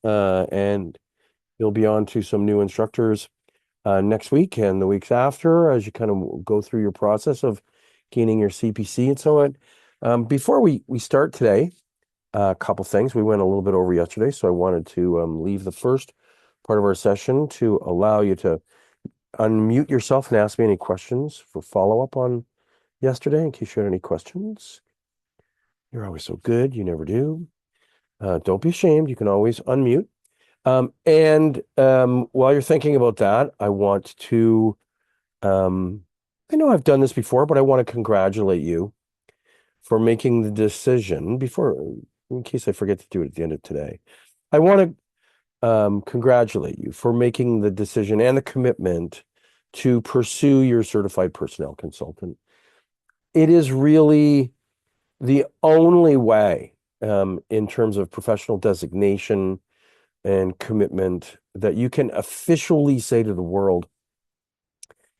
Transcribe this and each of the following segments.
and you'll be on to some new instructors next week and the weeks after as you kind of go through your process of gaining your CPC and so on. Before we start today, a couple things. We went a little bit over yesterday, so I wanted to leave the first part of our session to allow you to unmute yourself and ask me any questions for follow-up on yesterday in case you had any questions. You're always so good. You never do. Don't be ashamed. You can always unmute. While you're thinking about that, I want to, I know I've done this before, but I want to congratulate you for making the decision before, in case I forget to do it at the end of today. I want to congratulate you for making the decision and the commitment to pursue your certified personnel consultant. It is really the only way, in terms of professional designation and commitment, that you can officially say to the world,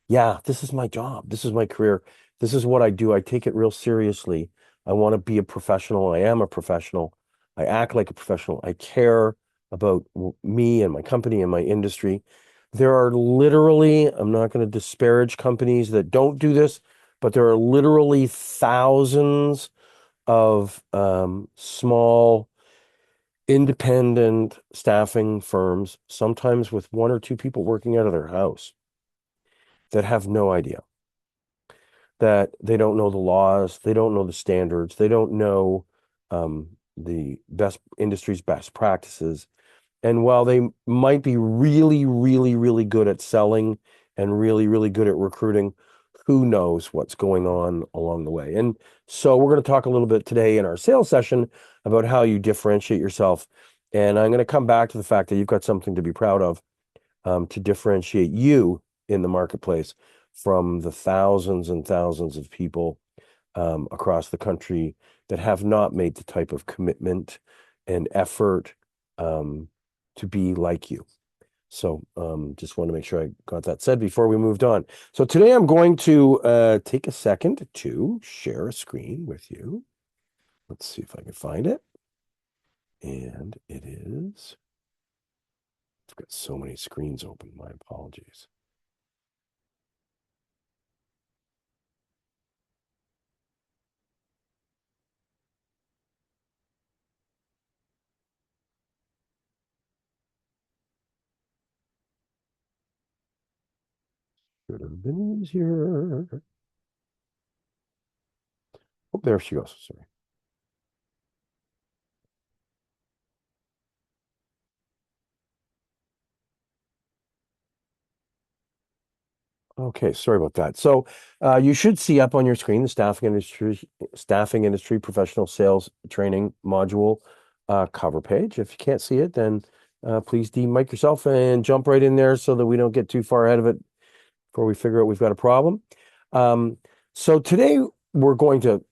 yeah, this is my job. This is my career. This is what I do. I take it real seriously. I want to be a professional. I am a professional. I act like a professional. I care about me and my company and my industry. There are literally, I'm not going to disparage companies that don't do this, but there are literally thousands of small independent staffing firms, sometimes with one or two people working out of their house, that have no idea, that they don't know the laws, they don't know the standards, they don't know the best industry's best practices. And while they might be really, really, really good at selling and really, really good at recruiting, who knows what's going on along the way. And so we're going to talk a little bit today in our sales session about how you differentiate yourself. And I'm going to come back to the fact that you've got something to be proud of, to differentiate you in the marketplace from the thousands and thousands of people across the country that have not made the type of commitment and effort to be like you. So just want to make sure I got that said before we moved on. So today I'm going to take a second to share a screen with you. Let's see if I can find it. And it is, I've got so many screens open. My apologies. Should have been easier. Oh, there she goes. Sorry. Okay, sorry about that. So you should see up on your screen the staffing industry professional sales training module cover page. If you can't see it, then please de-mic yourself and jump right in there so that we don't get too far ahead of it before we figure out we've got a problem. So today we're going to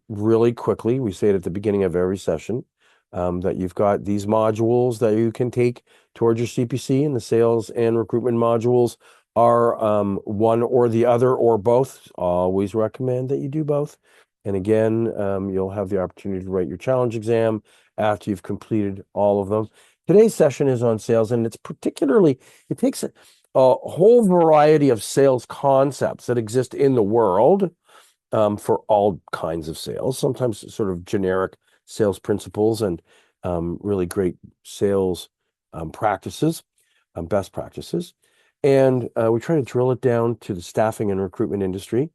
really quickly, we say it at the beginning of every session, that you've got these modules that you can take towards your CPC, and the sales and recruitment modules are one or the other or both. Always recommend that you do both. And again, you'll have the opportunity to write your challenge exam after you've completed all of them. Today's session is on sales, and it's particularly, it takes a whole variety of sales concepts that exist in the world for all kinds of sales, sometimes sort of generic sales principles and really great sales practices, best practices. And we try to drill it down to the staffing and recruitment industry.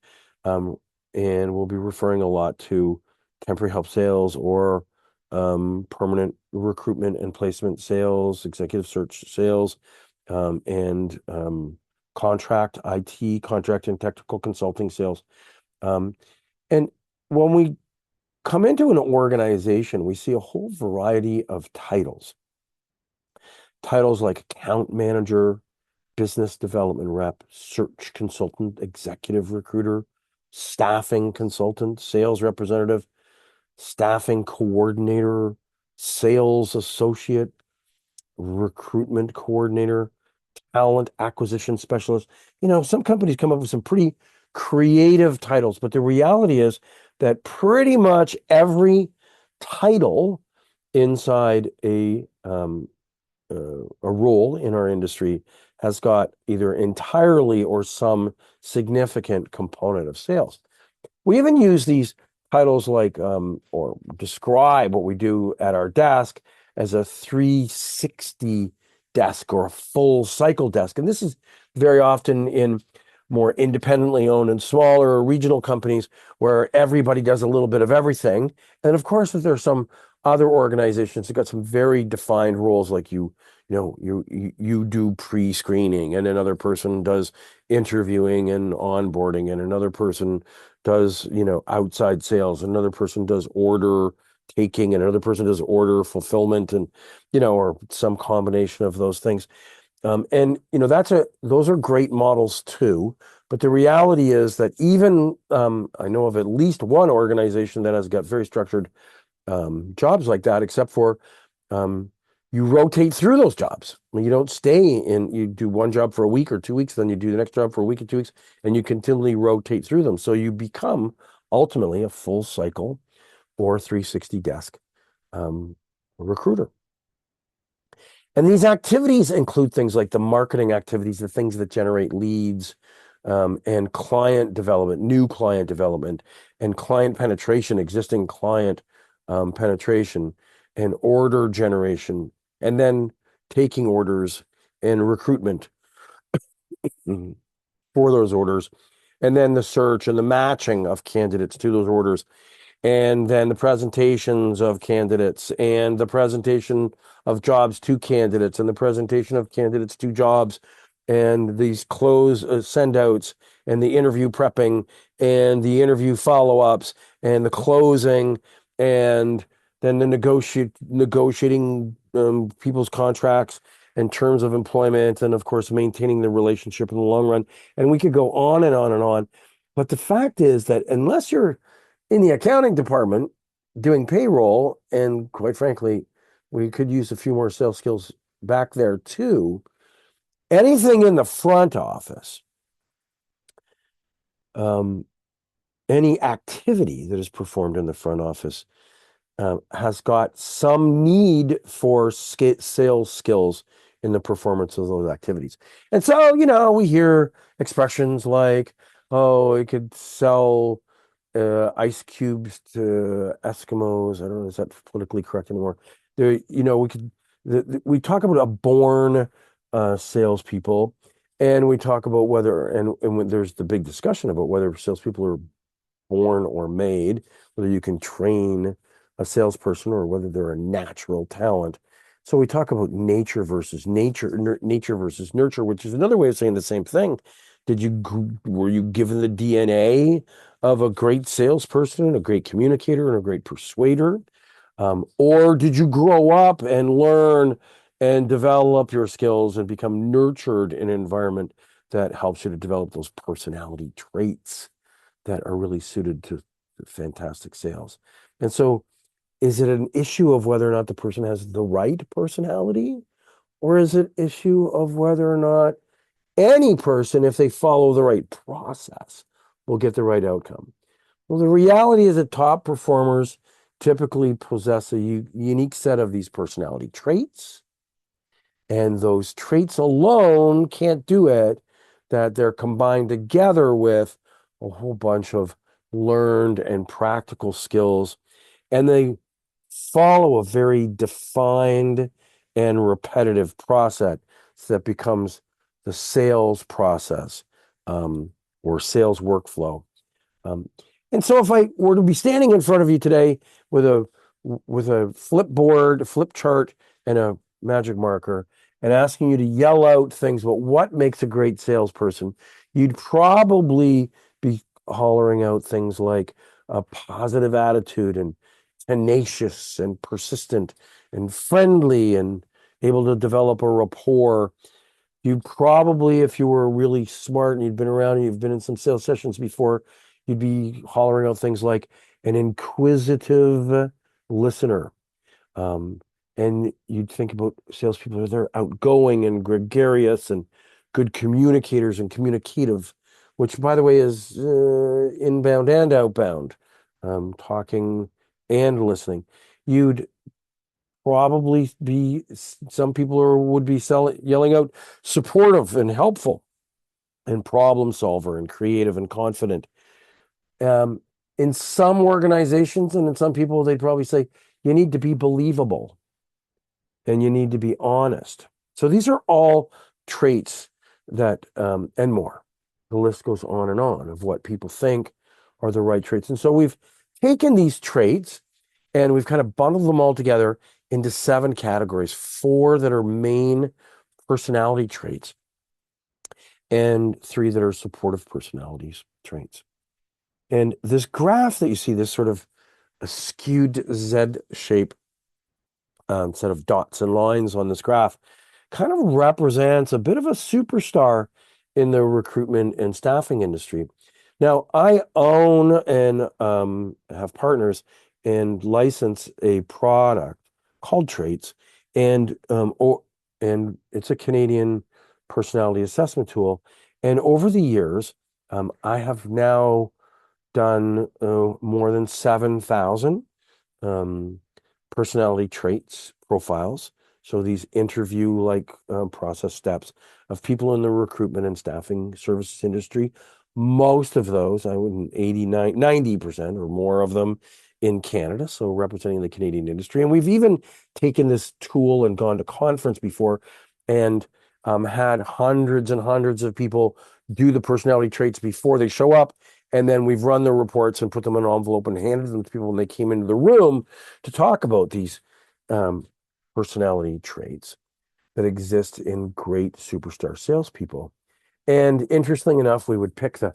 And we'll be referring a lot to temporary help sales or permanent recruitment and placement sales, executive search sales, and contract IT, contract and technical consulting sales. And when we come into an organization, we see a whole variety of titles. Titles like account manager, business development rep, search consultant, executive recruiter, staffing consultant, sales representative, staffing coordinator, sales associate, recruitment coordinator, talent acquisition specialist. You know, some companies come up with some pretty creative titles, but the reality is that pretty much every title inside a a role in our industry has got either entirely or some significant component of sales. We even use these titles like or describe what we do at our desk as a 360 desk or a full cycle desk. And this is very often in more independently owned and smaller regional companies where everybody does a little bit of everything. And of course, if there's some other organizations that got some very defined roles, like you do pre-screening, and another person does interviewing and onboarding, and another person does, outside sales, another person does order taking, and another person does order fulfillment, and, or some combination of those things. And those are great models too. But the reality is that even I know of at least one organization that has got very structured jobs like that, except for um, you rotate through those jobs. I mean, you don't stay in, you do one job for a week or 2 weeks, then you do the next job for a week or 2 weeks, and you continually rotate through them. So you become ultimately a full cycle or 360 desk recruiter. And these activities include things like the marketing activities, the things that generate leads, and client development, new client development, and client penetration, existing client penetration, and order generation, and then taking orders and recruitment for those orders, and then the search and the matching of candidates to those orders, and then the presentations of candidates, and the presentation of jobs to candidates, and the presentation of candidates to jobs, and these close send outs, and the interview prepping, and the interview follow-ups, and the closing, and then the negotiating people's contracts and terms of employment, and of course maintaining the relationship in the long run. And we could go on and on and on. But the fact is that unless you're in the accounting department doing payroll, and quite frankly, we could use a few more sales skills back there too. Anything in the front office, um, any activity that is performed in the front office has got some need for sales skills in the performance of those activities. And so, we hear expressions like, oh, it could sell ice cubes to Eskimos. I don't know, is that politically correct anymore? There, we talk about a born salespeople, and we talk about whether, and when there's the big discussion about whether salespeople are born or made, whether you can train a salesperson or whether they're a natural talent. So we talk about nature versus nature versus nurture, which is another way of saying the same thing. Were you given the DNA of a great salesperson and a great communicator and a great persuader? Or did you grow up and learn and develop your skills and become nurtured in an environment that helps you to develop those personality traits that are really suited to fantastic sales? And so, is it an issue of whether or not the person has the right personality, or is it an issue of whether or not any person, if they follow the right process, will get the right outcome? Well, the reality is that top performers typically possess a unique set of these personality traits, and those traits alone can't do it, that they're combined together with a whole bunch of learned and practical skills, and they follow a very defined and repetitive process that becomes the sales process, or sales workflow. Um, and so if I were to be standing in front of you today with a flip chart and a magic marker, and asking you to yell out things about what makes a great salesperson, you'd probably be hollering out things like a positive attitude, and tenacious and persistent and friendly and able to develop a rapport. You'd probably, if you were really smart and you'd been around and you've been in some sales sessions before, you'd be hollering out things like an inquisitive listener. Um, and you'd think about salespeople, they're outgoing and gregarious and good communicators and communicative, which, by the way, is inbound and outbound, talking and listening. You'd probably be some people would be yelling out supportive and helpful and problem solver and creative and confident. Um, in some organizations and in some people, they'd probably say you need to be believable and you need to be honest. So these are all traits that, and more. The list goes on and on of what people think are the right traits. And so we've taken these traits and we've kind of bundled them all together into 7 categories, 4 that are main personality traits and 3 that are supportive personalities traits. And this graph that you see, this sort of a skewed Z shape set of dots and lines on this graph, kind of represents a bit of a superstar in the recruitment and staffing industry. Now, I own and have partners and license a product called Traits, and and it's a Canadian personality assessment tool. And over the years, I have now done more than 7,000 um, personality traits profiles. So these interview like process steps of people in the recruitment and staffing services industry. Most of those, I wouldn't 89, 90% or more of them in Canada. So representing the Canadian industry. And we've even taken this tool and gone to conference before and had hundreds and hundreds of people do the personality traits before they show up. And then we've run the reports and put them in an envelope and handed them to people when they came into the room to talk about these personality traits that exist in great superstar salespeople. And interesting enough, we would pick the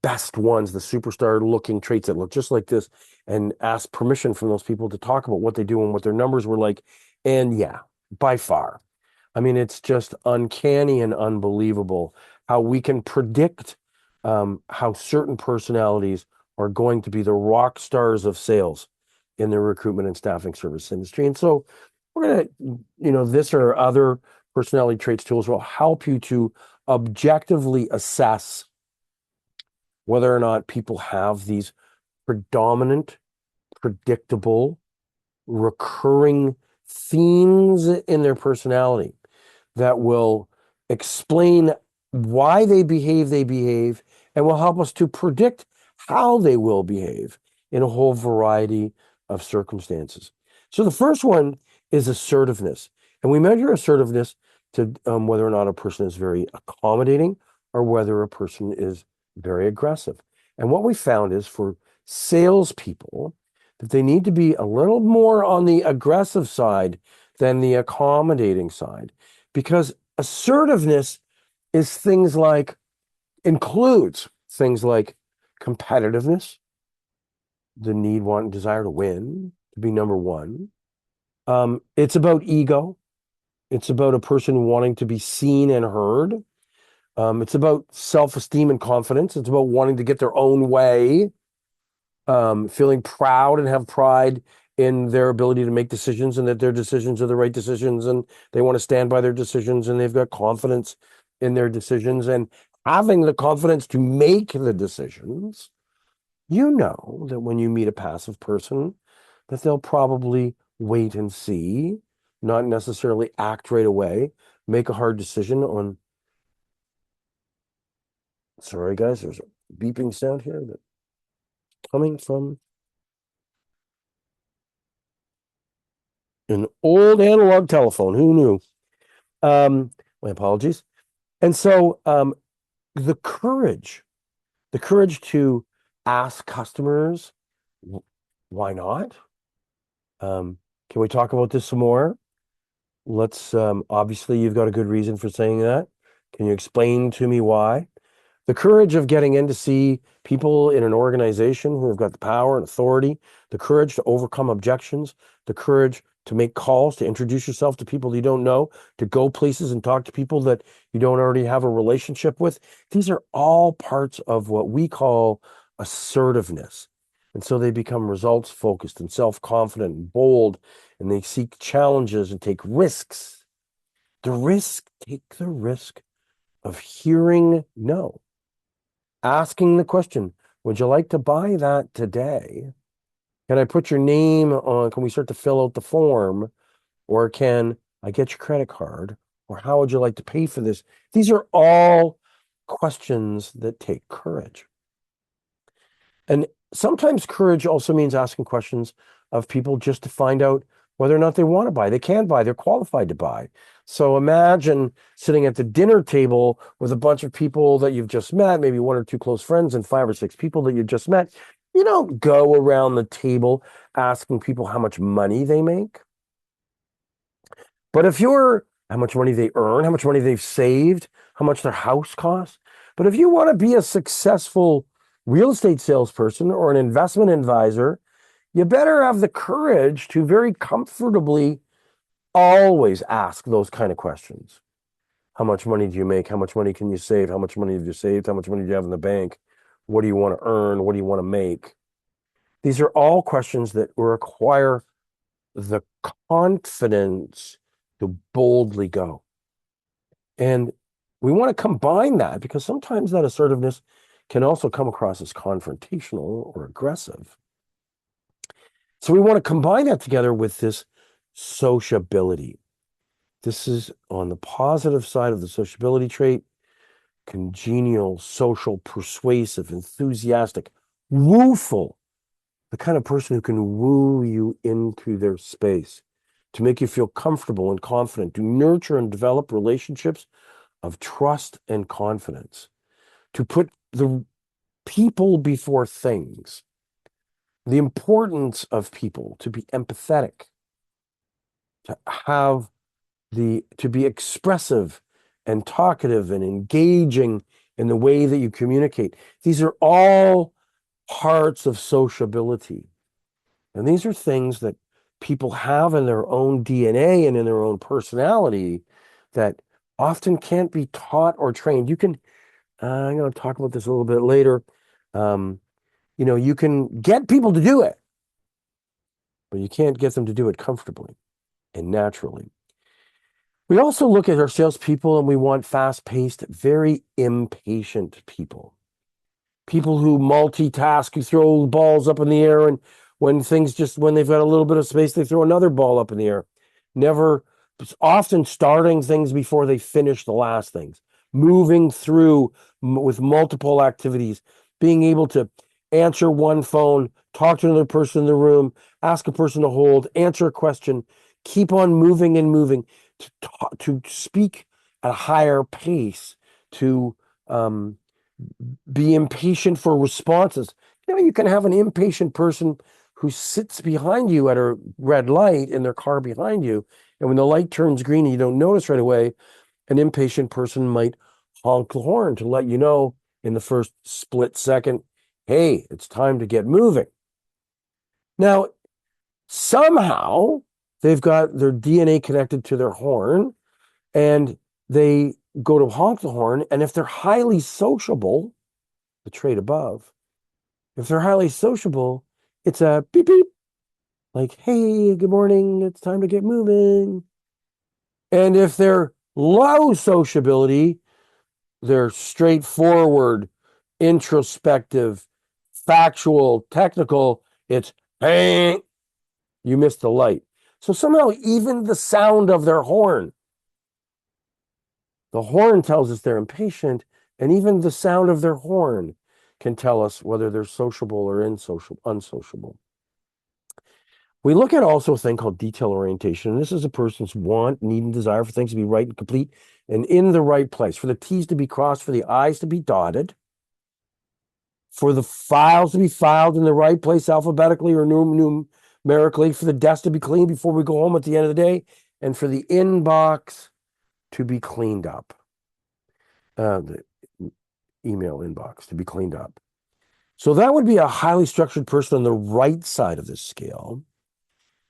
best ones, the superstar looking traits that look just like this, and ask permission from those people to talk about what they do and what their numbers were like. And yeah, by far, I mean, it's just uncanny and unbelievable how we can predict how certain personalities are going to be the rock stars of sales in the recruitment and staffing service industry. And so we're going to, this or other personality traits tools will help you to objectively assess whether or not people have these predominant, predictable, recurring themes in their personality that will explain why they behave, and will help us to predict how they will behave in a whole variety of circumstances. So the first one is assertiveness. And we measure assertiveness to whether or not a person is very accommodating or whether a person is very aggressive. And what we found is for salespeople, that they need to be a little more on the aggressive side than the accommodating side, because assertiveness includes things like competitiveness, the need, want, and desire to win, to be number one. It's about ego. It's about a person wanting to be seen and heard. It's about self-esteem and confidence. It's about wanting to get their own way, feeling proud and have pride in their ability to make decisions and that their decisions are the right decisions and they want to stand by their decisions and they've got confidence in their decisions and having the confidence to make the decisions. You know that when you meet a passive person, that they'll probably wait and see, not necessarily act right away, make a hard decision on. Sorry, guys, there's a beeping sound here that's coming from an old analog telephone. Who knew? My apologies. And so the courage, the courage to ask customers, why not? Can we talk about this some more? Let's obviously you've got a good reason for saying that. Can you explain to me why? The courage of getting in to see people in an organization who have got the power and authority, the courage to overcome objections, the courage to make calls, to introduce yourself to people you don't know, to go places and talk to people that you don't already have a relationship with. These are all parts of what we call assertiveness. And so they become results focused and self-confident and bold, and they seek challenges and take risks. Take the risk of hearing no. Asking the question, would you like to buy that today? Can I put your name on? Can we start to fill out the form? Or can I get your credit card? Or how would you like to pay for this? These are all questions that take courage. And sometimes courage also means asking questions of people just to find out whether or not they want to buy. They can buy, they're qualified to buy. So imagine sitting at the dinner table with a bunch of people that you've just met, maybe one or two close friends and five or six people that you just met. You don't go around the table asking people how much money they make. But if you're how much money they earn, how much money they've saved, how much their house costs. But if you want to be a successful real estate salesperson or an investment advisor, you better have the courage to very comfortably always ask those kind of questions. How much money do you make? How much money can you save? How much money have you saved? How much money do you have in the bank? What do you want to earn? What do you want to make? These are all questions that require the confidence to boldly go. And we want to combine that because sometimes that assertiveness can also come across as confrontational or aggressive. So we want to combine that together with this sociability. This is on the positive side of the sociability trait, congenial, social, persuasive, enthusiastic, wooful, the kind of person who can woo you into their space, to make you feel comfortable and confident, to nurture and develop relationships of trust and confidence, to put the people before things, the importance of people, to be empathetic, to have to be expressive and talkative and engaging in the way that you communicate. These are all parts of sociability. And these are things that people have in their own DNA and in their own personality that often can't be taught or trained. You can, I'm going to talk about this a little bit later. Um, you can get people to do it, but you can't get them to do it comfortably and naturally. We also look at our salespeople and we want fast-paced, very impatient people. People who multitask, who throw balls up in the air, and when they've got a little bit of space, they throw another ball up in the air. Never, often starting things before they finish the last things, moving through with multiple activities, being able to answer one phone, talk to another person in the room, ask a person to hold, answer a question, keep on moving and moving, to speak at a higher pace, to be impatient for responses. You can have an impatient person who sits behind you at a red light in their car behind you, and when the light turns green and you don't notice right away, an impatient person might honk the horn to let you know in the first split second, hey, it's time to get moving. Now, somehow they've got their DNA connected to their horn, and they go to honk the horn, and if they're highly sociable, the trait above, if they're highly sociable, it's a beep beep, like, hey, good morning, it's time to get moving. And if they're low sociability, they're straightforward, introspective, factual, technical, it's, hey, you missed the light. So somehow, even the sound of their horn, the horn tells us they're impatient, and even the sound of their horn can tell us whether they're sociable or unsociable. We look at also a thing called detail orientation, and this is a person's want, need, and desire for things to be right and complete and in the right place, for the T's to be crossed, for the I's to be dotted, for the files to be filed in the right place alphabetically or numerically, for the desk to be clean before we go home at the end of the day, and for the inbox to be cleaned up. The email inbox to be cleaned up. So that would be a highly structured person on the right side of this scale.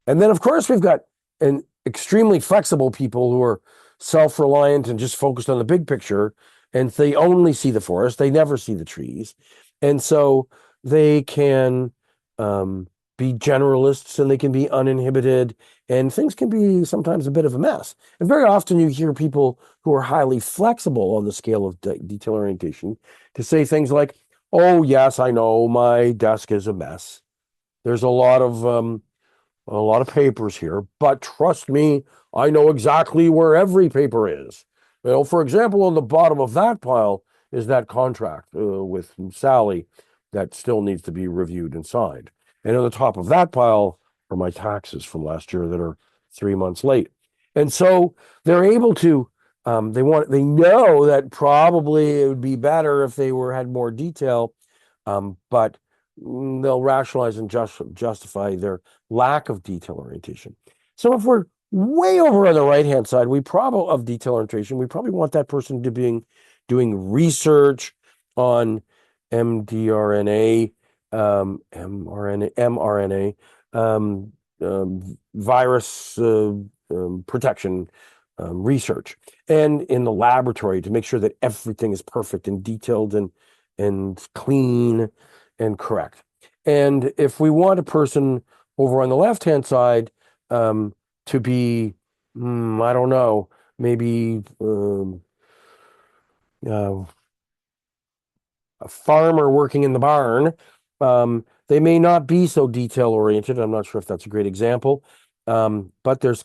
And then, of course, we've got an extremely flexible people who are self-reliant and just focused on the big picture, and they only see the forest. They never see the trees. And so they can be generalists and they can be uninhibited, and things can be sometimes a bit of a mess. And very often you hear people who are highly flexible on the scale of detail orientation to say things like, oh, yes, I know my desk is a mess. There's a lot of a lot of papers here, but trust me, I know exactly where every paper is. For example, on the bottom of that pile is that contract with Sally that still needs to be reviewed and signed. And on the top of that pile are my taxes from last year that are 3 months late. And so they're able to, they know that probably it would be better if they had more detail, but they'll rationalize and justify their lack of detail orientation. So if we're way over on the right-hand side, we probably of detail orientation, we probably want that person to be doing research on mRNA, mRNA, virus protection research, and in the laboratory to make sure that everything is perfect and detailed and clean and correct. And if we want a person over on the left-hand side to be, I don't know, maybe uh, a farmer working in the barn, they may not be so detail oriented. I'm not sure if that's a great example, but there's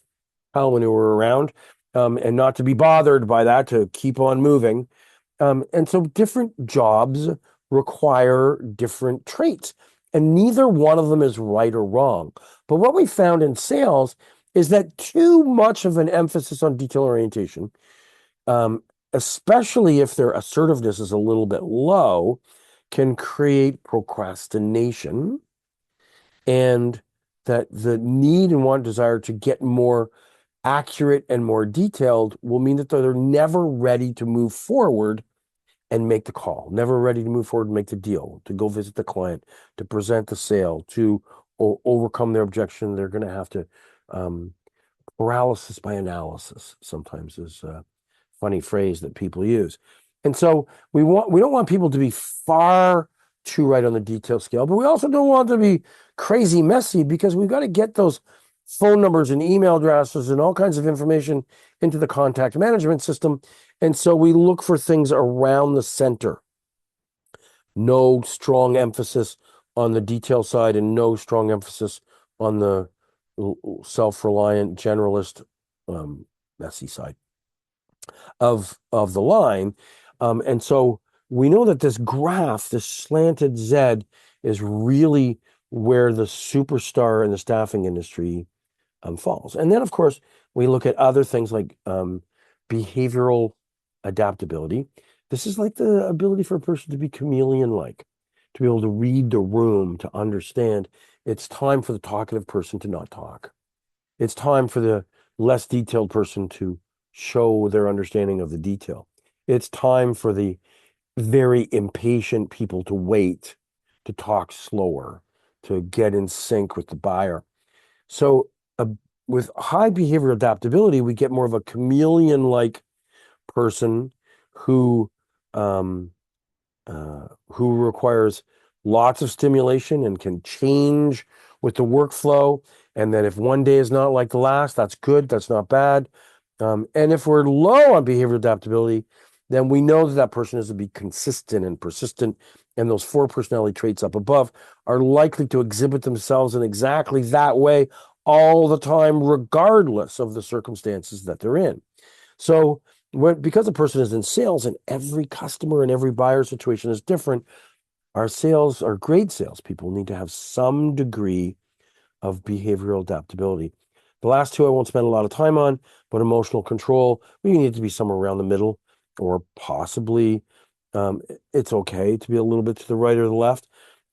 cow manure around, and not to be bothered by that, to keep on moving. And so different jobs require different traits, and neither one of them is right or wrong. But what we found in sales is that too much of an emphasis on detail orientation, especially if their assertiveness is a little bit low, can create procrastination, and that the need and want desire to get more accurate and more detailed will mean that they're never ready to move forward and make the call, never ready to move forward and make the deal, to go visit the client, to present the sale, to overcome their objection. They're going to have to, paralysis by analysis sometimes is a funny phrase that people use. And so we don't want people to be far too right on the detail scale, but we also don't want to be crazy messy, because we've got to get those phone numbers and email addresses and all kinds of information into the contact management system. And so we look for things around the center. No strong emphasis on the detail side and no strong emphasis on the self-reliant generalist messy side of the line. And so we know that this graph, this slanted Z, is really where the superstar in the staffing industry falls. And then, of course, we look at other things like behavioral adaptability. This is like the ability for a person to be chameleon-like, to be able to read the room, to understand it's time for the talkative person to not talk. It's time for the less detailed person to show their understanding of the detail. It's time for the very impatient people to wait, to talk slower, to get in sync with the buyer. So with high behavioral adaptability, we get more of a chameleon-like person who requires lots of stimulation and can change with the workflow. And then if one day is not like the last, that's good, that's not bad. And if we're low on behavioral adaptability, then we know that that person is to be consistent and persistent. And those 4 personality traits up above are likely to exhibit themselves in exactly that way all the time, regardless of the circumstances that they're in. So because a person is in sales and every customer and every buyer situation is different, our great salespeople need to have some degree of behavioral adaptability. The last two I won't spend a lot of time on, but emotional control, we need to be somewhere around the middle, or possibly it's okay to be a little bit to the right or the left.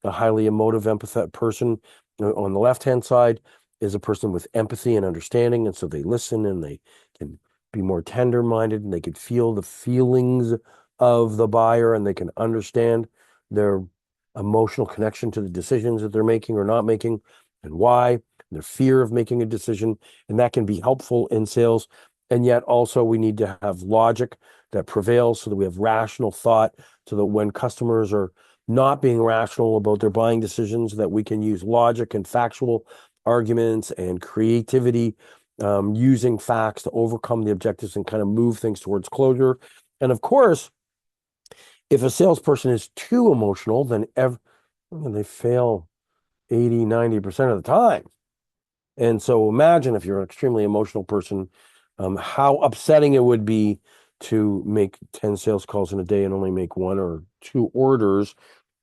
A highly emotive, empathetic person on the left-hand side is a person with empathy and understanding, and so they listen and they can be more tender-minded, and they can feel the feelings of the buyer, and they can understand their emotional connection to the decisions that they're making or not making, and why, their fear of making a decision, and that can be helpful in sales. And yet also we need to have logic that prevails, so that we have rational thought, so that when customers are not being rational about their buying decisions, that we can use logic and factual arguments and creativity, using facts to overcome the objectives and kind of move things towards closure. And of course, if a salesperson is too emotional, then they fail 80, 90% of the time. And so imagine if you're an extremely emotional person, how upsetting it would be to make 10 sales calls in a day and only make one or two orders,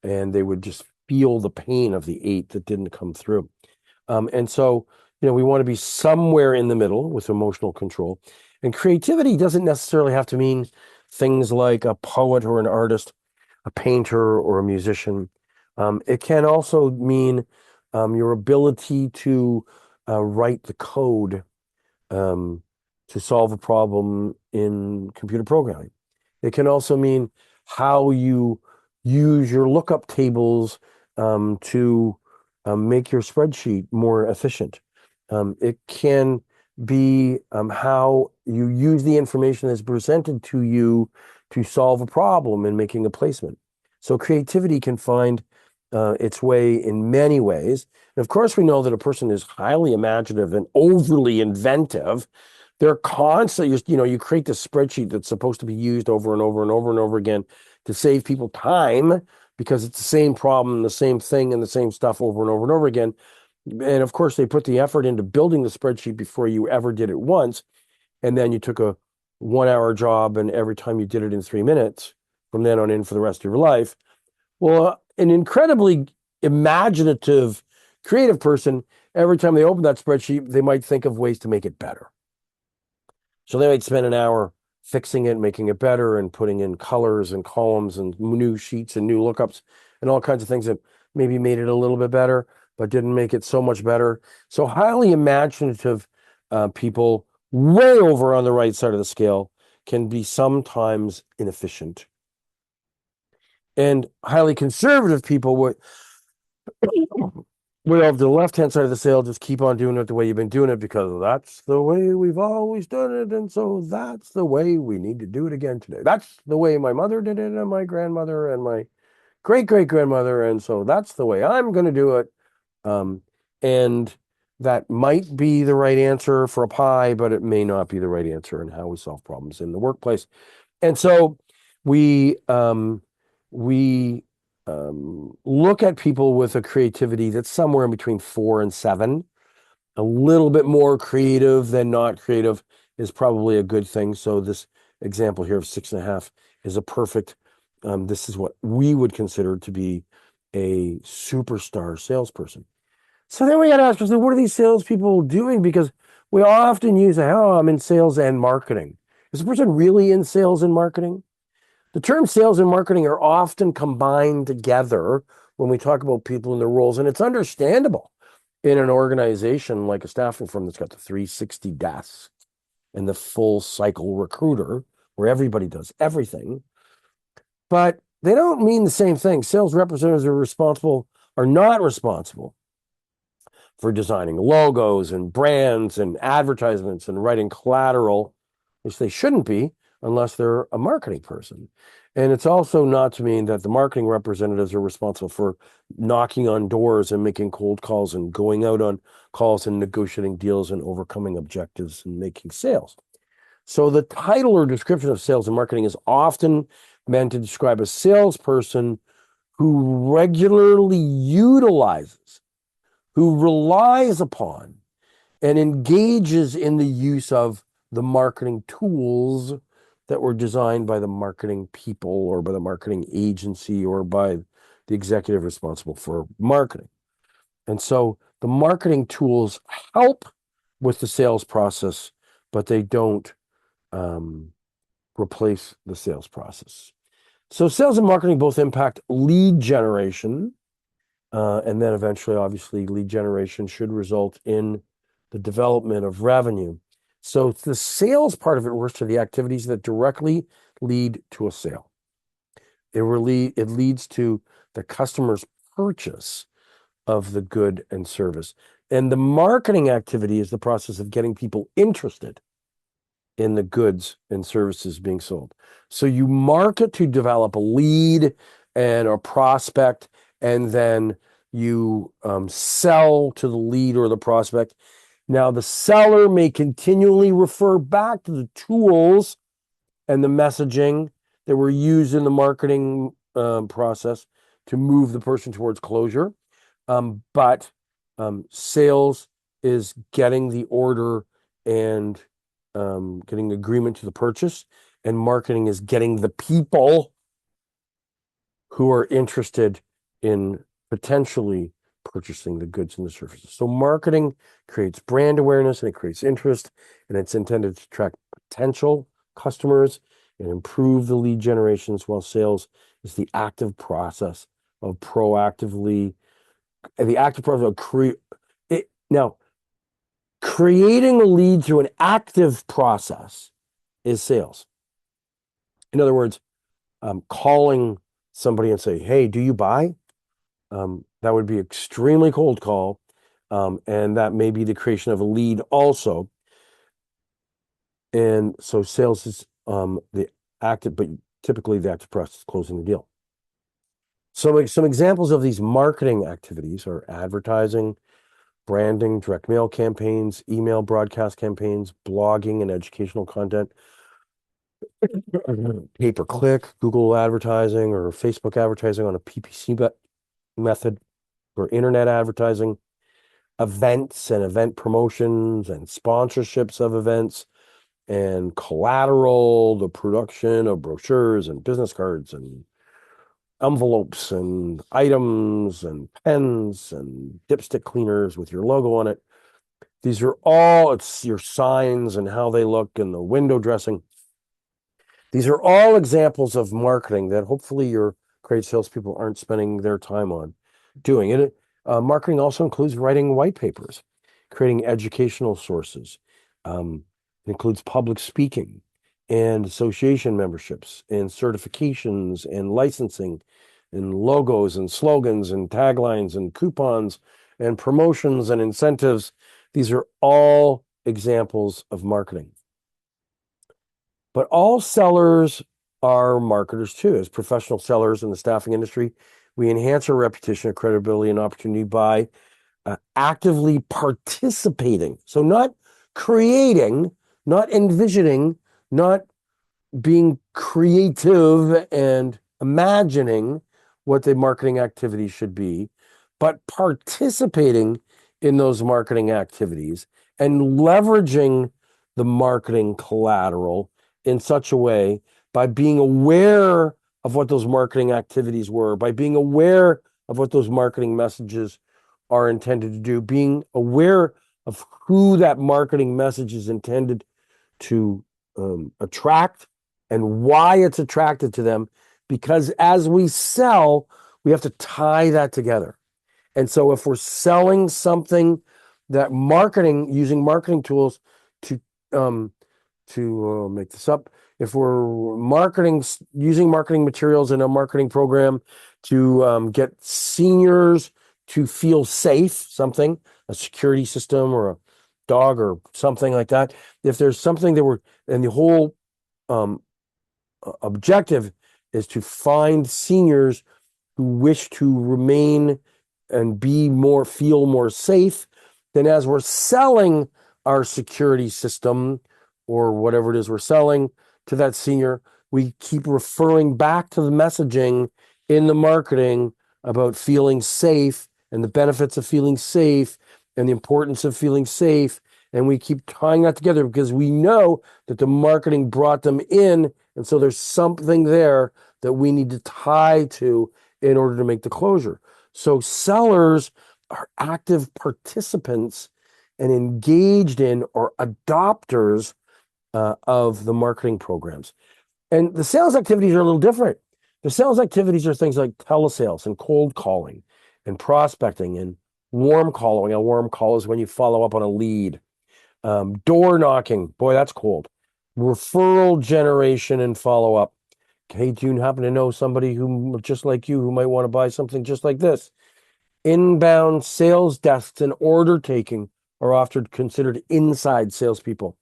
and they would just feel the pain of the eight that didn't come through. And so, we want to be somewhere in the middle with emotional control. And creativity doesn't necessarily have to mean things like a poet or an artist, a painter or a musician. It can also mean your ability to write the code um, to solve a problem in computer programming. It can also mean how you use your lookup tables to make your spreadsheet more efficient. It can be how you use the information that's presented to you to solve a problem in making a placement. So creativity can find its way in many ways. And of course, we know that a person is highly imaginative and overly inventive. They're constantly, you create this spreadsheet that's supposed to be used over and over and over and over again to save people time because it's the same problem, the same thing, and the same stuff over and over and over again. And of course, they put the effort into building the spreadsheet before you ever did it once. And then you took a 1 hour job, and every time you did it in 3 minutes from then on in for the rest of your life. Well, an incredibly imaginative, creative person, every time they open that spreadsheet, they might think of ways to make it better. So they might spend an hour fixing it, making it better, and putting in colors and columns and new sheets and new lookups and all kinds of things that maybe made it a little bit better, but didn't make it so much better. So highly imaginative people, way over on the right side of the scale, can be sometimes inefficient. And highly conservative people would over the left-hand side of the scale, just keep on doing it the way you've been doing it because that's the way we've always done it. And so that's the way we need to do it again today. That's the way my mother did it and my grandmother and my great-great-grandmother. And so that's the way I'm going to do it. And that might be the right answer for a pie, but it may not be the right answer in how we solve problems in the workplace. And so we look at people with a creativity that's somewhere in between 4 and 7. A little bit more creative than not creative is probably a good thing. So this example here of 6.5 is a perfect, this is what we would consider to be a superstar salesperson. So then we got to ask ourselves, what are these salespeople doing? Because we often use, oh, I'm in sales and marketing. Is the person really in sales and marketing? The terms sales and marketing are often combined together when we talk about people in their roles, and it's understandable in an organization like a staffing firm that's got the 360 desk and the full cycle recruiter where everybody does everything. But they don't mean the same thing. Sales representatives are not responsible for designing logos and brands and advertisements and writing collateral, which they shouldn't be unless they're a marketing person. And it's also not to mean that the marketing representatives are responsible for knocking on doors and making cold calls and going out on calls and negotiating deals and overcoming objectives and making sales. So the title or description of sales and marketing is often meant to describe a salesperson who regularly utilizes, who relies upon, and engages in the use of the marketing tools that were designed by the marketing people or by the marketing agency or by the executive responsible for marketing. And so the marketing tools help with the sales process, but they don't replace the sales process. So sales and marketing both impact lead generation, and then eventually, obviously, lead generation should result in the development of revenue. So the sales part of it refers to the activities that directly lead to a sale. It leads to the customer's purchase of the good and service. And the marketing activity is the process of getting people interested in the goods and services being sold. So you market to develop a lead and a prospect, and then you sell to the lead or the prospect. Now, the seller may continually refer back to the tools and the messaging that were used in the marketing process to move the person towards closure. But sales is getting the order and getting agreement to the purchase, and marketing is getting the people who are interested in potentially purchasing the goods and the services. So marketing creates brand awareness and it creates interest, and it's intended to attract potential customers and improve the lead generations, while sales is the active process of proactively, the active process of now, creating a lead through an active process is sales. In other words, calling somebody and say, "Hey, do you buy?" That would be extremely cold call, and that may be the creation of a lead also. And so sales is the active, but typically the active process is closing the deal. So some examples of these marketing activities are advertising, branding, direct mail campaigns, email broadcast campaigns, blogging and educational content, pay-per-click, Google advertising or Facebook advertising on a PPC method, or internet advertising, events and event promotions and sponsorships of events, and collateral, the production of brochures and business cards and envelopes and items and pens and dipstick cleaners with your logo on it. These are all, it's your signs and how they look and the window dressing. These are all examples of marketing that hopefully your great salespeople aren't spending their time on doing. It marketing also includes writing white papers, creating educational sources. It includes public speaking and association memberships and certifications and licensing and logos and slogans and taglines and coupons and promotions and incentives. These are all examples of marketing. But all sellers are marketers too. As professional sellers in the staffing industry, we enhance our reputation, credibility, and opportunity by actively participating. So not creating, not envisioning, not being creative and imagining what the marketing activity should be, but participating in those marketing activities and leveraging the marketing collateral in such a way, by being aware of what those marketing activities were, by being aware of what those marketing messages are intended to do, being aware of who that marketing message is intended to attract and why it's attracted to them. Because as we sell, we have to tie that together. And so if we're selling something, that marketing, using marketing tools to make this up, if we're marketing, using marketing materials in a marketing program to get seniors to feel safe, something, a security system or a dog or something like that. If there's something that and the whole objective is to find seniors who wish to remain and feel more safe, then as we're selling our security system or whatever it is we're selling to that senior, we keep referring back to the messaging in the marketing about feeling safe and the benefits of feeling safe and the importance of feeling safe. And we keep tying that together because we know that the marketing brought them in. And so there's something there that we need to tie to in order to make the closure. So sellers are active participants and engaged in or adopters of the marketing programs. And the sales activities are a little different. The sales activities are things like telesales and cold calling and prospecting and warm calling. A warm call is when you follow up on a lead. Door knocking, boy, that's cold. Referral generation and follow up. Hey, do you happen to know somebody who just like you who might want to buy something just like this? Inbound sales desks and order taking are often considered inside salespeople.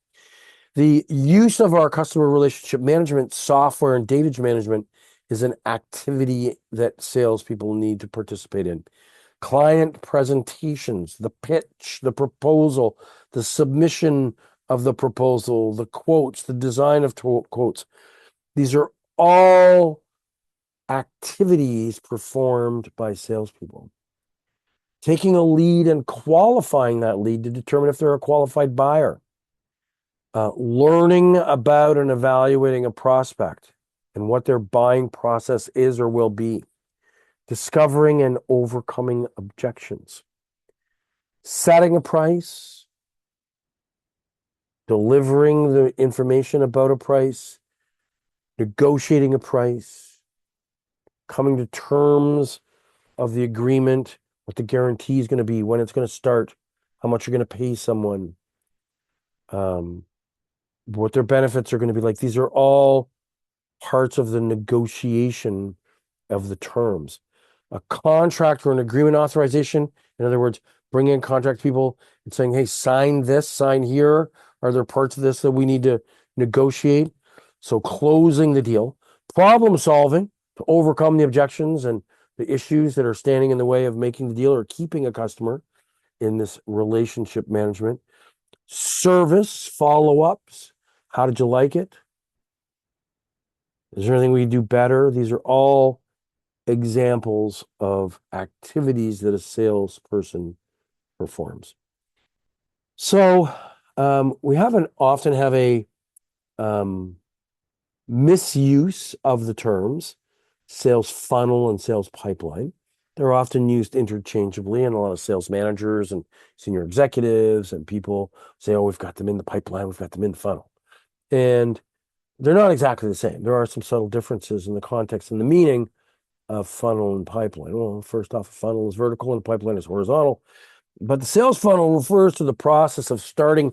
The use of our customer relationship management software and data management is an activity that salespeople need to participate in. Client presentations, the pitch, the proposal, the submission of the proposal, the quotes, the design of quotes. These are all activities performed by salespeople. taking a lead and qualifying that lead to determine if they're a qualified buyer, learning about and evaluating a prospect and what their buying process is or will be, discovering and overcoming objections, setting a price, delivering the information about a price, negotiating a price, coming to terms of the agreement, what the guarantee is going to be, when it's going to start, how much you're going to pay someone, what their benefits are going to be like. These are all parts of the negotiation of the terms. A contract or an agreement authorization, in other words, bringing in contract people and saying, hey, sign this, sign here. Are there parts of this that we need to negotiate? So closing the deal, problem solving to overcome the objections and the issues that are standing in the way of making the deal or keeping a customer in this relationship management. Service, follow-ups. How did you like it? Is there anything we can do better? These are all examples of activities that a salesperson performs. So we often have a misuse of the terms sales funnel and sales pipeline. They're often used interchangeably, and a lot of sales managers and senior executives and people say, oh, we've got them in the pipeline, we've got them in the funnel. And they're not exactly the same. There are some subtle differences in the context and the meaning of funnel and pipeline. Well, first off, a funnel is vertical and a pipeline is horizontal. But the sales funnel refers to the process of starting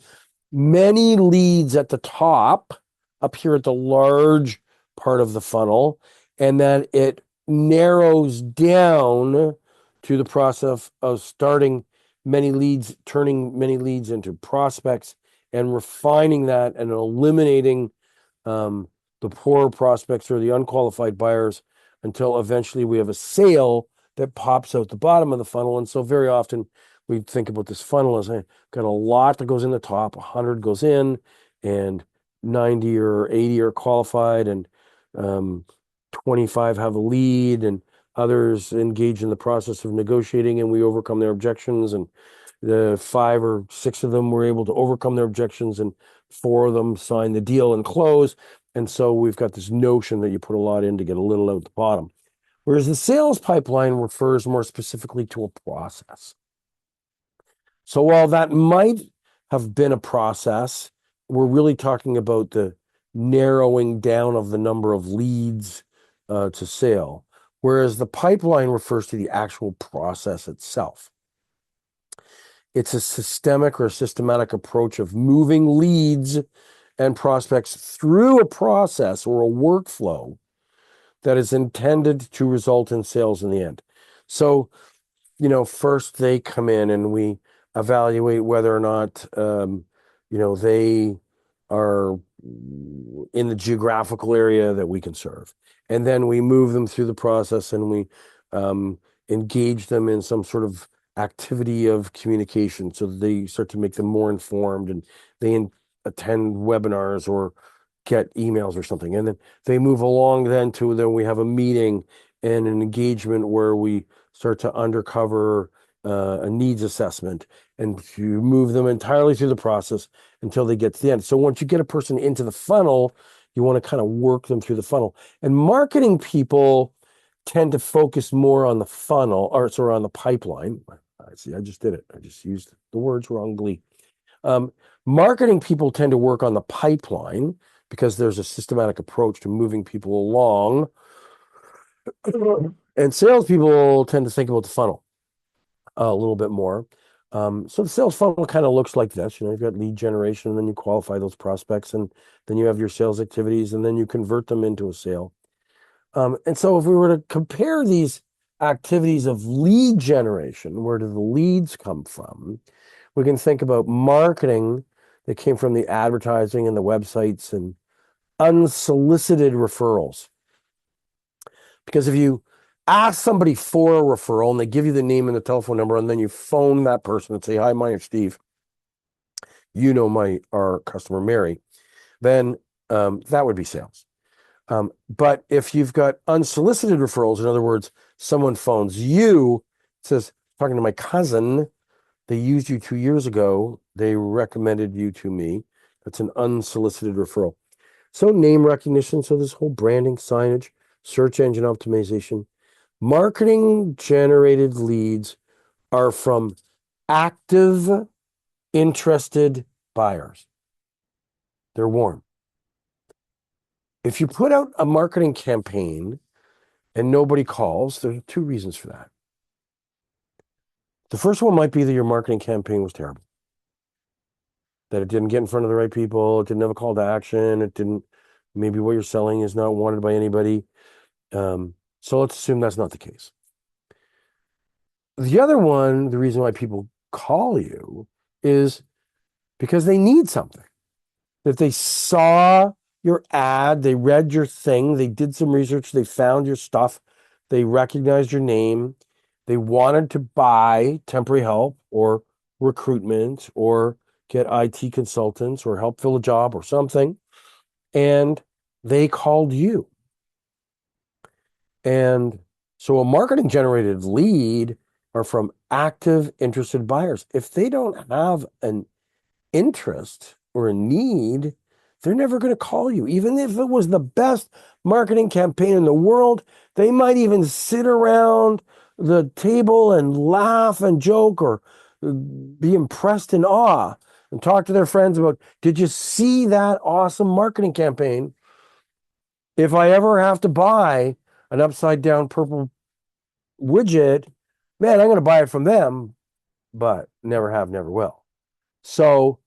many leads at the top, up here at the large part of the funnel, and then it narrows down to the process of starting many leads, turning many leads into prospects, and refining that and eliminating the poor prospects or the unqualified buyers until eventually we have a sale that pops out the bottom of the funnel. And so very often we think about this funnel as got a lot that goes in the top, 100 goes in, and 90 or 80 are qualified, and 25 have a lead, and others engage in the process of negotiating, and we overcome their objections, and the 5 or 6 of them were able to overcome their objections, and 4 of them sign the deal and close. And so we've got this notion that you put a lot in to get a little out the bottom. Whereas the sales pipeline refers more specifically to a process. So while that might have been a process, we're really talking about the narrowing down of the number of leads to sale, whereas the pipeline refers to the actual process itself. It's a systemic or systematic approach of moving leads and prospects through a process or a workflow that is intended to result in sales in the end. So, first they come in and we evaluate whether or not, they are in the geographical area that we can serve. And then we move them through the process and we engage them in some sort of activity of communication so that they start to make them more informed, and they attend webinars or get emails or something. And then they move along then we have a meeting and an engagement where we start to uncover a needs assessment, and you move them entirely through the process until they get to the end. So once you get a person into the funnel, you want to kind of work them through the funnel. And marketing people tend to focus more on the funnel, or sorry, on the pipeline. See, I just did it. I just used the words wrongly. Marketing people tend to work on the pipeline because there's a systematic approach to moving people along. And salespeople tend to think about the funnel a little bit more. So the sales funnel kind of looks like this. You've got lead generation, and then you qualify those prospects, and then you have your sales activities, and then you convert them into a sale. And so if we were to compare these activities of lead generation, where do the leads come from? We can think about marketing that came from the advertising and the websites and unsolicited referrals. Because if you ask somebody for a referral and they give you the name and the telephone number, and then you phone that person and say, hi, my name's Steve, our customer Mary, then that would be sales. But if you've got unsolicited referrals, in other words, someone phones you, says, talking to my cousin. They used you 2 years ago. They recommended you to me. That's an unsolicited referral. So name recognition. So this whole branding, signage, search engine optimization, marketing generated leads are from active, interested buyers. They're warm. If you put out a marketing campaign and nobody calls, there are two reasons for that. The first one might be that your marketing campaign was terrible, that it didn't get in front of the right people, it didn't have a call to action, maybe what you're selling is not wanted by anybody. So let's assume that's not the case. The other one, the reason why people call you is because they need something. That they saw your ad, they read your thing, they did some research, they found your stuff, they recognized your name, they wanted to buy temporary help or recruitment or get IT consultants or help fill a job or something, and they called you. And so a marketing generated lead are from active, interested buyers. If they don't have an interest or a need, they're never going to call you. Even if it was the best marketing campaign in the world, they might even sit around the table and laugh and joke or be impressed in awe and talk to their friends about, did you see that awesome marketing campaign? If I ever have to buy an upside down purple widget, man, I'm going to buy it from them, but never have, never will. So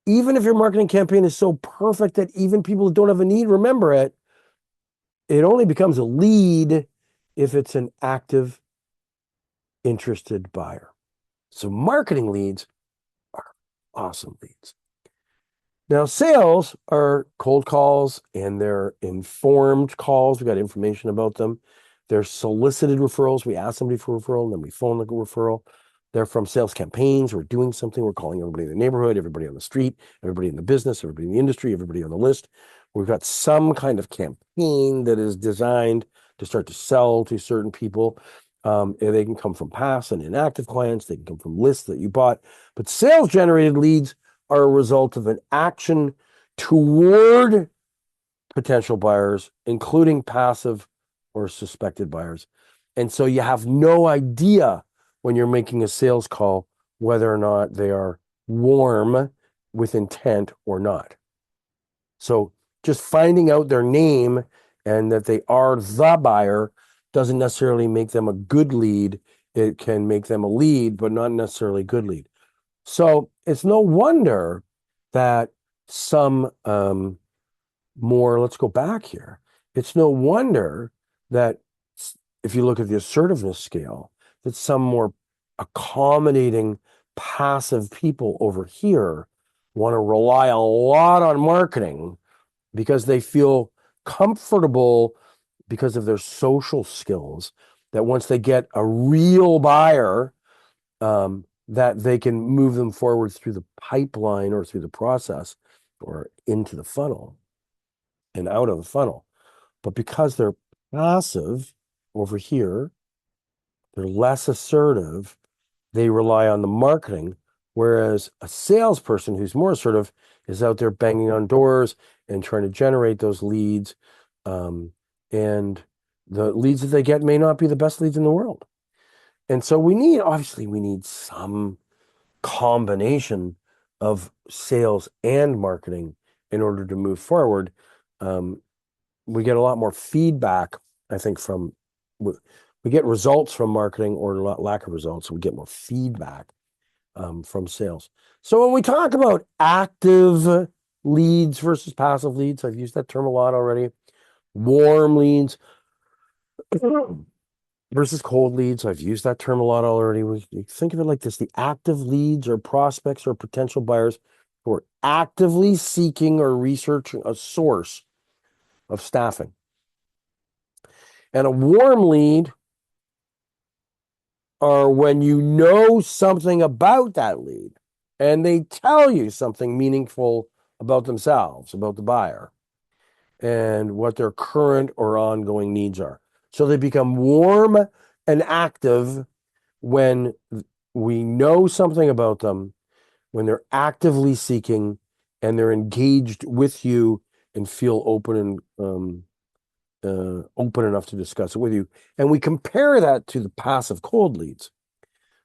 even if your marketing campaign is so perfect that even people who don't have a need remember it, it only becomes a lead if it's an active, interested buyer. So marketing leads are awesome leads. Now, sales are cold calls and they're informed calls. We got information about them. They're solicited referrals. We ask somebody for a referral and then we phone the referral. They're from sales campaigns. We're doing something. We're calling everybody in the neighborhood, everybody on the street, everybody in the business, everybody in the industry, everybody on the list. We've got some kind of campaign that is designed to start to sell to certain people. And they can come from past and inactive clients. They can come from lists that you bought. But sales generated leads are a result of an action toward potential buyers, including passive or suspected buyers. And so you have no idea when you're making a sales call whether or not they are warm with intent or not. So just finding out their name and that they are the buyer doesn't necessarily make them a good lead. It can make them a lead, but not necessarily a good lead. So it's no wonder that some more, let's go back here. It's no wonder that if you look at the assertiveness scale, that some more accommodating, passive people over here want to rely a lot on marketing because they feel comfortable because of their social skills, that once they get a real buyer, that they can move them forward through the pipeline or through the process or into the funnel and out of the funnel. But because they're passive over here, they're less assertive, they rely on the marketing. Whereas a salesperson who's more assertive is out there banging on doors and trying to generate those leads. And the leads that they get may not be the best leads in the world. And so we need some combination of sales and marketing in order to move forward. We get a lot more feedback, I think, we get results from marketing or lack of results. We get more feedback from sales. So when we talk about active leads versus passive leads, I've used that term a lot already. Warm leads versus cold leads. I've used that term a lot already. We think of it like this. The active leads or prospects or potential buyers who are actively seeking or researching a source of staffing. And a warm lead are when you know something about that lead and they tell you something meaningful about themselves, about the buyer, and what their current or ongoing needs are. So they become warm and active when we know something about them, when they're actively seeking and they're engaged with you and feel open enough to discuss it with you. And we compare that to the passive cold leads.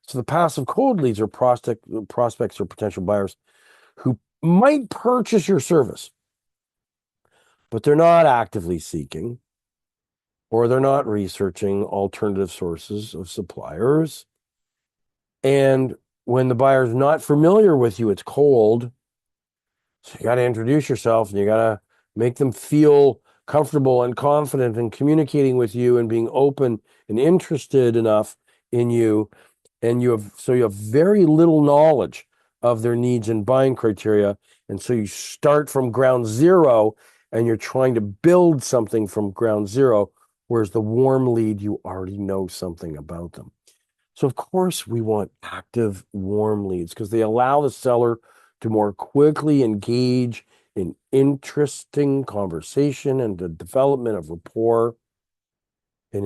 So the passive cold leads are prospects or potential buyers who might purchase your service, but they're not actively seeking, or they're not researching alternative sources of suppliers. And when the buyer's not familiar with you, it's cold. So you got to introduce yourself and you got to make them feel comfortable and confident in communicating with you and being open and interested enough in you. And you have very little knowledge of their needs and buying criteria. And so you start from ground zero and you're trying to build something from ground zero, whereas the warm lead, you already know something about them. So of course we want active warm leads because they allow the seller to more quickly engage in interesting conversation and the development of rapport. And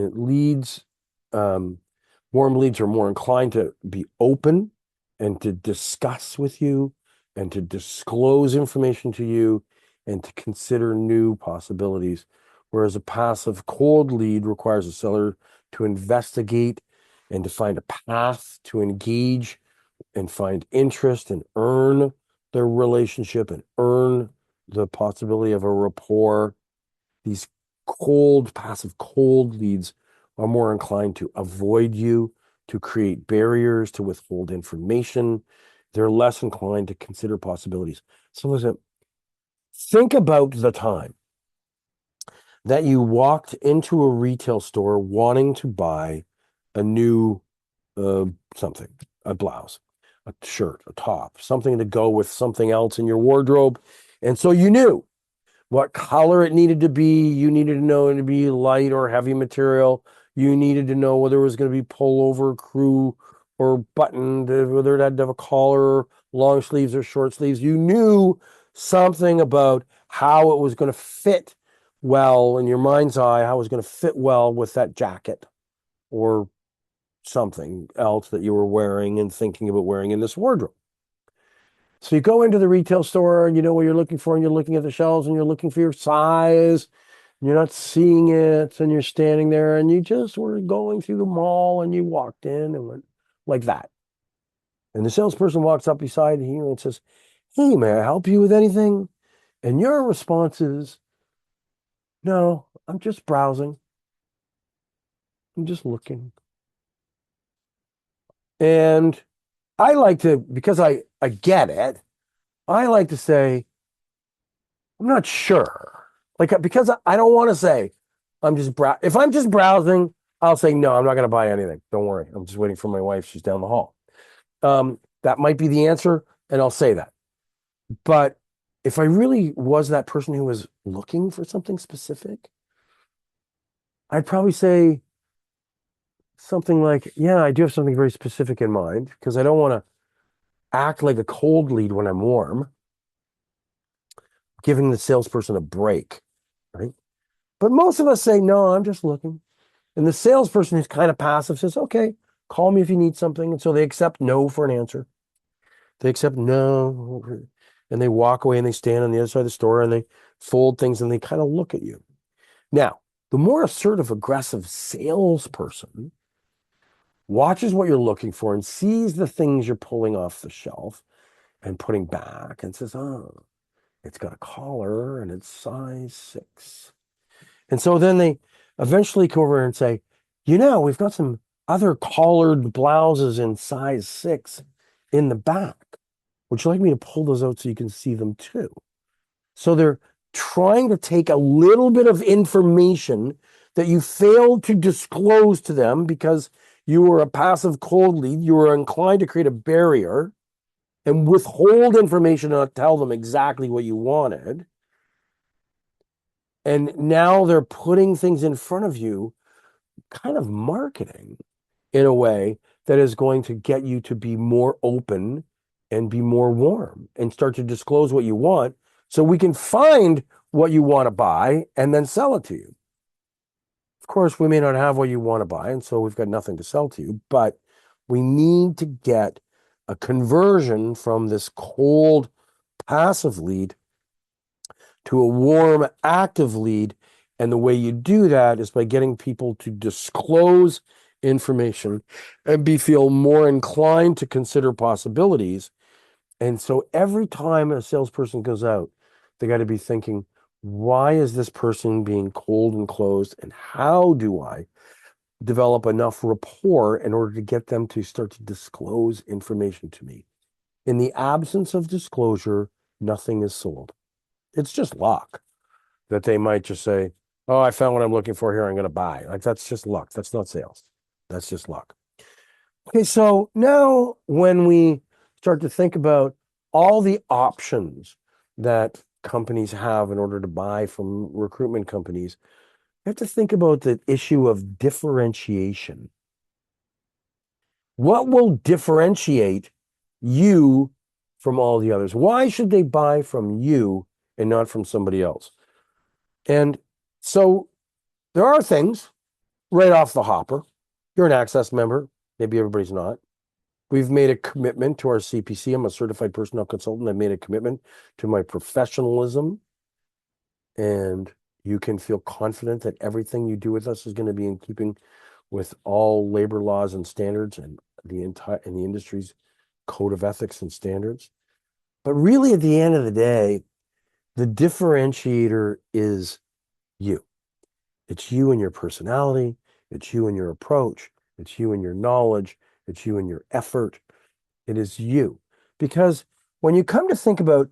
warm leads are more inclined to be open and to discuss with you and to disclose information to you and to consider new possibilities. Whereas a passive cold lead requires a seller to investigate and to find a path to engage and find interest and earn their relationship and earn the possibility of a rapport. These passive cold leads are more inclined to avoid you, to create barriers, to withhold information. They're less inclined to consider possibilities. So listen, think about the time that you walked into a retail store wanting to buy a new something, a blouse, a shirt, a top, something to go with something else in your wardrobe. And so you knew what color it needed to be. You needed to know it to be light or heavy material. You needed to know whether it was going to be pullover, crew, or buttoned, whether it had to have a collar, long sleeves or short sleeves. You knew something about how it was going to fit well in your mind's eye, how it was going to fit well with that jacket or something else that you were wearing and thinking about wearing in this wardrobe. So you go into the retail store and you know what you're looking for, and you're looking at the shelves and you're looking for your size. And you're not seeing it, and you're standing there and you just were going through the mall and you walked in and went like that. And the salesperson walks up beside you and says, "Hey, may I help you with anything?" And your response is, "No, I'm just browsing. I'm just looking." And I like to, because I get it, I like to say, "I'm not sure." Like, because I don't want to say, if I'm just browsing, I'll say, "No, I'm not going to buy anything. Don't worry. I'm just waiting for my wife. She's down the hall." That might be the answer, and I'll say that. But if I really was that person who was looking for something specific, I'd probably say something like, "Yeah, I do have something very specific in mind," because I don't want to act like a cold lead when I'm warm, giving the salesperson a break, right? But most of us say, "No, I'm just looking." And the salesperson who's kind of passive says, "Okay, call me if you need something." And so they accept no for an answer. They accept no. And they walk away and they stand on the other side of the store and they fold things and they kind of look at you. Now, the more assertive, aggressive salesperson watches what you're looking for and sees the things you're pulling off the shelf and putting back and says, "Oh, it's got a collar and it's size 6." And so then they eventually come over and say, "We've got some other collared blouses in size 6 in the back. Would you like me to pull those out so you can see them too?" So they're trying to take a little bit of information that you failed to disclose to them because you were a passive cold lead. You were inclined to create a barrier and withhold information and not tell them exactly what you wanted. And now they're putting things in front of you, kind of marketing in a way that is going to get you to be more open and be more warm and start to disclose what you want so we can find what you want to buy and then sell it to you. Of course, we may not have what you want to buy, and so we've got nothing to sell to you, but We need to get a conversion from this cold, passive lead to a warm, active lead. And the way you do that is by getting people to disclose information and feel more inclined to consider possibilities. And so every time a salesperson goes out, they got to be thinking, why is this person being cold and closed? And how do I develop enough rapport in order to get them to start to disclose information to me? In the absence of disclosure, nothing is sold. It's just luck that they might just say, oh, I found what I'm looking for here. I'm going to buy. Like, that's just luck. That's not sales. That's just luck. Okay, so now when we start to think about all the options that companies have in order to buy from recruitment companies, we have to think about the issue of differentiation. What will differentiate you from all the others? Why should they buy from you and not from somebody else? And so there are things right off the hopper. You're an ACSESS member. Maybe everybody's not. We've made a commitment to our CPC. I'm a certified personnel consultant. I've made a commitment to my professionalism. And you can feel confident that everything you do with us is going to be in keeping with all labor laws and standards and the industry's code of ethics and standards. But really, at the end of the day, the differentiator is you. It's you and your personality. It's you and your approach. It's you and your knowledge. It's you and your effort. It is you. Because when you come to think about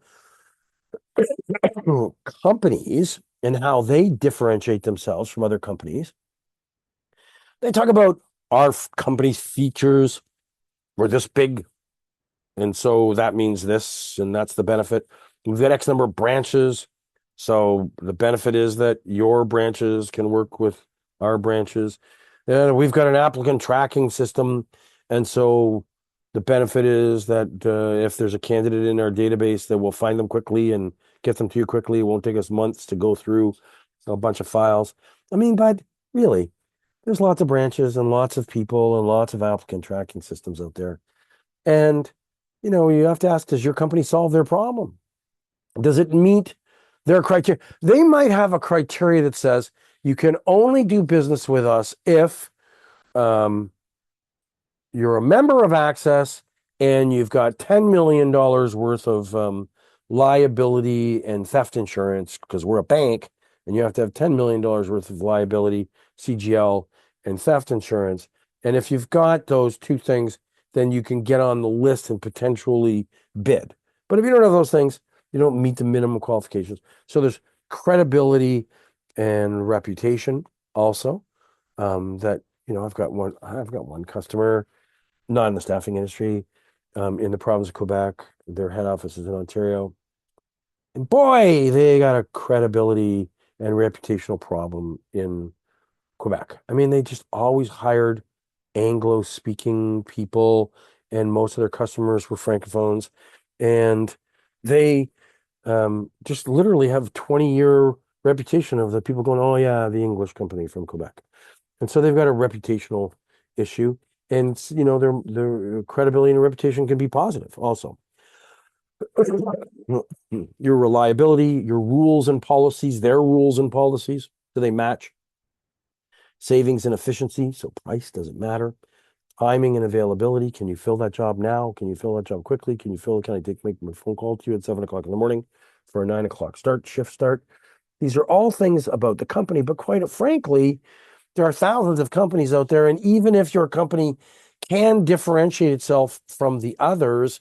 companies and how they differentiate themselves from other companies, they talk about our company's features. We're this big, and so that means this, and that's the benefit. We've got X number of branches. So the benefit is that your branches can work with our branches. And we've got an applicant tracking system. And so the benefit is that if there's a candidate in our database, that we'll find them quickly and get them to you quickly. It won't take us months to go through a bunch of files. I mean, but really, there's lots of branches and lots of people and lots of applicant tracking systems out there. And, you have to ask, does your company solve their problem? Does it meet their criteria? They might have a criteria that says you can only do business with us if you're a member of ACSESS and you've got $10 million worth of liability and theft insurance, because we're a bank and you have to have $10 million worth of liability, CGL, and theft insurance. And if you've got those two things, then you can get on the list and potentially bid. But if you don't have those things, you don't meet the minimum qualifications. So there's credibility and reputation also. That I've got one customer, not in the staffing industry, in the province of Quebec. Their head office is in Ontario, and boy, they got a credibility and reputational problem in Quebec. I mean, they just always hired Anglo-speaking people, and most of their customers were francophones, and they just literally have 20-year reputation of the people going, oh yeah, the English company from Quebec. And so they've got a reputational issue, and their credibility and reputation can be positive also. Your reliability, your rules and policies, their rules and policies, do they match? Savings and efficiency, so price doesn't matter. Timing and availability. Can you fill that job now? Can you fill that job quickly? Can I make my phone call to you at 7 o'clock in the morning for a 9 o'clock shift start? These are all things about the company, but quite frankly, there are thousands of companies out there. And even if your company can differentiate itself from the others,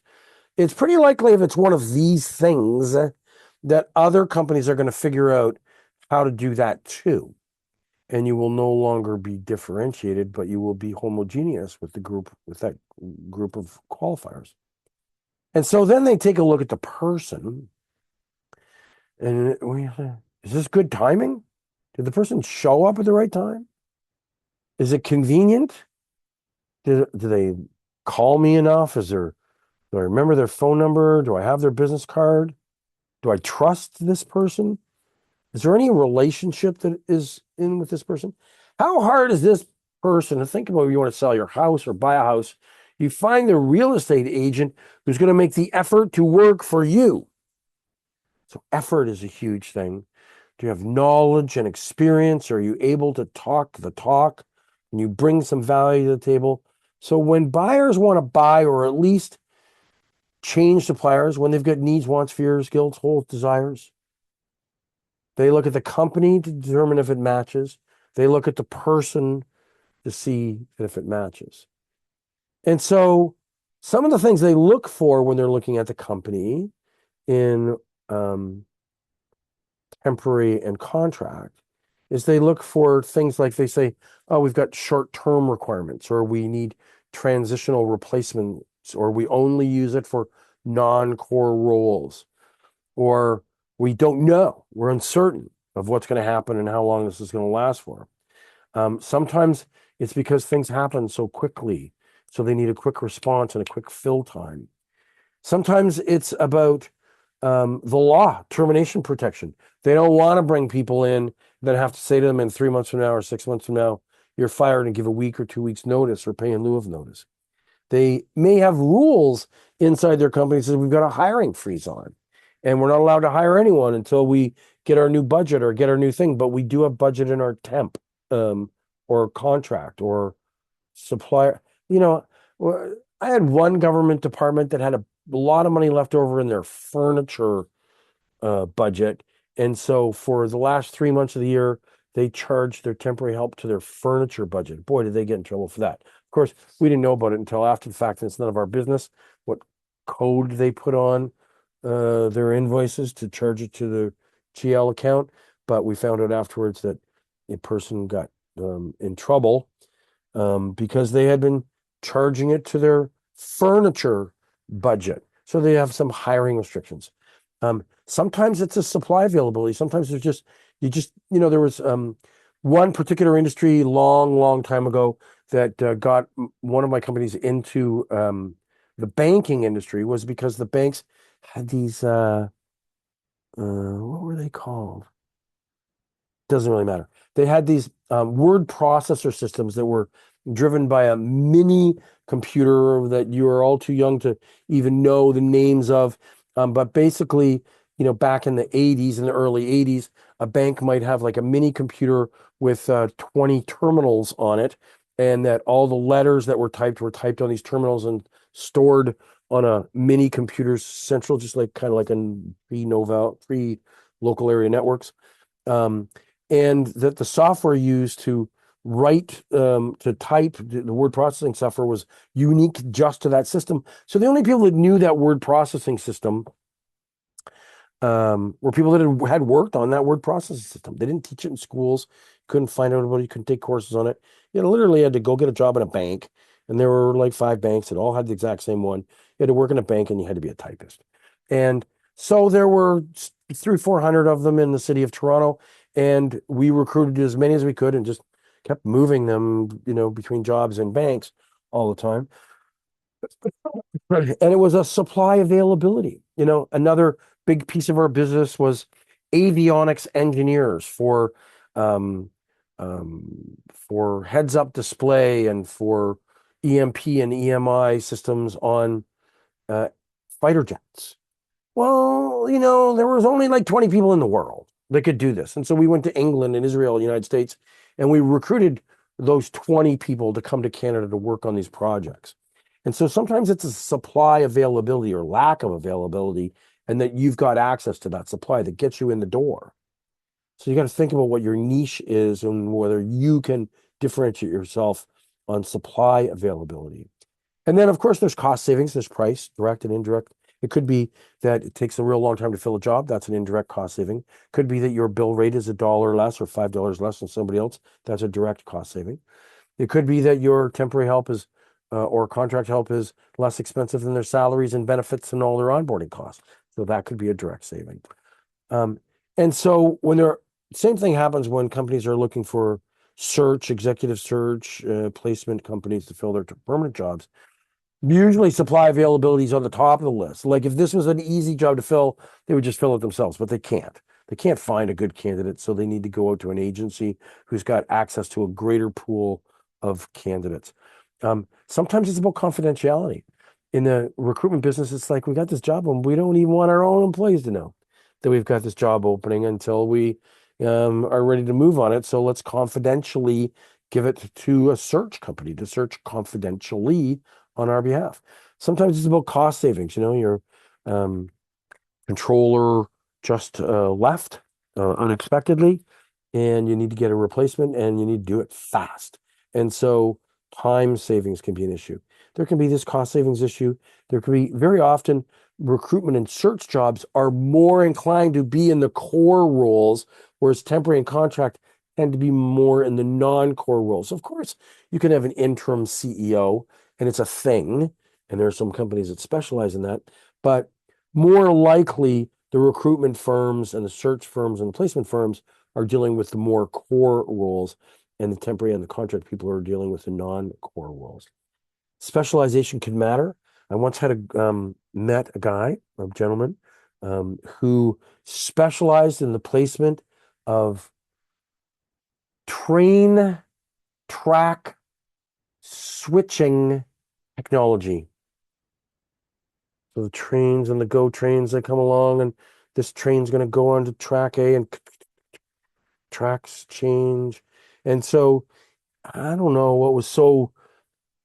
it's pretty likely if it's one of these things that other companies are going to figure out how to do that too. And you will no longer be differentiated, but you will be homogeneous with that group of qualifiers. And so then they take a look at the person, and is this good timing? Did the person show up at the right time? Is it convenient? Do they call me enough? Do I remember their phone number? Do I have their business card? Do I trust this person? Is there any relationship that is in with this person? How hard is this person to think about if you want to sell your house or buy a house? You find the real estate agent who's going to make the effort to work for you. So effort is a huge thing. Do you have knowledge and experience? Are you able to talk the talk? Can you bring some value to the table? So when buyers want to buy or at least change suppliers, when they've got needs, wants, fears, guilt, hopes, desires, they look at the company to determine if it matches. They look at the person to see if it matches. And so some of the things they look for when they're looking at the company in temporary and contract is they look for things like they say, oh, we've got short-term requirements, or we need transitional replacements, or we only use it for non-core roles, or we don't know, we're uncertain of what's going to happen and how long this is going to last for. Sometimes it's because things happen so quickly, so they need a quick response and a quick fill time. Sometimes it's about the law, termination protection. They don't want to bring people in that have to say to them in 3 months from now or 6 months from now, you're fired, and give a week or 2 weeks notice or pay in lieu of notice. They may have rules inside their company that says we've got a hiring freeze on, and we're not allowed to hire anyone until we get our new budget or get our new thing. But we do have budget in our temp or contract or supplier. You know, I had one government department that had a lot of money left over in their furniture budget. And so for the last 3 months of the year, they charged their temporary help to their furniture budget. Boy, did they get in trouble for that. Of course, we didn't know about it until after the fact, and it's none of our business what code they put on their invoices to charge it to the GL account. But we found out afterwards that a person got in trouble because they had been charging it to their furniture budget. So they have some hiring restrictions. Sometimes it's a supply availability. Sometimes there's just, there was one particular industry long time ago that got one of my companies into the banking industry, was because the banks had these, what were they called? Doesn't really matter. They had these word processor systems that were driven by a mini computer that you are all too young to even know the names of. But basically, back in the 80s, in the early 80s, a bank might have like a mini computer with 20 terminals on it, and that all the letters that were typed on these terminals and stored on a mini computer's central, just like kind of like in pre-local area networks. And that the software used to type the word processing software was unique just to that system. So the only people that knew that word processing system were people that had worked on that word processing system. They didn't teach it in schools. Couldn't find out about it. You couldn't take courses on it. You literally had to go get a job in a bank. And there were like 5 banks that all had the exact same one. You had to work in a bank and you had to be a typist. And so there were 300-400 of them in the city of Toronto. And we recruited as many as we could and just kept moving them, between jobs and banks all the time. And it was a supply availability. Another big piece of our business was avionics engineers um, for heads-up display and for EMP and EMI systems on fighter jets. Well, there was only like 20 people in the world that could do this. And so we went to England and Israel, United States, and we recruited those 20 people to come to Canada to work on these projects. And so sometimes it's a supply availability or lack of availability, and that you've got access to that supply that gets you in the door. So you got to think about what your niche is and whether you can differentiate yourself on supply availability. And then, of course, there's cost savings, there's price, direct and indirect. It could be that it takes a real long time to fill a job. That's an indirect cost saving. Could be that your bill rate is $1 less or $5 less than somebody else. That's a direct cost saving. It could be that your temporary help is or contract help is less expensive than their salaries and benefits and all their onboarding costs. So that could be a direct saving. And so same thing happens when companies are looking for executive search, placement companies to fill their permanent jobs. Usually supply availability is on the top of the list. Like if this was an easy job to fill, they would just fill it themselves, but they can't. They can't find a good candidate, so they need to go out to an agency who's got access to a greater pool of candidates. Sometimes it's about confidentiality. In the recruitment business, it's like we got this job and we don't even want our own employees to know that we've got this job opening until we are ready to move on it. So let's confidentially give it to a search company to search confidentially on our behalf. Sometimes it's about cost savings. Your um, controller just left unexpectedly, and you need to get a replacement, and you need to do it fast. And so time savings can be an issue. There can be this cost savings issue. There can be very often recruitment and search jobs are more inclined to be in the core roles, whereas temporary and contract tend to be more in the non-core roles. Of course, you can have an interim CEO, and it's a thing, and there are some companies that specialize in that, but more likely the recruitment firms and the search firms and the placement firms are dealing with the more core roles, and the temporary and the contract people are dealing with the non-core roles. Specialization can matter. I once had met a gentleman, who specialized in the placement of train track switching technology. So the trains and the GO trains that come along, and this train's going to go on to track A, and tracks change. And so I don't know what was so,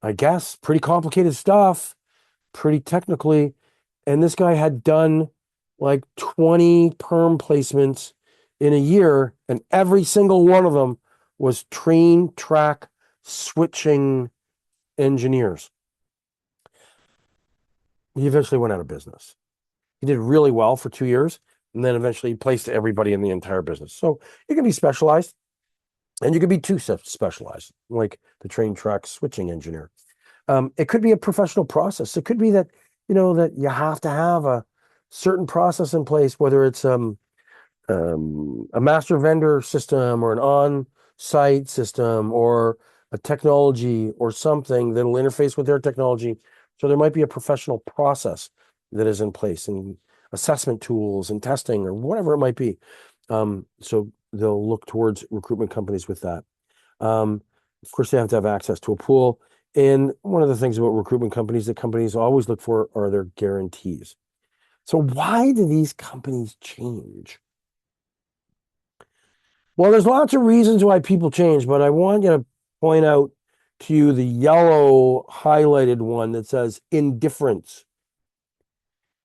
I guess, pretty complicated stuff, pretty technically. And this guy had done like 20 perm placements in a year, and every single one of them was train track switching engineers. He eventually went out of business. He did really well for 2 years, and then eventually he placed everybody in the entire business. So you can be specialized, and you can be too specialized, like the train track switching engineer. It could be a professional process. It could be that that you have to have a certain process in place, whether it's a master vendor system or an on-site system or a technology or something that'll interface with their technology. So there might be a professional process that is in place, and assessment tools and testing or whatever it might be. So they'll look towards recruitment companies with that. Of course, they have to have access to a pool. And one of the things about recruitment companies that companies always look for are their guarantees. So why do these companies change? Well, there's lots of reasons why people change, but I want you to point out to you the yellow highlighted one that says indifference.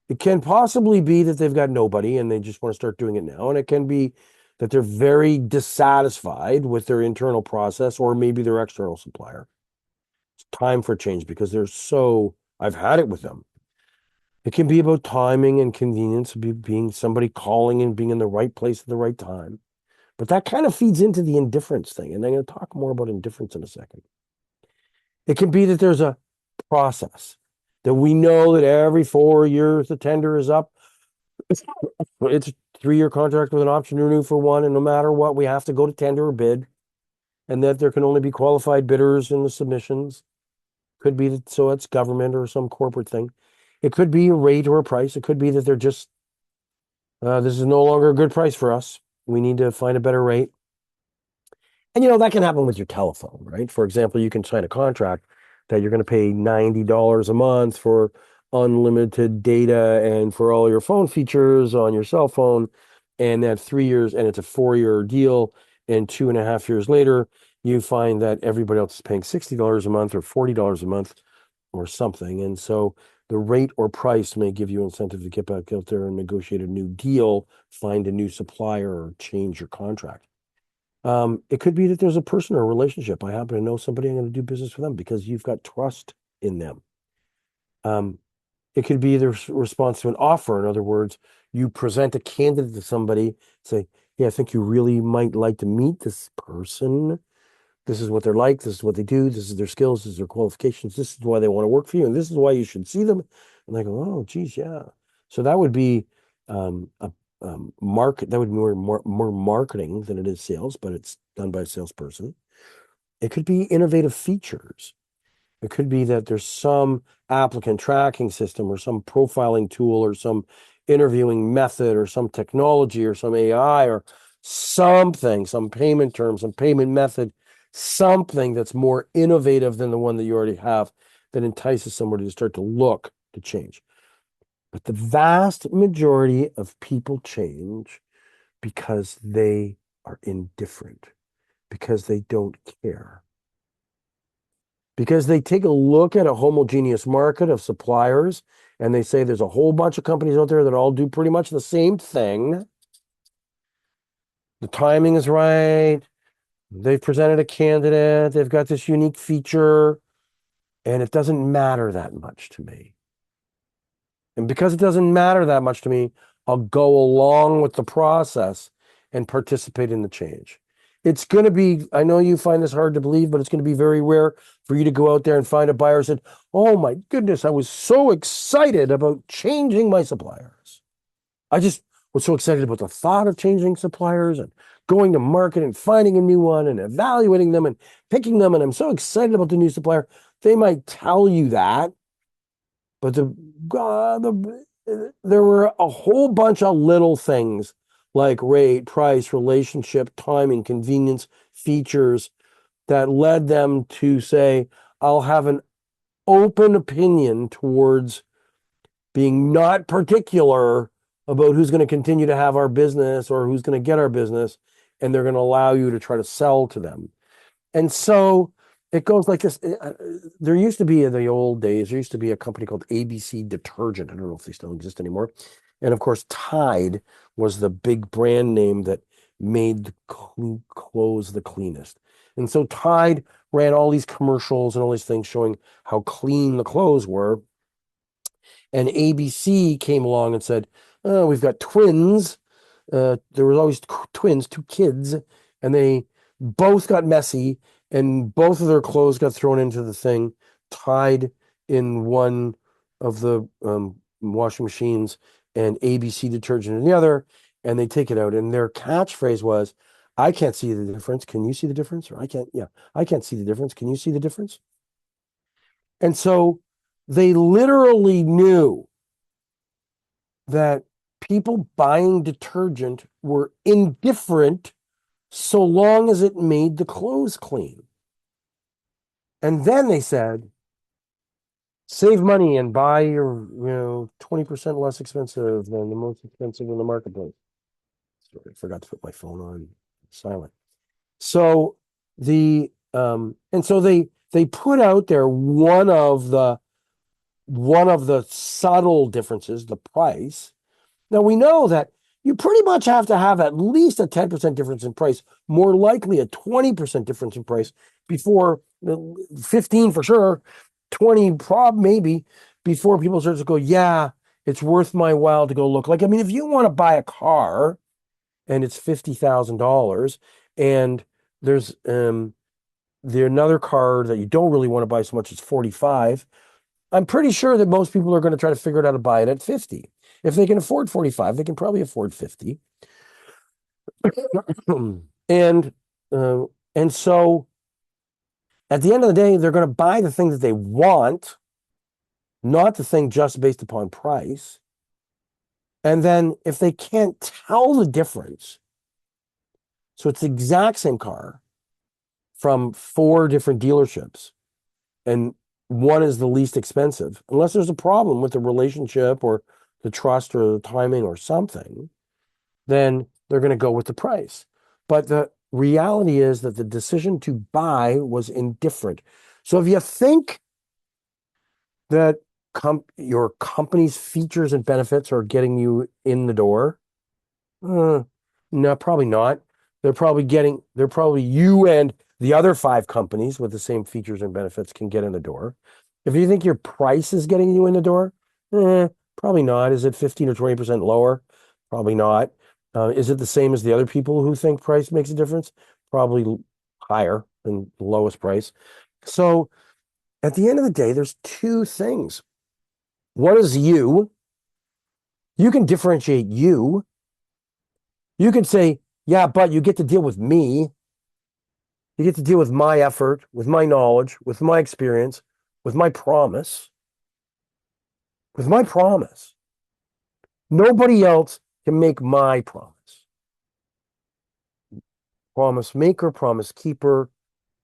It can possibly be that they've got nobody and they just want to start doing it now. And it can be that they're very dissatisfied with their internal process or maybe their external supplier. It's time for change because I've had it with them. It can be about timing and convenience, being somebody calling and being in the right place at the right time. But that kind of feeds into the indifference thing. And I'm going to talk more about indifference in a second. It can be that there's a process that we know that every 4 years the tender is up. It's a 3-year contract with an option to renew for one. And no matter what, we have to go to tender or bid. And that there can only be qualified bidders in the submissions. Could be that so it's government or some corporate thing. It could be a rate or a price. It could be that they're just, this is no longer a good price for us. We need to find a better rate. And that can happen with your telephone, right? For example, you can sign a contract that you're going to pay $90 a month for unlimited data and for all your phone features on your cell phone. And that 3 years, and it's a 4-year deal. And 2.5 years later, you find that everybody else is paying $60 a month or $40 a month or something. And so the rate or price may give you incentive to get back out there and negotiate a new deal, find a new supplier, or change your contract. It could be that there's a person or a relationship. I happen to know somebody, I'm going to do business with them because you've got trust in them. It could be the response to an offer. In other words, you present a candidate to somebody, say, "Hey, I think you really might like to meet this person. This is what they're like. This is what they do. This is their skills. This is their qualifications. This is why they want to work for you. And this is why you should see them." And they go, "Oh, geez, yeah." So that would be a market. That would be more marketing than it is sales, but it's done by a salesperson. It could be innovative features. It could be that there's some applicant tracking system or some profiling tool or some interviewing method or some technology or some AI or something, some payment term, some payment method something that's more innovative than the one that you already have that entices somebody to start to look to change. But the vast majority of people change because they are indifferent, because they don't care, because they take a look at a homogeneous market of suppliers and they say there's a whole bunch of companies out there that all do pretty much the same thing. The timing is right. They've presented a candidate. They've got this unique feature, and it doesn't matter that much to me. And because it doesn't matter that much to me, I'll go along with the process and participate in the change. It's going to be, I know you find this hard to believe, but it's going to be very rare for you to go out there and find a buyer who said, oh my goodness, I was so excited about changing my suppliers. I just was so excited about the thought of changing suppliers and going to market and finding a new one and evaluating them and picking them. And I'm so excited about the new supplier. They might tell you that, but there were a whole bunch of little things like rate, price, relationship, timing, convenience, features that led them to say, I'll have an open opinion towards being not particular about who's going to continue to have our business or who's going to get our business, and they're going to allow you to try to sell to them. And so it goes like this. There used to be in the old days, there used to be a company called ABC Detergent. I don't know if they still exist anymore. And of course, Tide was the big brand name that made the clothes the cleanest. And so Tide ran all these commercials and all these things showing how clean the clothes were. And ABC came along and said, oh, we've got twins. There were always twins, two kids, and they both got messy, and both of their clothes got thrown into the thing, tied in one of the washing machines, and ABC detergent in the other, and they take it out. And their catchphrase was, I can't see the difference. Can you see the difference? Or I can't see the difference. Can you see the difference? And so they literally knew that people buying detergent were indifferent so long as it made the clothes clean. And then they said, save money and buy your 20% less expensive than the most expensive in the marketplace. Sorry, I forgot to put my phone on silent. So and so they put out there one of the subtle differences, the price. Now we know that you pretty much have to have at least a 10% difference in price, more likely a 20% difference in price before 15 for sure, 20 maybe before people start to go, yeah, it's worth my while to go look. Like, I mean, if you want to buy a car and it's $50,000 and there's another car that you don't really want to buy so much is 45, I'm pretty sure that most people are going to try to figure out how to buy it at 50. If they can afford 45, they can probably afford 50. and and so at the end of the day, they're going to buy the thing that they want, not the thing just based upon price. And then if they can't tell the difference, so it's the exact same car from 4 different dealerships, and one is the least expensive, unless there's a problem with the relationship or the trust or the timing or something, then they're going to go with the price. But the reality is that the decision to buy was indifferent. So if you think that your company's features and benefits are getting you in the door, no, probably not. They're probably you and the other 5 companies with the same features and benefits can get in the door. If you think your price is getting you in the door, probably not. Is it 15 or 20% lower? Probably not. Is it the same as the other people who think price makes a difference? Probably higher than the lowest price. So at the end of the day, there's 2 things. One is you. You can differentiate you. You can say, yeah, but you get to deal with me. You get to deal with my effort, with my knowledge, with my experience, with my promise. With my promise. Nobody else can make my promise. Promise maker, promise keeper,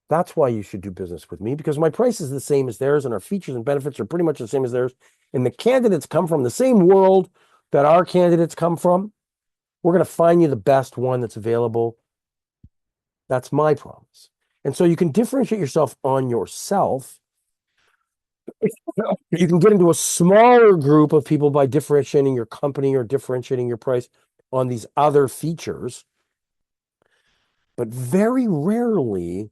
That's why you should do business with me, because my price is the same as theirs and our features and benefits are pretty much the same as theirs. And the candidates come from the same world that our candidates come from. We're going to find you the best one that's available. That's my promise. And so you can differentiate yourself on yourself. You can get into a smaller group of people by differentiating your company or differentiating your price on these other features. But very rarely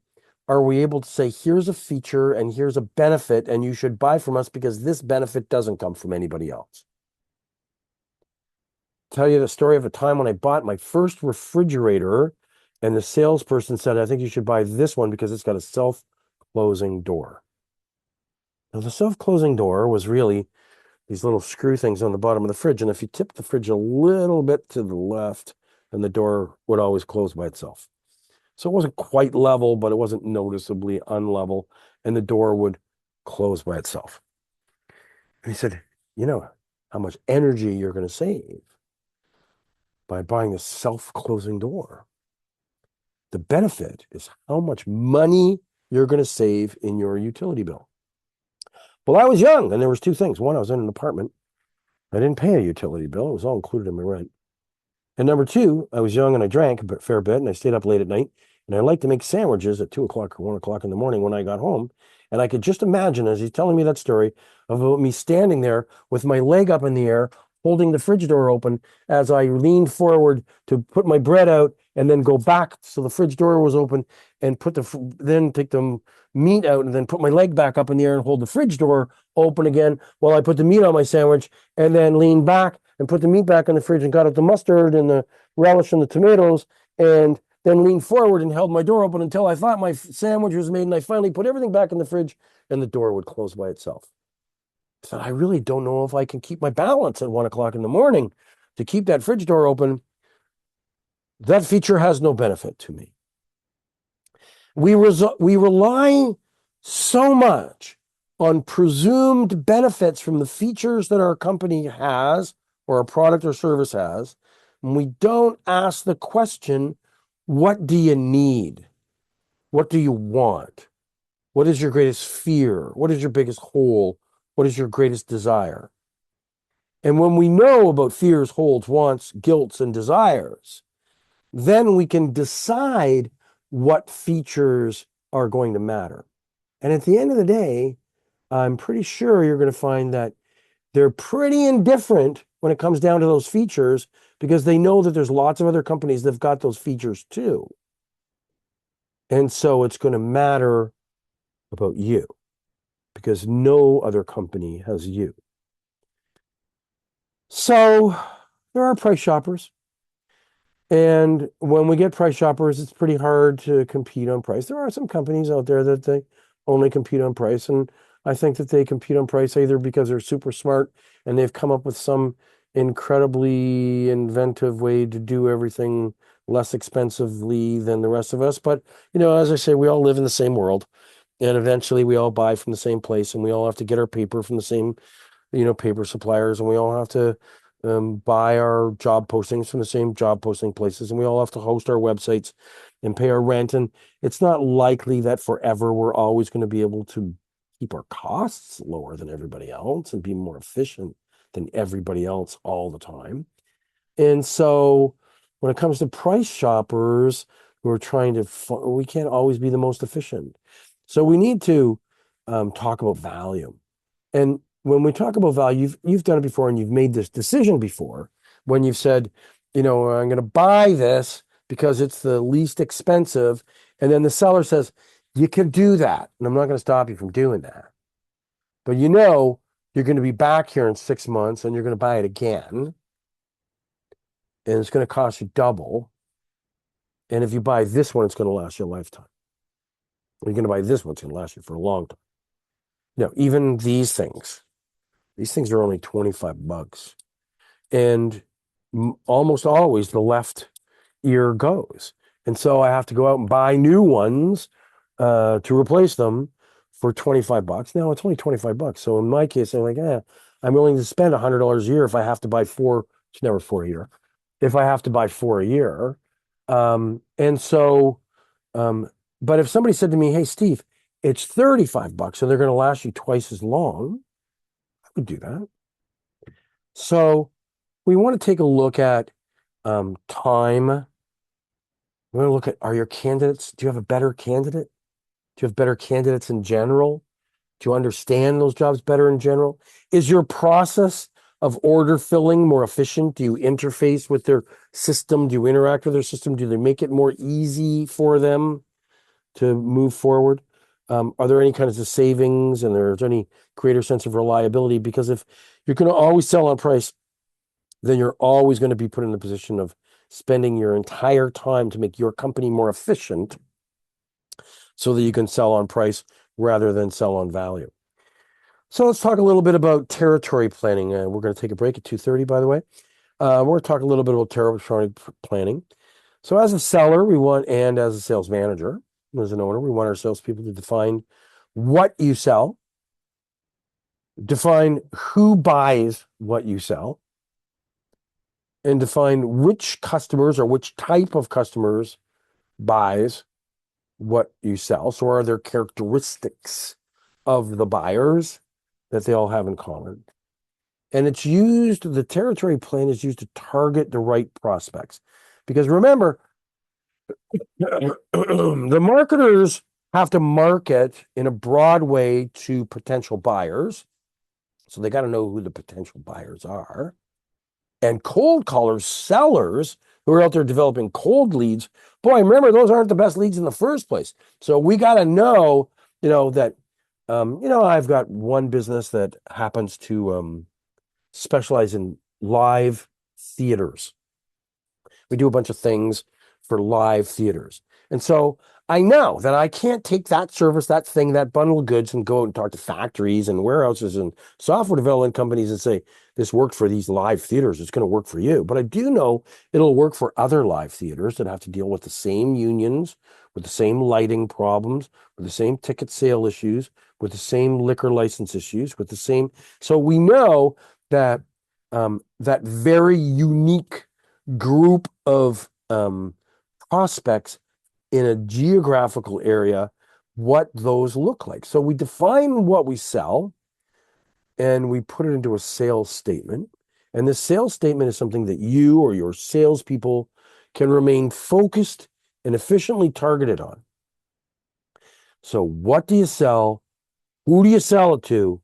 are we able to say, here's a feature and here's a benefit, and you should buy from us because this benefit doesn't come from anybody else. Tell you the story of a time when I bought my first refrigerator, and the salesperson said, I think you should buy this one because it's got a self-closing door. Now, the self-closing door was really these little screw things on the bottom of the fridge. And if you tip the fridge a little bit to the left, then the door would always close by itself. So it wasn't quite level, but it wasn't noticeably unlevel. And the door would close by itself. And he said, you know how much energy you're going to save by buying this self-closing door. The benefit is how much money you're going to save in your utility bill. Well, I was young, and there was two things. One, I was in an apartment. I didn't pay a utility bill. It was all included in my rent. And number two, I was young and I drank a fair bit, and I stayed up late at night. And I liked to make sandwiches at 2 o'clock or 1 o'clock in the morning when I got home. And I could just imagine, as he's telling me that story, of me standing there with my leg up in the air, holding the fridge door open as I leaned forward to put my bread out and then go back so the fridge door was open and then take the meat out and then put my leg back up in the air and hold the fridge door open again while I put the meat on my sandwich and then lean back and put the meat back in the fridge and got out the mustard and the relish and the tomatoes and then leaned forward and held my door open until I thought my sandwich was made, and I finally put everything back in the fridge and the door would close by itself. So I really don't know if I can keep my balance at 1 o'clock in the morning to keep that fridge door open. That feature has no benefit to me. We rely so much on presumed benefits from the features that our company has or our product or service has, and we don't ask the question, what do you need? What do you want? What is your greatest fear? What is your biggest hole? What is your greatest desire? And when we know about fears, holds, wants, guilts, and desires, then we can decide what features are going to matter. And at the end of the day, I'm pretty sure you're going to find that they're pretty indifferent when it comes down to those features because they know that there's lots of other companies that have got those features too. And so it's going to matter about you because no other company has you. So there are price shoppers. And when we get price shoppers, it's pretty hard to compete on price. There are some companies out there that they only compete on price. And I think that they compete on price either because they're super smart and they've come up with some incredibly inventive way to do everything less expensively than the rest of us. But, as I say, we all live in the same world. And eventually we all buy from the same place and we all have to get our paper from the same, paper suppliers. And we all have to buy our job postings from the same job posting places, and we all have to host our websites and pay our rent. And it's not likely that forever we're always going to be able to keep our costs lower than everybody else and be more efficient than everybody else all the time. And so when it comes to price shoppers who are trying to, we can't always be the most efficient. So we need to talk about value. And when we talk about value, you've done it before and you've made this decision before when you've said, I'm going to buy this because it's the least expensive. And then the seller says, you can do that. And I'm not going to stop you from doing that. But you're going to be back here in 6 months and you're going to buy it again. And it's going to cost you double. And if you buy this one, it's going to last you a lifetime. You're going to buy this one, it's going to last you for a long time. Even these things are only $25. And almost always the left ear goes. And so I have to go out and buy new ones to replace them for $25. Now it's only $25. So in my case, I'm like, I'm willing to spend $100 a year if I have to buy four. It's never 4 a year. If I have to buy 4 a year. And so But if somebody said to me, hey, Steve, it's $35 and they're going to last you twice as long, I would do that. So we want to take a look at time. We want to look at, are your candidates, do you have a better candidate? Do you have better candidates in general? Do you understand those jobs better in general? Is your process of order filling more efficient? Do you interface with their system? Do you interact with their system? Do they make it more easy for them to move forward? Are there any kinds of savings and there's any greater sense of reliability? Because if you're going to always sell on price, then you're always going to be put in the position of spending your entire time to make your company more efficient so that you can sell on price rather than sell on value. So let's talk a little bit about territory planning. We're going to take a break at 2:30, by the way. We're going to talk a little bit about territory planning. So as a seller, and as a sales manager, as an owner, we want our salespeople to define what you sell, define who buys what you sell, and define which customers or which type of customers buys what you sell. So are there characteristics of the buyers that they all have in common? And the territory plan is used to target the right prospects. Because remember, the marketers have to market in a broad way to potential buyers. So they got to know who the potential buyers are. And cold callers, sellers who are out there developing cold leads, boy, remember, those aren't the best leads in the first place. So we got to know, that, I've got one business that happens to specialize in live theaters. We do a bunch of things for live theaters. And so I know that I can't take that service, that thing, that bundle of goods and go out and talk to factories and warehouses and software development companies and say, this worked for these live theaters. It's going to work for you. But I do know it'll work for other live theaters that have to deal with the same unions, with the same lighting problems, with the same ticket sale issues, with the same liquor license issues, with the same. So we know that that very unique group of prospects in a geographical area, what those look like. So we define what we sell and we put it into a sales statement. And this sales statement is something that you or your salespeople can remain focused and efficiently targeted on. So what do you sell? Who do you sell it to?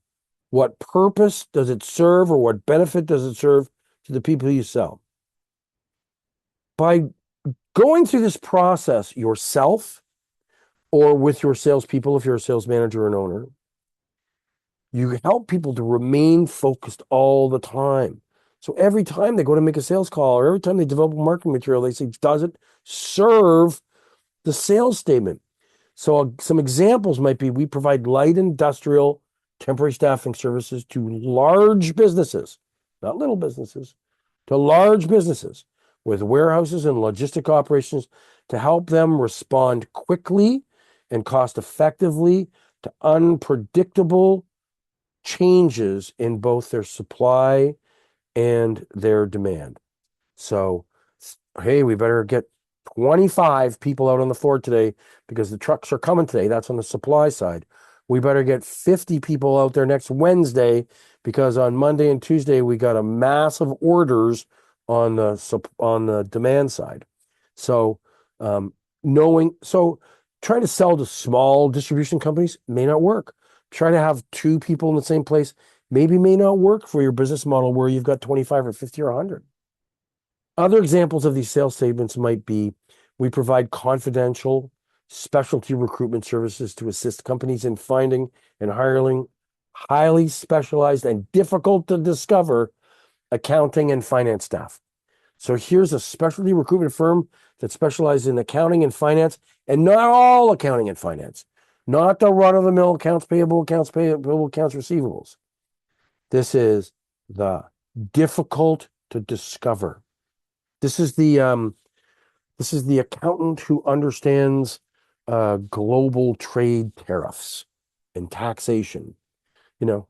What purpose does it serve or what benefit does it serve to the people you sell? By going through this process yourself or with your salespeople, if you're a sales manager or an owner, you help people to remain focused all the time. So every time they go to make a sales call or every time they develop a marketing material, they say, does it serve the sales statement? So some examples might be we provide light industrial temporary staffing services to large businesses, not little businesses, to large businesses with warehouses and logistic operations to help them respond quickly and cost effectively to unpredictable changes in both their supply and their demand. So, hey, we better get 25 people out on the floor today because the trucks are coming today. That's on the supply side. We better get 50 people out there next Wednesday because on Monday and Tuesday we got a massive orders on the demand side. So trying to sell to small distribution companies may not work. Trying to have two people in the same place maybe may not work for your business model where you've got 25 or 50 or 100. Other examples of these sales statements might be we provide confidential specialty recruitment services to assist companies in finding and hiring highly specialized and difficult to discover accounting and finance staff. So here's a specialty recruitment firm that specializes in accounting and finance, and not all accounting and finance, not the run-of-the-mill accounts payable, accounts receivables. This is the difficult to discover. This is the accountant who understands global trade tariffs and taxation.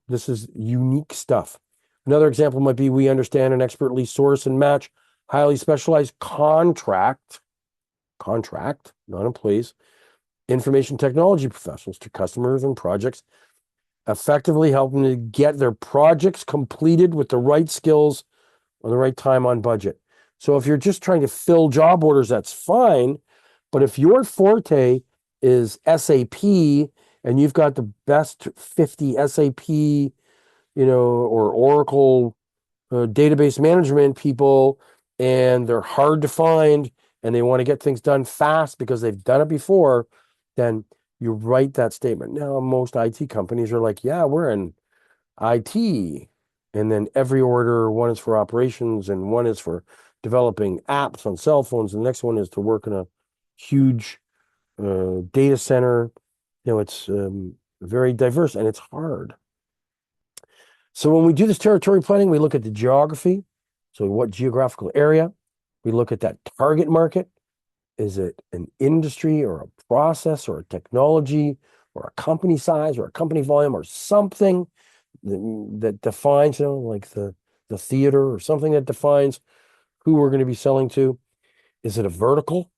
This is unique stuff. Another example might be we understand and expertly source and match highly specialized contract, not employees, information technology professionals to customers and projects, effectively helping to get their projects completed with the right skills on the right time on budget. So if you're just trying to fill job orders, that's fine. But if your forte is SAP and you've got the best 50 SAP, or Oracle database management people, and they're hard to find and they want to get things done fast because they've done it before, then you write that statement. Now, most IT companies are like, yeah, we're in IT. And then every order, one is for operations and one is for developing apps on cell phones. The next one is to work in a huge data center. It's very diverse and it's hard. So when we do this territory planning, we look at the geography. So what geographical area? We look at that target market. Is it an industry or a process or a technology or a company size or a company volume or something that defines, like the theater or something that defines who we're going to be selling to? Is it a vertical?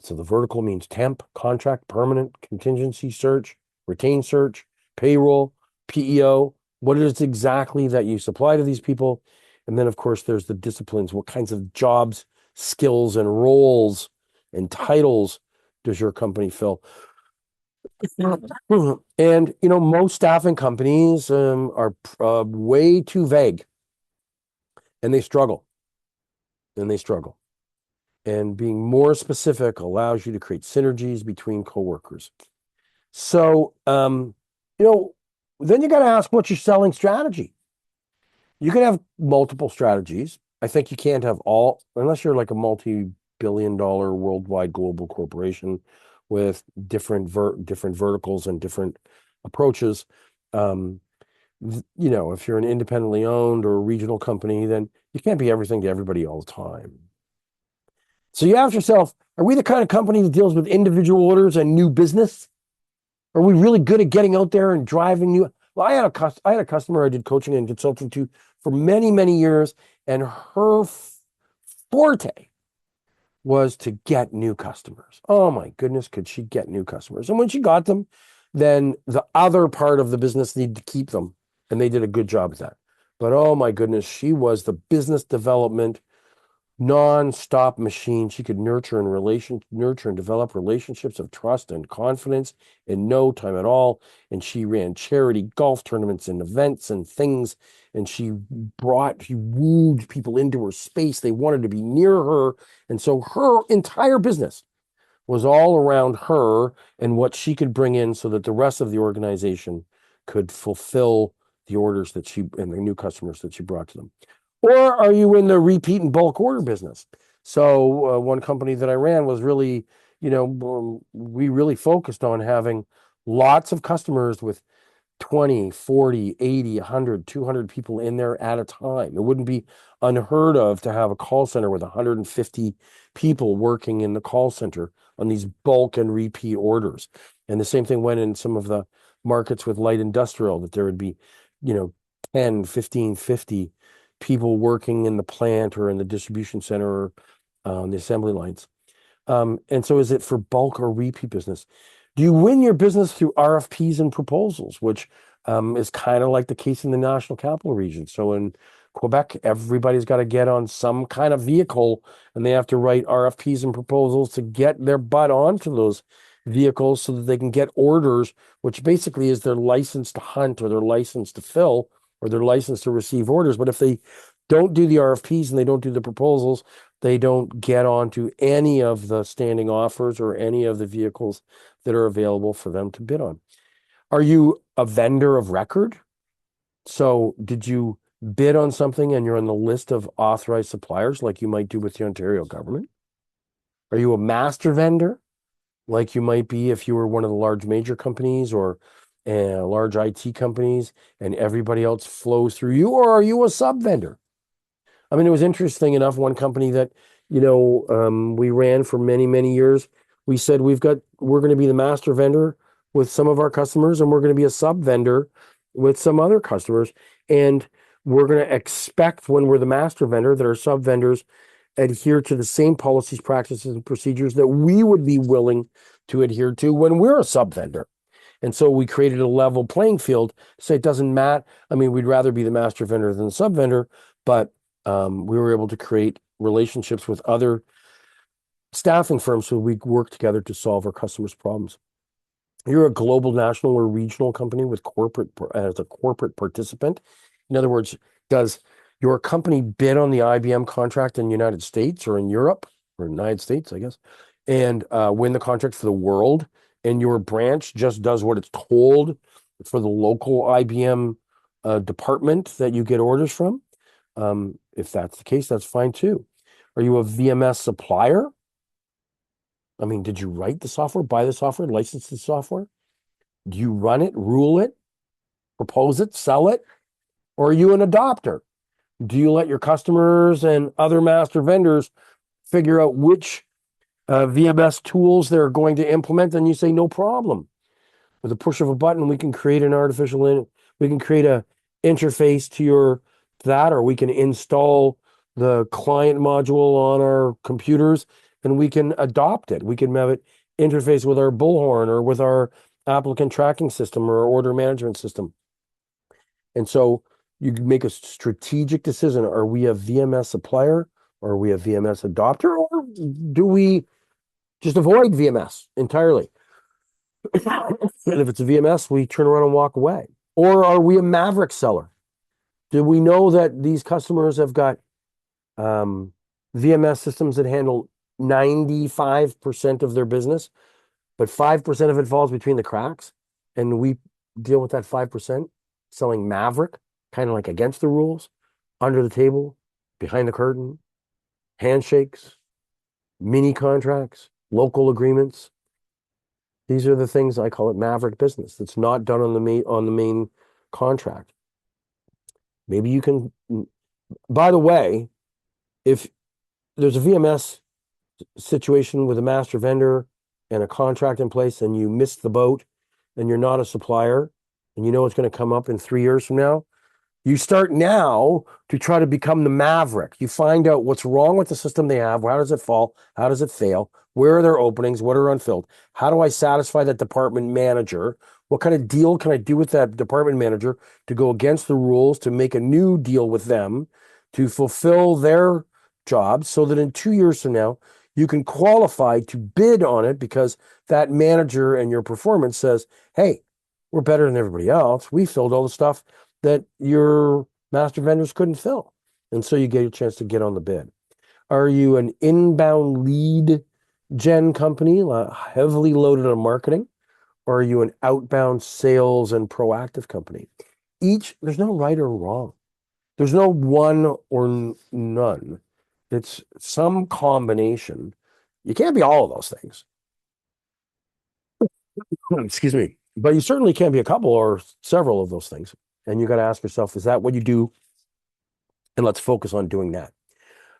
So the vertical means temp, contract, permanent, contingency search, retained search, payroll, PEO. What is exactly that you supply to these people? And then, of course, there's the disciplines. What kinds of jobs, skills, and roles and titles does your company fill? And, most staffing companies are way too vague, and they struggle. And being more specific allows you to create synergies between coworkers. So, then you got to ask, what's your selling strategy? You can have multiple strategies. I think you can't have all, unless you're like a multi-billion-dollar worldwide global corporation with different verticals and different approaches. If you're an independently owned or regional company, then you can't be everything to everybody all the time. So you ask yourself, are we the kind of company that deals with individual orders and new business? Are we really good at getting out there and driving new? Well, I had a customer I did coaching and consulting to for many, many years, and her forte was to get new customers. Oh my goodness, could she get new customers? And when she got them, then the other part of the business needed to keep them, and they did a good job at that. But oh my goodness, she was the business development non-stop machine. She could nurture and develop relationships of trust and confidence in no time at all. And she ran charity golf tournaments and events and things. And she wooed people into her space. They wanted to be near her. And so her entire business was all around her and what she could bring in so that the rest of the organization could fulfill the orders and the new customers that she brought to them. Or are you in the repeat and bulk order business? So one company that I ran was really, we really focused on having lots of customers with 20, 40, 80, 100, 200 people in there at a time. It wouldn't be unheard of to have a call center with 150 people working in the call center on these bulk and repeat orders. And the same thing went in some of the markets with light industrial, that there would be, 10, 15, 50 people working in the plant or in the distribution center or on the assembly lines. And so is it for bulk or repeat business? Do you win your business through RFPs and proposals, which is kind of like the case in the National Capital Region? So in Quebec, everybody's got to get on some kind of vehicle and they have to write RFPs and proposals to get their butt onto those vehicles so that they can get orders, which basically is their license to hunt or their license to fill or their license to receive orders. But if they don't do the RFPs and they don't do the proposals, they don't get onto any of the standing offers or any of the vehicles that are available for them to bid on. Are you a vendor of record? So did you bid on something and you're on the list of authorized suppliers like you might do with the Ontario government? Are you a master vendor like you might be if you were one of the large major companies or large IT companies and everybody else flows through you? Or are you a sub vendor? I mean, it was interesting enough, one company that, we ran for many, many years. We said we're going to be the master vendor with some of our customers and we're going to be a sub vendor with some other customers. And we're going to expect when we're the master vendor that our sub vendors adhere to the same policies, practices, and procedures that we would be willing to adhere to when we're a sub vendor. And so we created a level playing field to say it doesn't matter. I mean, we'd rather be the master vendor than the sub vendor, but we were able to create relationships with other staffing firms so we work together to solve our customers' problems. You're a global, national, or regional company with corporate as a corporate participant. In other words, does your company bid on the IBM contract in the United States or in Europe or United States, I guess, and win the contract for the world? And your branch just does what it's told for the local IBM department that you get orders from? If that's the case, that's fine too. Are you a VMS supplier? I mean, did you write the software, buy the software, license the software? Do you run it, rule it, propose it, sell it? Or are you an adopter? Do you let your customers and other master vendors figure out which VMS tools they're going to implement? And you say, no problem. With a push of a button, we can create we can create a interface to that, or we can install the client module on our computers and we can adopt it. We can have it interface with our Bullhorn or with our applicant tracking system or order management system. And so you make a strategic decision. Are we a VMS supplier or are we a VMS adopter, or do we just avoid VMS entirely? And if it's a VMS, we turn around and walk away. Or are we a Maverick seller? Do we know that these customers have got VMS systems that handle 95% of their business, but 5% of it falls between the cracks, and we deal with that 5%, selling Maverick, kind of like against the rules, under the table, behind the curtain, handshakes, mini contracts, local agreements. These are the things I call it Maverick business. That's not done on the main contract. Maybe you can, by the way, if there's a VMS situation with a master vendor and a contract in place and you missed the boat and you're not a supplier and you know it's going to come up in 3 years from now, you start now to try to become the Maverick. You find out what's wrong with the system they have. How does it fall? How does it fail? Where are their openings? What are unfilled? How do I satisfy that department manager? What kind of deal can I do with that department manager to go against the rules, to make a new deal with them, to fulfill their job so that in 2 years from now, you can qualify to bid on it because that manager and your performance says, hey, we're better than everybody else. We filled all the stuff that your master vendors couldn't fill. And so you get a chance to get on the bid. Are you an inbound lead gen company, heavily loaded on marketing? Or are you an outbound sales and proactive company? There's no right or wrong. There's no one or none. It's some combination. You can't be all of those things. Excuse me. But you certainly can't be a couple or several of those things. And you got to ask yourself, is that what you do? And let's focus on doing that.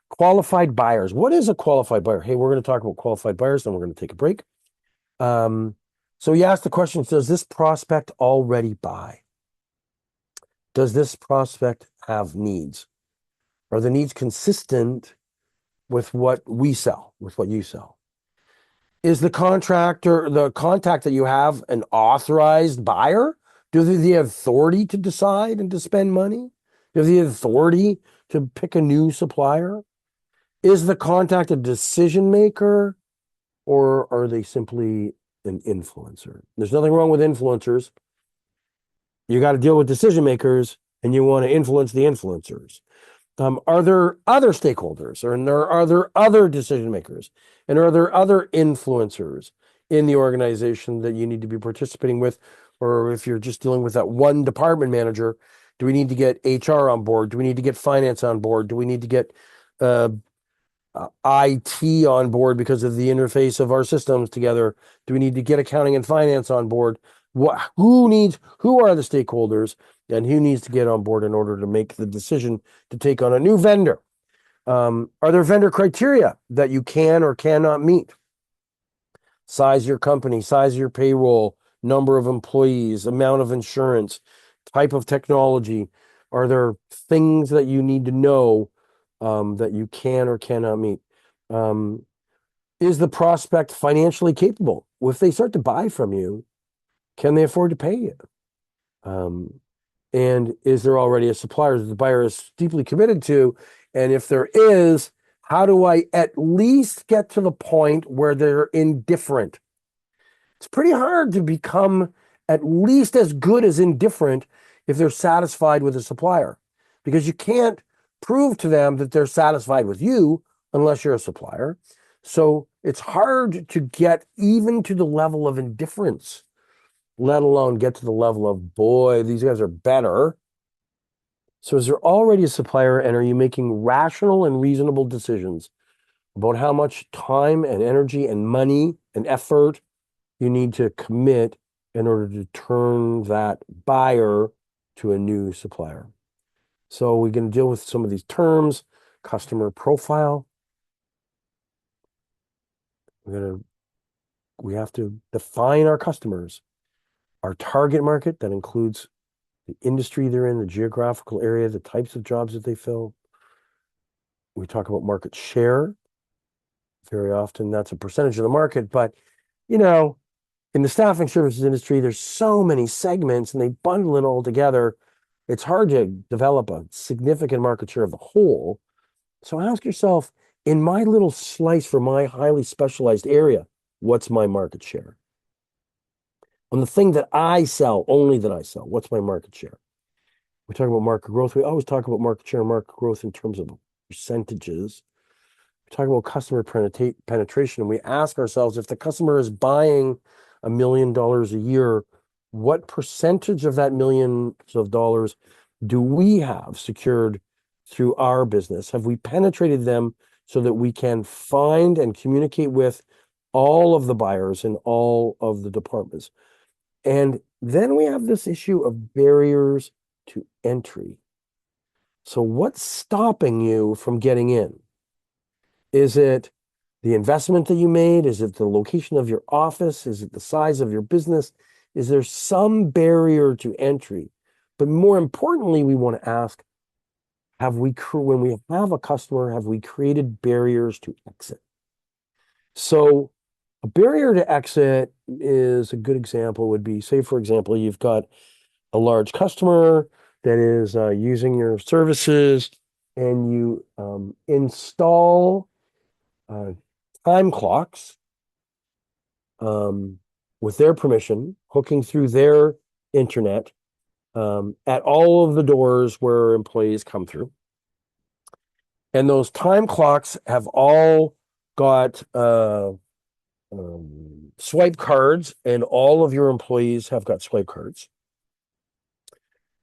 Qualified buyers. What is a qualified buyer? Hey, we're going to talk about qualified buyers, then we're going to take a break. So you ask the question, does this prospect already buy? Does this prospect have needs? Are the needs consistent with what we sell, with what you sell? Is the contractor, the contact that you have, an authorized buyer? Do they have the authority to decide and to spend money? Do they have the authority to pick a new supplier? Is the contact a decision maker, or are they simply an influencer? There's nothing wrong with influencers. You got to deal with decision makers and you want to influence the influencers. Are there other stakeholders, or are there other decision makers, and are there other influencers in the organization that you need to be participating with? Or if you're just dealing with that one department manager, do we need to get HR on board? Do we need to get finance on board? Do we need to get IT on board because of the interface of our systems together? Do we need to get accounting and finance on board? Who are the stakeholders, and who needs to get on board in order to make the decision to take on a new vendor? Are there vendor criteria that you can or cannot meet? Size of your company, size of your payroll, number of employees, amount of insurance, type of technology. Are there things that you need to know that you can or cannot meet? Is the prospect financially capable? if they start to buy from you, can they afford to pay you? Um, and is there already a supplier that the buyer is deeply committed to? And if there is, how do I at least get to the point where they're indifferent? It's pretty hard to become at least as good as indifferent if they're satisfied with a supplier, because you can't prove to them that they're satisfied with you unless you're a supplier. So it's hard to get even to the level of indifference, let alone get to the level of, boy, these guys are better. So is there already a supplier, and are you making rational and reasonable decisions about how much time and energy and money and effort you need to commit in order to turn that buyer to a new supplier? So we're going to deal with some of these terms. Customer profile. We have to define our customers. Our target market, that includes the industry they're in, the geographical area, the types of jobs that they fill. We talk about market share. Very often that's a percentage of the market, but you know, in the staffing services industry, there's so many segments and they bundle it all together. It's hard to develop a significant market share of the whole. So ask yourself, in my little slice for my highly specialized area, what's my market share? On the thing that I sell, only that I sell, what's my market share? We talk about market growth. We always talk about market share and market growth in terms of percentages. We talk about customer penetration, and we ask ourselves, if the customer is buying $1 million a year, what percentage of that millions of dollars do we have secured through our business? Have we penetrated them so that we can find and communicate with all of the buyers in all of the departments? And then we have this issue of barriers to entry. So what's stopping you from getting in? Is it the investment that you made? Is it the location of your office? Is it the size of your business? Is there some barrier to entry? But more importantly, we want to ask, when we have a customer, have we created barriers to exit? So a barrier to exit is a good example would be, say, for example, you've got a large customer that is using your services, and you install time clocks with their permission, hooking through their internet at all of the doors where employees come through. And those time clocks have all got swipe cards, and all of your employees have got swipe cards.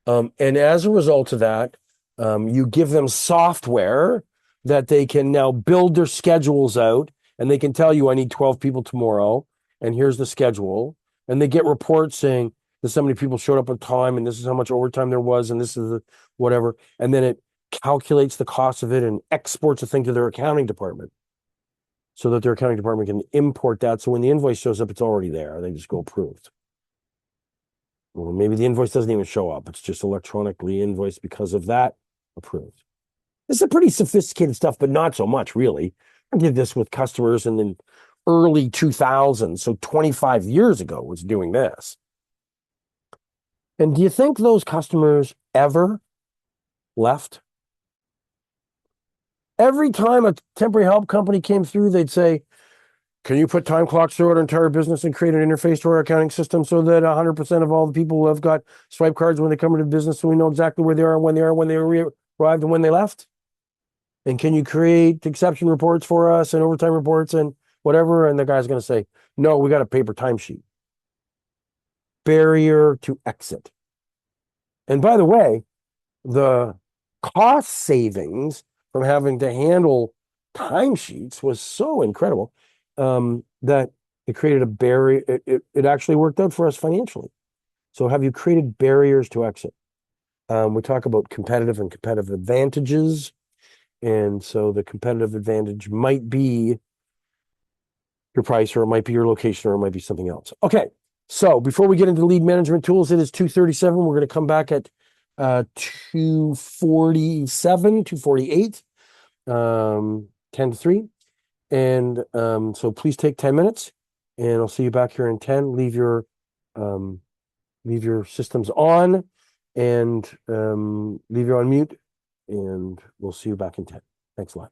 And as a result of that, you give them software that they can now build their schedules out, and they can tell you, I need 12 people tomorrow, and here's the schedule. And they get reports saying that so many people showed up on time, and this is how much overtime there was, and this is the whatever. And then it calculates the cost of it and exports a thing to their accounting department so that their accounting department can import that. So when the invoice shows up, it's already there. They just go approved. Or maybe the invoice doesn't even show up. It's just electronically invoiced because of that, approved. This is a pretty sophisticated stuff, but not so much, really. I did this with customers in the early 2000s, so 25 years ago was doing this. And do you think those customers ever left? Every time a temporary help company came through, they'd say, can you put time clocks through our entire business and create an interface to our accounting system so that 100% of all the people have got swipe cards when they come into business, so we know exactly where they are, when they arrived, and when they left? And can you create exception reports for us and overtime reports and whatever? And the guy's going to say, no, we got a paper timesheet. Barrier to exit. And by the way, the cost savings from having to handle timesheets was so incredible that it created a barrier. It actually worked out for us financially. So have you created barriers to exit? We talk about competitive and competitive advantages. And so the competitive advantage might be your price, or it might be your location, or it might be something else. Okay. So before we get into lead management tools, it is 2:37. We're going to come back at 2:47, 2:48, 10 to 3. And so please take 10 minutes. and I'll see you back here in 10. Um, leave your systems on and leave you on mute, and we'll see you back in 10. Thanks a lot.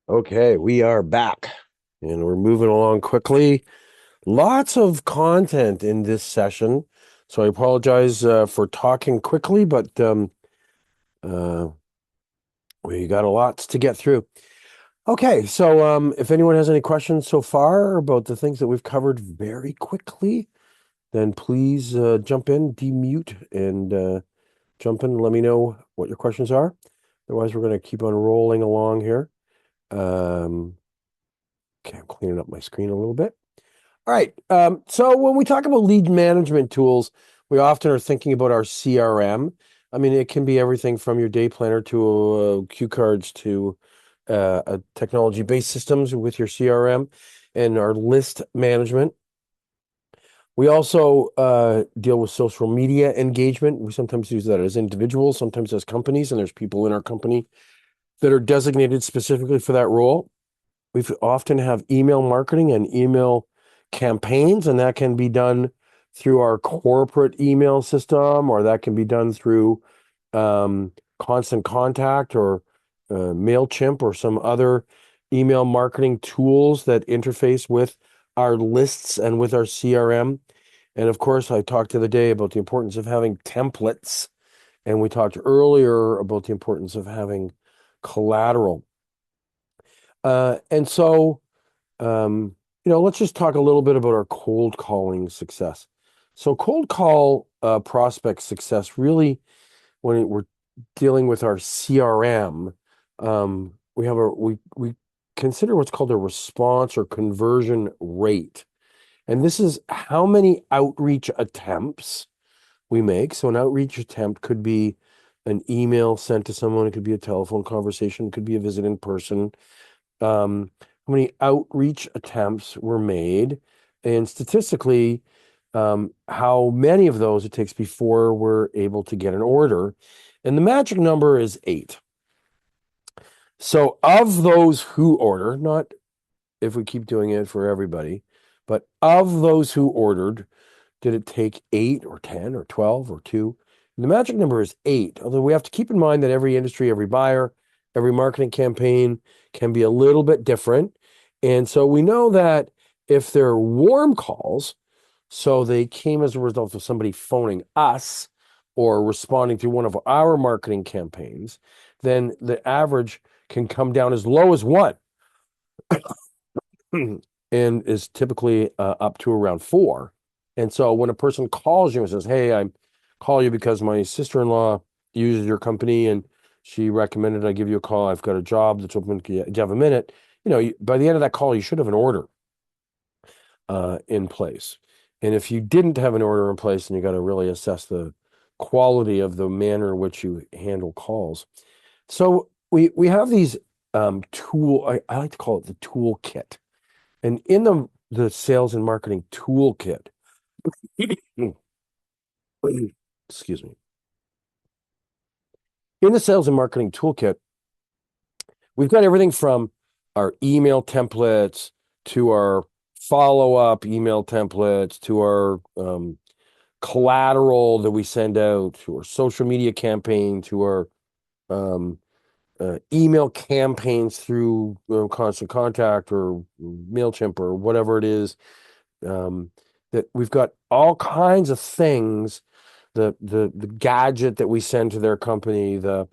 Okay, we are back and we're moving along quickly. Lots of content in this session. So I apologize for talking quickly, but uh, we got a lot to get through. Okay, so if anyone has any questions so far about the things that we've covered very quickly, then please jump in, demute, and jump in and let me know what your questions are. Otherwise, we're going to keep on rolling along here. Um, okay, I'm cleaning up my screen a little bit. All right. So when we talk about lead management tools, we often are thinking about our CRM. I mean, it can be everything from your day planner to cue cards to a technology-based systems with your CRM and our list management. We also deal with social media engagement. We sometimes use that as individuals, sometimes as companies, and there's people in our company that are designated specifically for that role. We often have email marketing and email campaigns, and that can be done through our corporate email system, or that can be done through Constant Contact or MailChimp or some other email marketing tools that interface with our lists and with our CRM. And of course, I talked the other day about the importance of having templates, and we talked earlier about the importance of having collateral. And so, let's just talk a little bit about our cold calling success. So, cold call prospect success really, we're dealing with our CRM, we consider what's called a response or conversion rate, and this is how many outreach attempts we make. So, an outreach attempt could be an email sent to someone, it could be a telephone conversation, it could be a visit in person, how many outreach attempts were made, and statistically, how many of those it takes before we're able to get an order. And the magic number is 8. So of those who order, not if we keep doing it for everybody, but of those who ordered, did it take 8 or 10 or 12 or 2? And the magic number is 8, although we have to keep in mind that every industry, every buyer, every marketing campaign can be a little bit different. And so we know that if they're warm calls, so they came as a result of somebody phoning us or responding to one of our marketing campaigns, then the average can come down as low as 1 and is typically up to around 4. And so when a person calls you and says, "Hey, I call you because my sister-in-law uses your company and she recommended I give you a call. I've got a job that's open. Do you have a minute?" By the end of that call, you should have an order in place. And if you didn't have an order in place, then you got to really assess the quality of the manner in which you handle calls. So we have these I like to call it the toolkit. And in the sales and marketing toolkit, excuse me, in the sales and marketing toolkit, we've got everything from our email templates to our follow-up email templates to our collateral that we send out to our social media campaign to our um, email campaigns through Constant Contact or MailChimp or whatever it is. That we've got all kinds of things, the gadget that we send to their company, the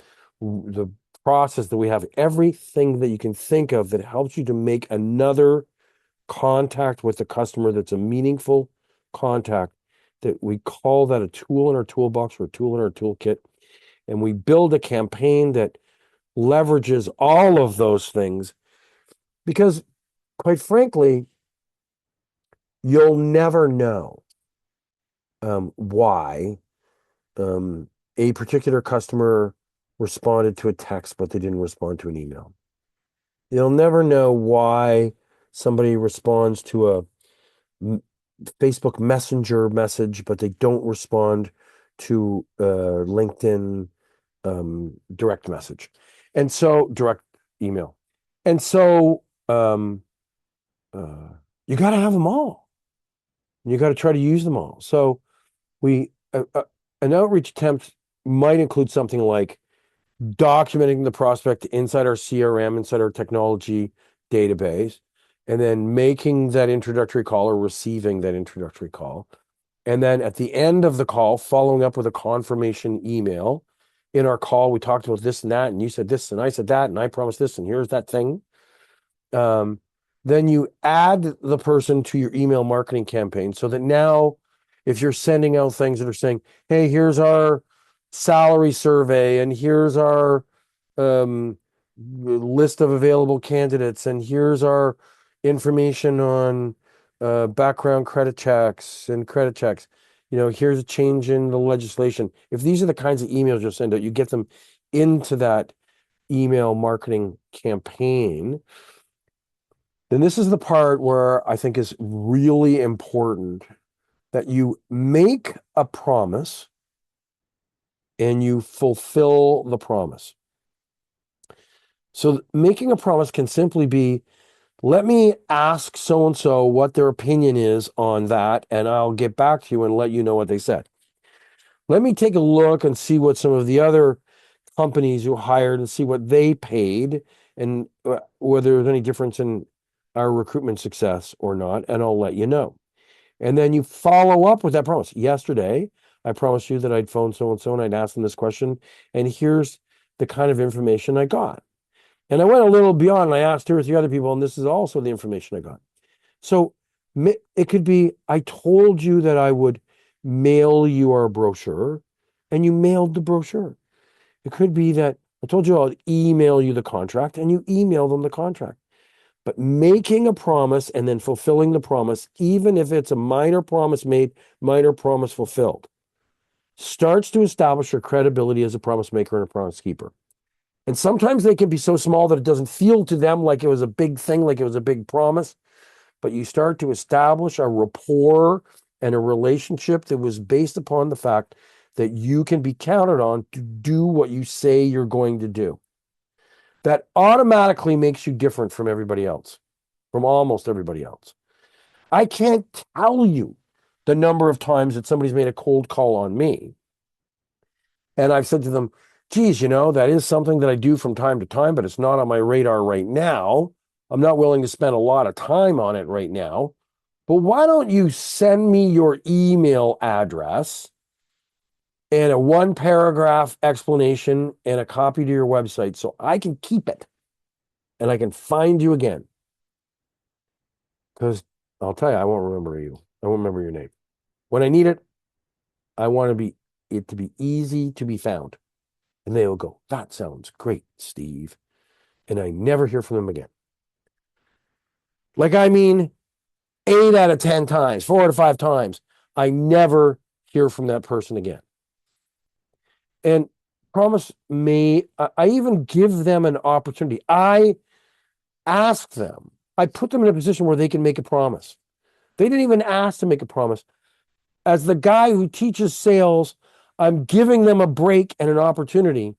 process that we have, everything that you can think of that helps you to make another contact with the customer that's a meaningful contact, that we call that a tool in our toolbox or a tool in our toolkit. And we build a campaign that leverages all of those things because, quite frankly, you'll never know why a particular customer responded to a text, but they didn't respond to an email. You'll never know why somebody responds to a Facebook Messenger message, but they don't respond to LinkedIn direct message. And so direct email. And so uh, you got to have them all. You got to try to use them all. So we an outreach attempt might include something like documenting the prospect inside our CRM, inside our technology database, and then making that introductory call or receiving that introductory call. And then at the end of the call, following up with a confirmation email. In our call, we talked about this and that, and you said this, and I said that, and I promised this, and here's that thing. Um, then you add the person to your email marketing campaign so that now, if you're sending out things that are saying, hey, here's our salary survey, and here's our um, list of available candidates, and here's our information on background credit checks and credit checks. Here's a change in the legislation. If these are the kinds of emails you'll send out, you get them into that email marketing campaign. Then this is the part where I think is really important, that you make a promise and you fulfill the promise. So making a promise can simply be, let me ask so-and-so what their opinion is on that, and I'll get back to you and let you know what they said. Let me take a look and see what some of the other companies who hired and see what they paid and whether there's any difference in our recruitment success or not, and I'll let you know. And then you follow up with that promise. Yesterday, I promised you that I'd phone so-and-so and I'd ask them this question, and here's the kind of information I got. And I went a little beyond, and I asked 2 or 3 other people, and this is also the information I got. So it could be, I told you that I would mail you our brochure, and you mailed the brochure. It could be that I told you I'd email you the contract, and you email them the contract. But making a promise and then fulfilling the promise, even if it's a minor promise made, minor promise fulfilled, starts to establish your credibility as a promise maker and a promise keeper. And sometimes they can be so small that it doesn't feel to them like it was a big thing, like it was a big promise. But you start to establish a rapport and a relationship that was based upon the fact that you can be counted on to do what you say you're going to do. That automatically makes you different from everybody else, from almost everybody else. I can't tell you the number of times that somebody's made a cold call on me, and I've said to them, geez, that is something that I do from time to time, but it's not on my radar right now. I'm not willing to spend a lot of time on it right now. But why don't you send me your email address and a 1-paragraph explanation and a copy to your website so I can keep it and I can find you again? Because I'll tell you, I won't remember you. I won't remember your name. When I need it, I want it to be easy to be found. And they will go, that sounds great, Steve. And I never hear from them again. Like, I mean, 8 out of 10 times, 4 out of 5 times, I never hear from that person again. And promise me, I even give them an opportunity. I ask them, I put them in a position where they can make a promise. They didn't even ask to make a promise. As the guy who teaches sales, I'm giving them a break and an opportunity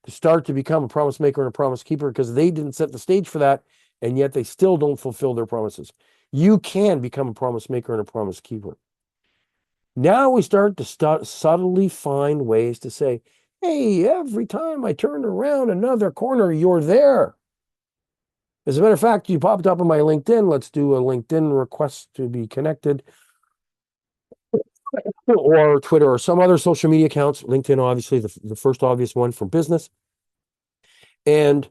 to start to become a promise maker and a promise keeper, because they didn't set the stage for that, and yet they still don't fulfill their promises. You can become a promise maker and a promise keeper. Now we start to subtly find ways to say, hey, every time I turn around another corner, you're there. As a matter of fact, you popped up on my LinkedIn. Let's do a LinkedIn request to be connected, or Twitter or some other social media accounts. LinkedIn, obviously, the first obvious one for business. And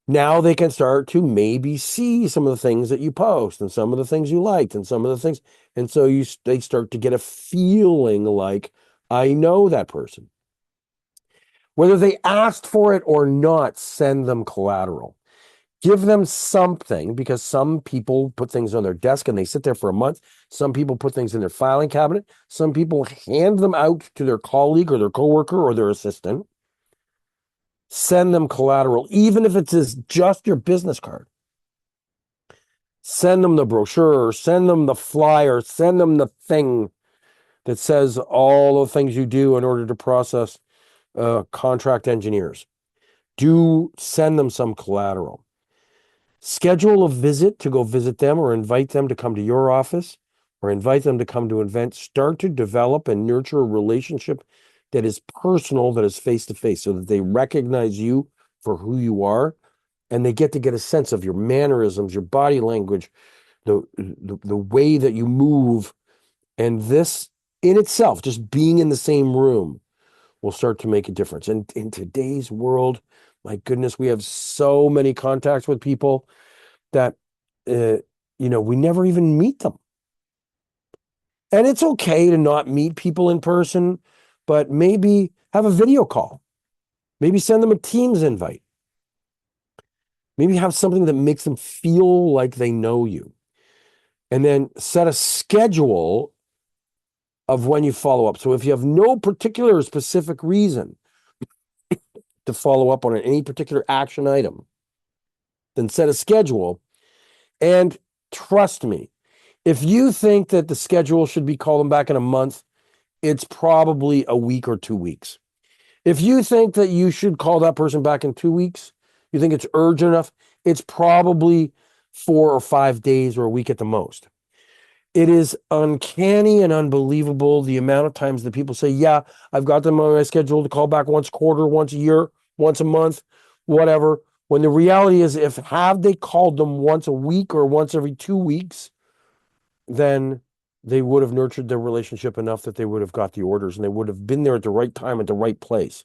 now they can start to maybe see some of the things that you post and some of the things you liked and some of the things. And so they start to get a feeling like, I know that person. Whether they asked for it or not, send them collateral. Give them something, because some people put things on their desk and they sit there for a month. Some people put things in their filing cabinet. Some people hand them out to their colleague or their coworker or their assistant. Send them collateral, even if it's just your business card. Send them the brochure, send them the flyer, send them the thing that says all the things you do in order to process contract engineers. Do send them some collateral. Schedule a visit to go visit them, or invite them to come to your office, or invite them to come to an event. Start to develop and nurture a relationship that is personal, that is face to face, so that they recognize you for who you are, and they get a sense of your mannerisms, your body language, the way that you move. And this in itself, just being in the same room, will start to make a difference. And in today's world, my goodness, we have so many contacts with people that we never even meet them. And it's okay to not meet people in person, but maybe have a video call. Maybe send them a Teams invite. Maybe have something that makes them feel like they know you. And then set a schedule of when you follow up. So if you have no particular specific reason to follow up on any particular action item, then set a schedule. And trust me, if you think that the schedule should be call them back in a month, it's probably a week or 2 weeks. If you think that you should call that person back in 2 weeks, you think it's urgent enough, it's probably 4 or 5 days or a week at the most. It is uncanny and unbelievable the amount of times that people say, yeah, I've got them on my schedule to call back once a quarter, once a year, once a month, whatever. When the reality is, if have they called them once a week or once every 2 weeks, then they would have nurtured their relationship enough that they would have got the orders and they would have been there at the right time at the right place.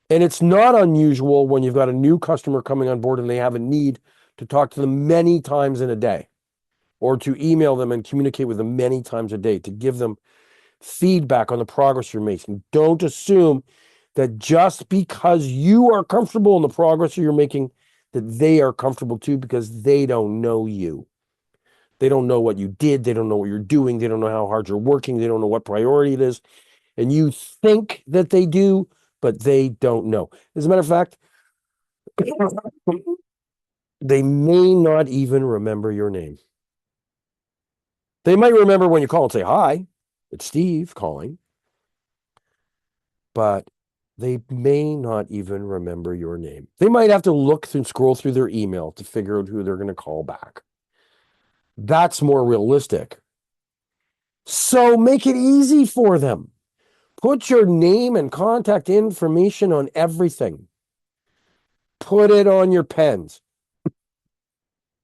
And it's not unusual when you've got a new customer coming on board and they have a need to talk to them many times in a day, or to email them and communicate with them many times a day, to give them feedback on the progress you're making. Don't assume that just because you are comfortable in the progress you're making, that they are comfortable too, because they don't know you. They don't know what you did. They don't know what you're doing. They don't know how hard you're working. They don't know what priority it is. And you think that they do, but they don't know. As a matter of fact, they may not even remember your name. They might remember when you call and say, hi, it's Steve calling. But they may not even remember your name. They might have to scroll through their email to figure out who they're going to call back. That's more realistic. So make it easy for them. Put your name and contact information on everything. Put it on your pens.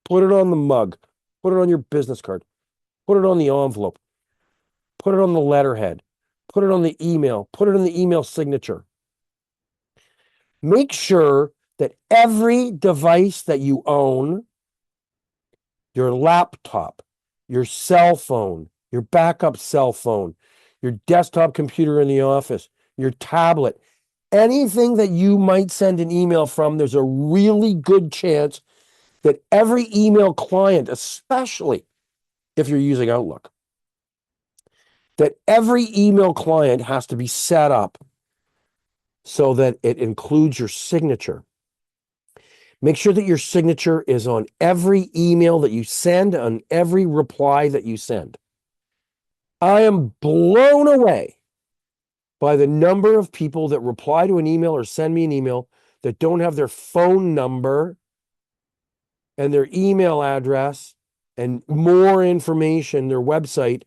Put it on the mug. Put it on your business card. Put it on the envelope. Put it on the letterhead. Put it on the email. Put it on the email signature. Make sure that every device that you own, your laptop, your cell phone, your backup cell phone, your desktop computer in the office, your tablet, anything that you might send an email from, there's a really good chance that every email client, especially if you're using Outlook, that every email client has to be set up so that it includes your signature. Make sure that your signature is on every email that you send, on every reply that you send. I am blown away by the number of people that reply to an email or send me an email that don't have their phone number and their email address and more information, their website,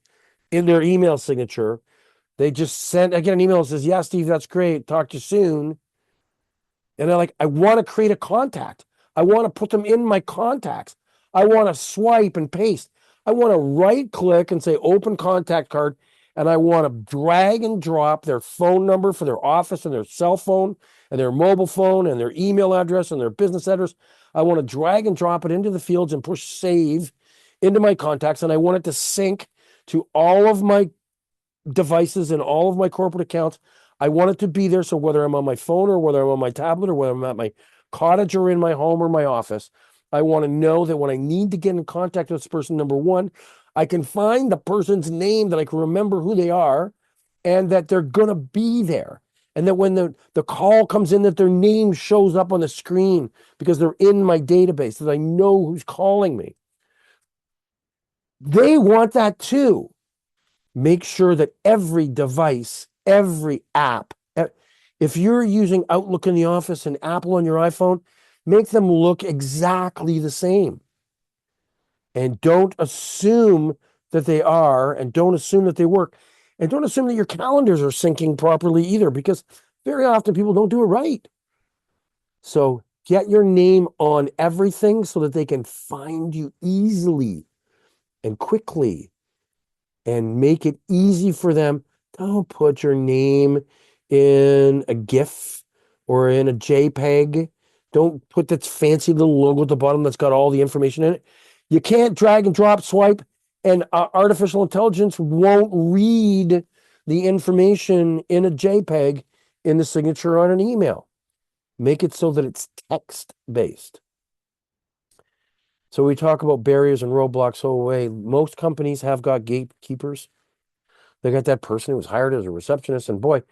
in their email signature. They just I get an email that says, yeah, Steve, that's great. Talk to you soon. And I want to create a contact. I want to put them in my contacts. I want to swipe and paste. I want to right click and say open contact card. And I want to drag and drop their phone number for their office and their cell phone and their mobile phone and their email address and their business address. I want to drag and drop it into the fields and push save into my contacts. And I want it to sync to all of my devices and all of my corporate accounts. I want it to be there. So whether I'm on my phone or whether I'm on my tablet or whether I'm at my cottage or in my home or my office, I want to know that when I need to get in contact with this person, number one, I can find the person's name, that I can remember who they are, and that they're going to be there. And that when the call comes in, that their name shows up on the screen because they're in my database, that I know who's calling me. They want that too. Make sure that every device, every app, if you're using Outlook in the office and Apple on your iPhone, make them look exactly the same. And don't assume that they are, and don't assume that they work. And don't assume that your calendars are syncing properly either, because very often people don't do it right. So get your name on everything so that they can find you easily and quickly, and make it easy for them. Don't put your name in a GIF or in a JPEG. Don't put that fancy little logo at the bottom that's got all the information in it. You can't drag and drop swipe, and artificial intelligence won't read the information in a JPEG in the signature on an email. Make it so that it's text based. So we talk about barriers and roadblocks. So most companies have got gatekeepers. They got that person who was hired as a receptionist. And boy,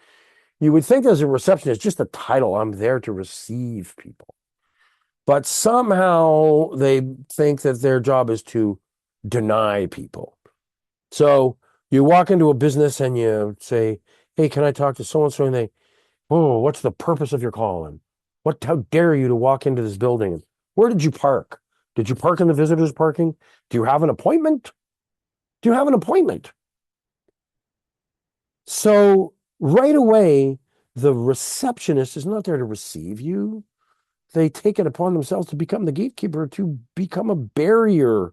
you would think as a receptionist, just a title, I'm there to receive people. But somehow they think that their job is to deny people. So you walk into a business and you say, hey, can I talk to so-and-so? And they, oh, what's the purpose of your call? And how dare you to walk into this building? Where did you park? Did you park in the visitors parking? Do you have an appointment? Do you have an appointment? So right away, the receptionist is not there to receive you. They take it upon themselves to become the gatekeeper, to become a barrier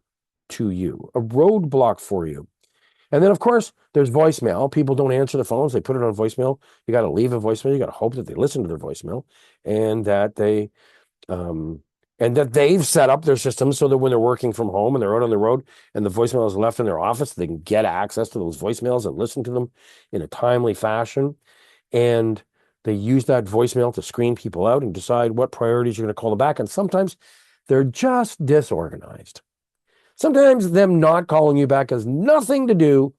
to you, a roadblock for you. And then, of course, there's voicemail. People don't answer the phones. They put it on voicemail. You got to leave a voicemail. You got to hope that they listen to their voicemail, and that they've set up their system so that when they're working from home and they're out on the road and the voicemail is left in their office, they can get access to those voicemails and listen to them in a timely fashion. And they use that voicemail to screen people out and decide what priorities you're going to call them back. And sometimes they're just disorganized. Sometimes them not calling you back has nothing to do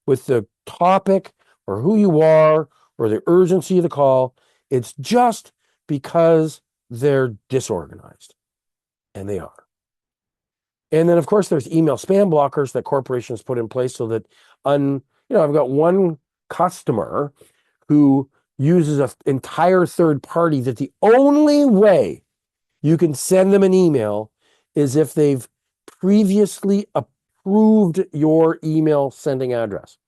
with the topic or who you are or the urgency of the call. It's just because they're disorganized. And they are. And then, of course, there's email spam blockers that corporations put in place so that, I've got one customer who uses an entire third party that the only way you can send them an email is if they've previously approved your email sending address.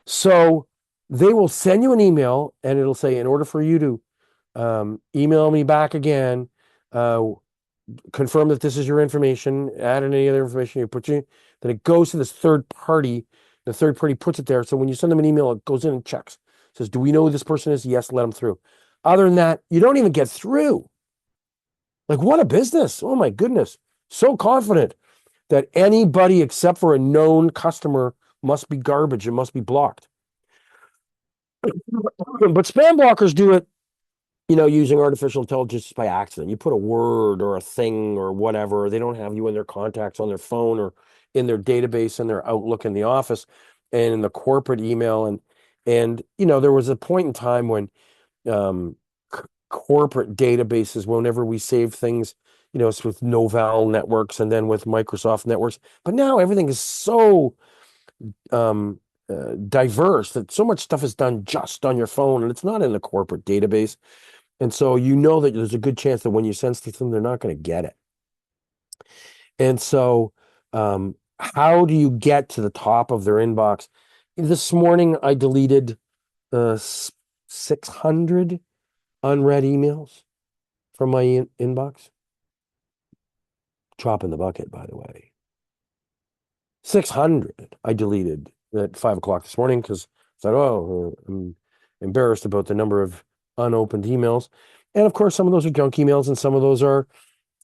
So they will send you an email and it'll say, in order for you to email me back again, confirm that this is your information, add in any other information then it goes to this third party. The third party puts it there. So when you send them an email, it goes in and checks. It says, do we know who this person is? Yes, let them through. Other than that, you don't even get through. Like, what a business. Oh my goodness. So confident that anybody except for a known customer must be garbage and must be blocked. But spam blockers do it, using artificial intelligence by accident. You put a word or a thing or whatever, they don't have you in their contacts on their phone or in their database, in their Outlook in the office and in the corporate email. And there was a point in time when corporate databases, whenever we saved things, it's with Novell networks and then with Microsoft networks. But now everything is so diverse that so much stuff is done just on your phone and it's not in the corporate database. And so that there's a good chance that when you send stuff to them, they're not going to get it. And so how do you get to the top of their inbox? This morning, I deleted 600 unread emails from my inbox. Drop in the bucket, by the way. 600 I deleted at 5 o'clock this morning because I thought, I'm embarrassed about the number of unopened emails. And of course, some of those are junk emails and some of those are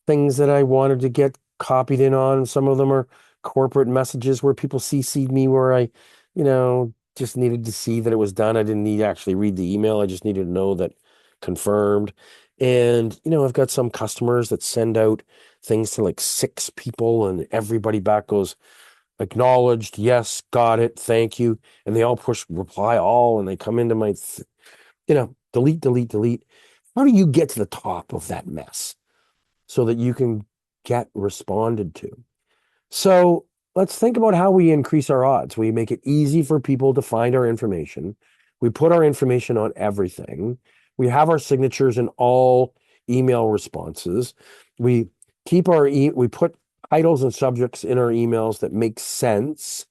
things that I wanted to get copied in on. Some of them are corporate messages where people CC'd me where I, just needed to see that it was done. I didn't need to actually read the email. I just needed to know that confirmed. And, I've got some customers that send out things to like 6 people and everybody back goes, acknowledged, yes, got it, thank you. And they all push reply all and they come into my, delete, delete, delete. How do you get to the top of that mess so that you can get responded to? So let's think about how we increase our odds. We make it easy for people to find our information. We put our information on everything. We have our signatures in all email responses. We keep we put titles and subjects in our emails that make sense.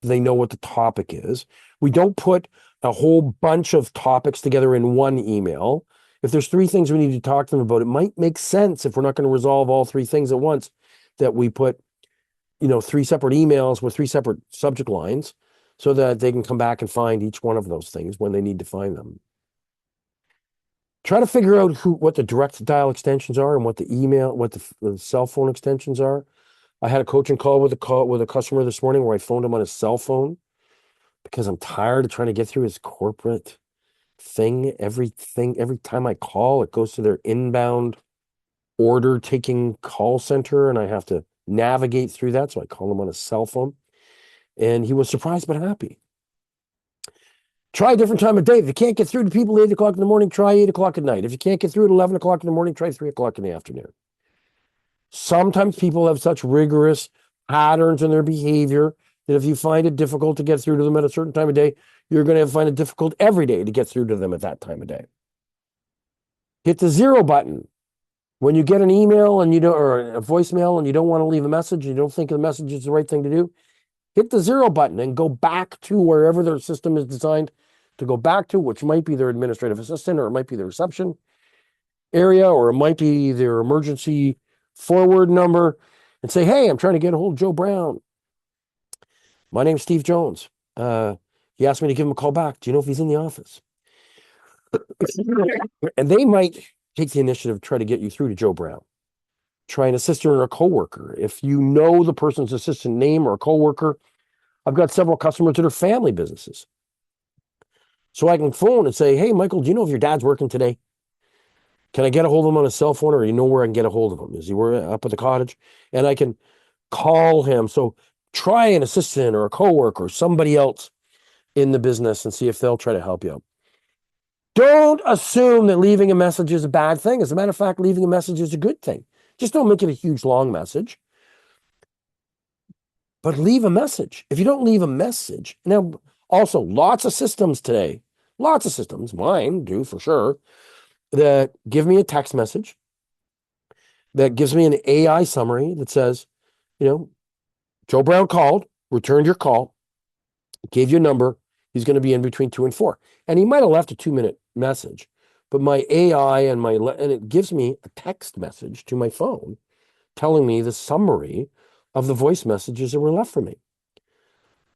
They know what the topic is. We don't put a whole bunch of topics together in one email. If there's three things we need to talk to them about, it might make sense if we're not going to resolve all three things at once that we put, three separate emails with three separate subject lines so that they can come back and find each one of those things when they need to find them. Try to figure out what the direct dial extensions are and what the cell phone extensions are. I had a coaching call with a customer this morning where I phoned him on his cell phone because I'm tired of trying to get through his corporate thing. Every time I call, it goes to their inbound order taking call center, and I have to navigate through that. So I call him on his cell phone, and he was surprised but happy. Try a different time of day. If you can't get through to people at 8 o'clock in the morning, try 8 o'clock at night. If you can't get through at 11 o'clock in the morning, try 3 o'clock in the afternoon. Sometimes people have such rigorous patterns in their behavior that if you find it difficult to get through to them at a certain time of day, you're going to find it difficult every day to get through to them at that time of day. Hit the 0 button. When you get an email or a voicemail and you don't want to leave a message, you don't think the message is the right thing to do, hit the 0 button and go back to wherever their system is designed to go back to, which might be their administrative assistant, or it might be the reception area, or it might be their emergency forward number, and say, hey, I'm trying to get a hold of Joe Brown. My name's Steve Jones. He asked me to give him a call back. Do you know if he's in the office? And they might take the initiative to try to get you through to Joe Brown. Try an assistant or a coworker. If you know the person's assistant name or a coworker, I've got several customers that are family businesses. So I can phone and say, hey, Michael, do you know if your dad's working today? Can I get a hold of him on a cell phone, or you know where I can get a hold of him? Is he up at the cottage? And I can call him. So try an assistant or a coworker, or somebody else in the business, and see if they'll try to help you out. Don't assume that leaving a message is a bad thing. As a matter of fact, leaving a message is a good thing. Just don't make it a huge, long message. But leave a message. If you don't leave a message, now, also, lots of systems today, mine do for sure, that give me a text message that gives me an AI summary that says, Joe Brown called, returned your call, gave you a number. He's going to be in between 2 and 4. And he might have left a 2-minute message, but my AI and it gives me a text message to my phone telling me the summary of the voice messages that were left for me.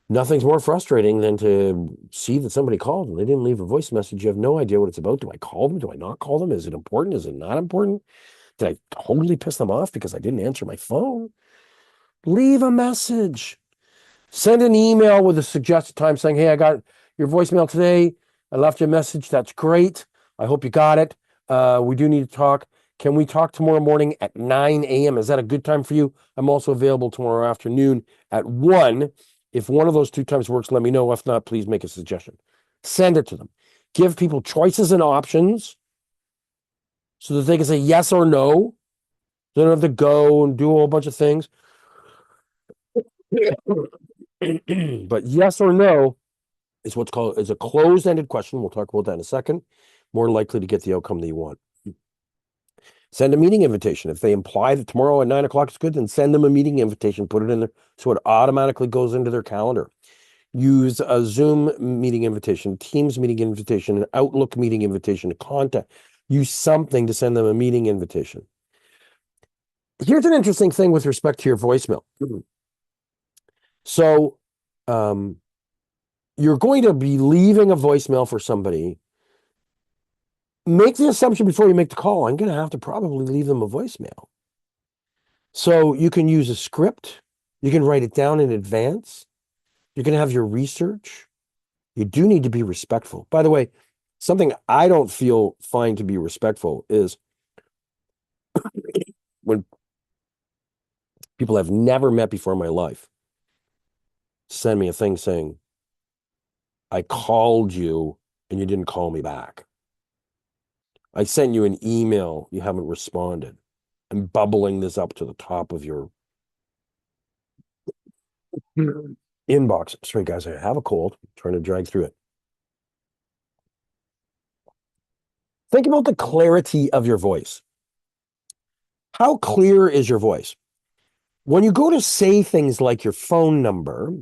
Nothing's more frustrating than to see that somebody called and they didn't leave a voice message. You have no idea what it's about. Do I call them? Do I not call them? Is it important? Is it not important? Did I totally piss them off because I didn't answer my phone? Leave a message. Send an email with a suggested time saying, hey, I got your voicemail today. I left you a message. That's great. I hope you got it. We do need to talk. Can we talk tomorrow morning at 9 a.m.? Is that a good time for you? I'm also available tomorrow afternoon at 1. If one of those 2 times works, let me know. If not, please make a suggestion. Send it to them. Give people choices and options so that they can say yes or no. They don't have to go and do a whole bunch of things. But yes or no is what's called a closed-ended question. We'll talk about that in a second. More likely to get the outcome that you want. Send a meeting invitation. If they imply that tomorrow at 9 o'clock is good, then send them a meeting invitation. Put it in there so it automatically goes into their calendar. Use a Zoom meeting invitation, Teams meeting invitation, an Outlook meeting invitation, a contact. Use something to send them a meeting invitation. Here's an interesting thing with respect to your voicemail. So you're going to be leaving a voicemail for somebody. Make the assumption before you make the call, I'm going to have to probably leave them a voicemail. So you can use a script. You can write it down in advance. You're going to have your research. You do need to be respectful. By the way, something I don't feel fine to be respectful is when people I've never met before in my life send me a thing saying, I called you and you didn't call me back. I sent you an email, you haven't responded. I'm bubbling this up to the top of your inbox. Sorry, guys, I have a cold. I'm trying to drag through it. Think about the clarity of your voice. How clear is your voice? When you go to say things like your phone number,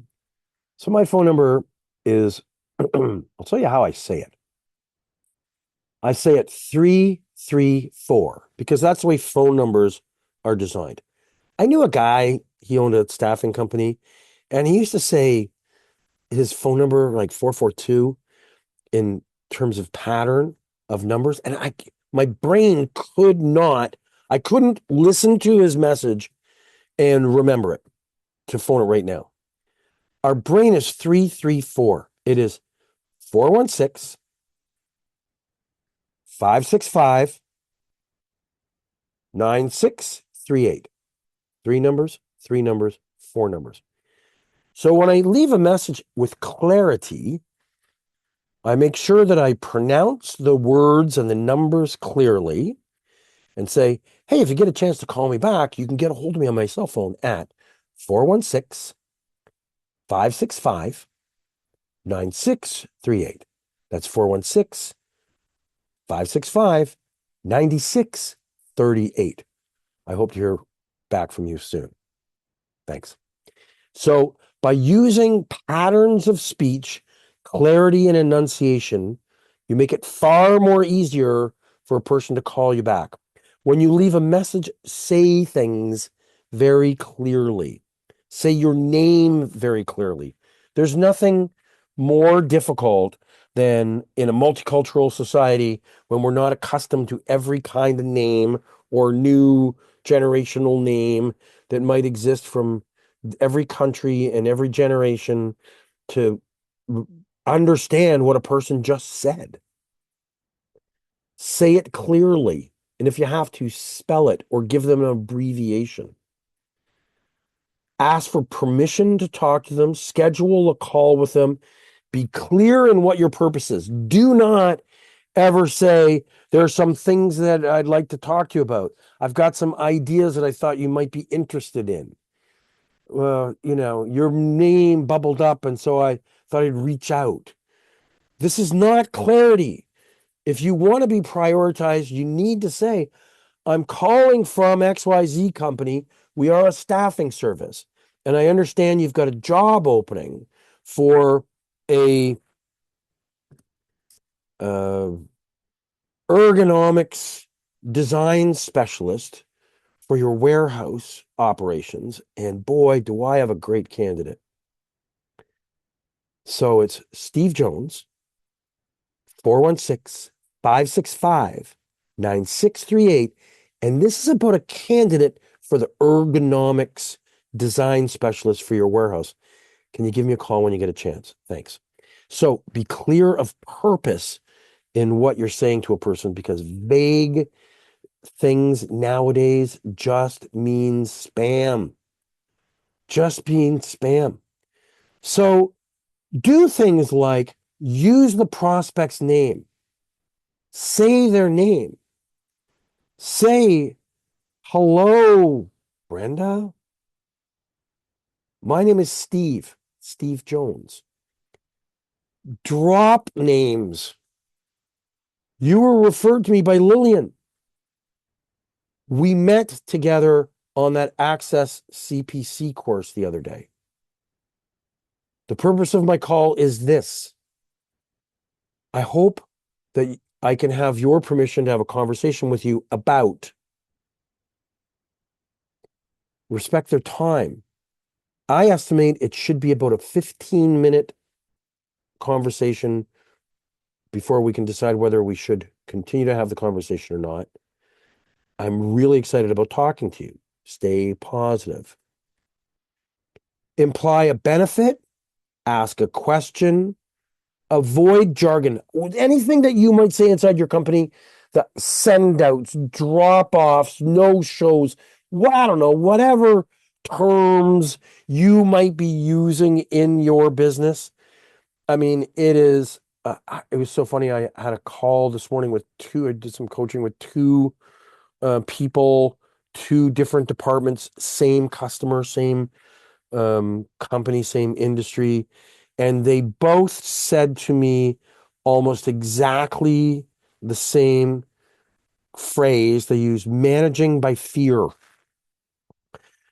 So my phone number is, I'll tell you how I say it. I say it 334 because that's the way phone numbers are designed. I knew a guy, he owned a staffing company, and he used to say his phone number like 442 in terms of pattern of numbers. And my brain I couldn't listen to his message and remember it to phone it right now. Our brain is 334. It is 416 565 9638. Three numbers, three numbers, four numbers. So when I leave a message with clarity, I make sure that I pronounce the words and the numbers clearly and say, hey, if you get a chance to call me back, you can get a hold of me on my cell phone at 416 565 9638. That's 416 565 9638. I hope to hear back from you soon. Thanks. So by using patterns of speech, clarity, and enunciation, you make it far more easier for a person to call you back. When you leave a message, say things very clearly. Say your name very clearly. There's nothing more difficult than in a multicultural society when we're not accustomed to every kind of name or new generational name that might exist from every country and every generation to understand what a person just said. Say it clearly. And if you have to, spell it or give them an abbreviation. Ask for permission to talk to them, schedule a call with them, be clear in what your purpose is. Do not ever say, there are some things that I'd like to talk to you about. I've got some ideas that I thought you might be interested in. Well, your name bubbled up, and so I thought I'd reach out. This is not clarity. If you want to be prioritized, you need to say, I'm calling from XYZ company. We are a staffing service. And I understand you've got a job opening for a ergonomics design specialist for your warehouse operations. And boy, do I have a great candidate. So it's Steve Jones, 416 565 9638. And this is about a candidate for the ergonomics design specialist for your warehouse. Can you give me a call when you get a chance? Thanks. So be clear of purpose in what you're saying to a person, because vague things nowadays just mean spam. Just mean spam. So do things like use the prospect's name. Say their name. Say, hello, Brenda. My name is Steve Jones. Drop names. You were referred to me by Lillian. We met together on that ACSESS CPC course the other day. The purpose of my call is this. I hope that I can have your permission to have a conversation with you about. Respect their time. I estimate it should be about a 15-minute conversation before we can decide whether we should continue to have the conversation or not. I'm really excited about talking to you. Stay positive. Imply a benefit. Ask a question. Avoid jargon. Anything that you might say inside your company, the send-outs, drop-offs, no-shows, I don't know, whatever terms you might be using in your business. I mean, it was so funny. I had a call this morning I did some coaching with two people, two different departments, same customer, same company, same industry. And they both said to me almost exactly the same phrase. They used managing by fear.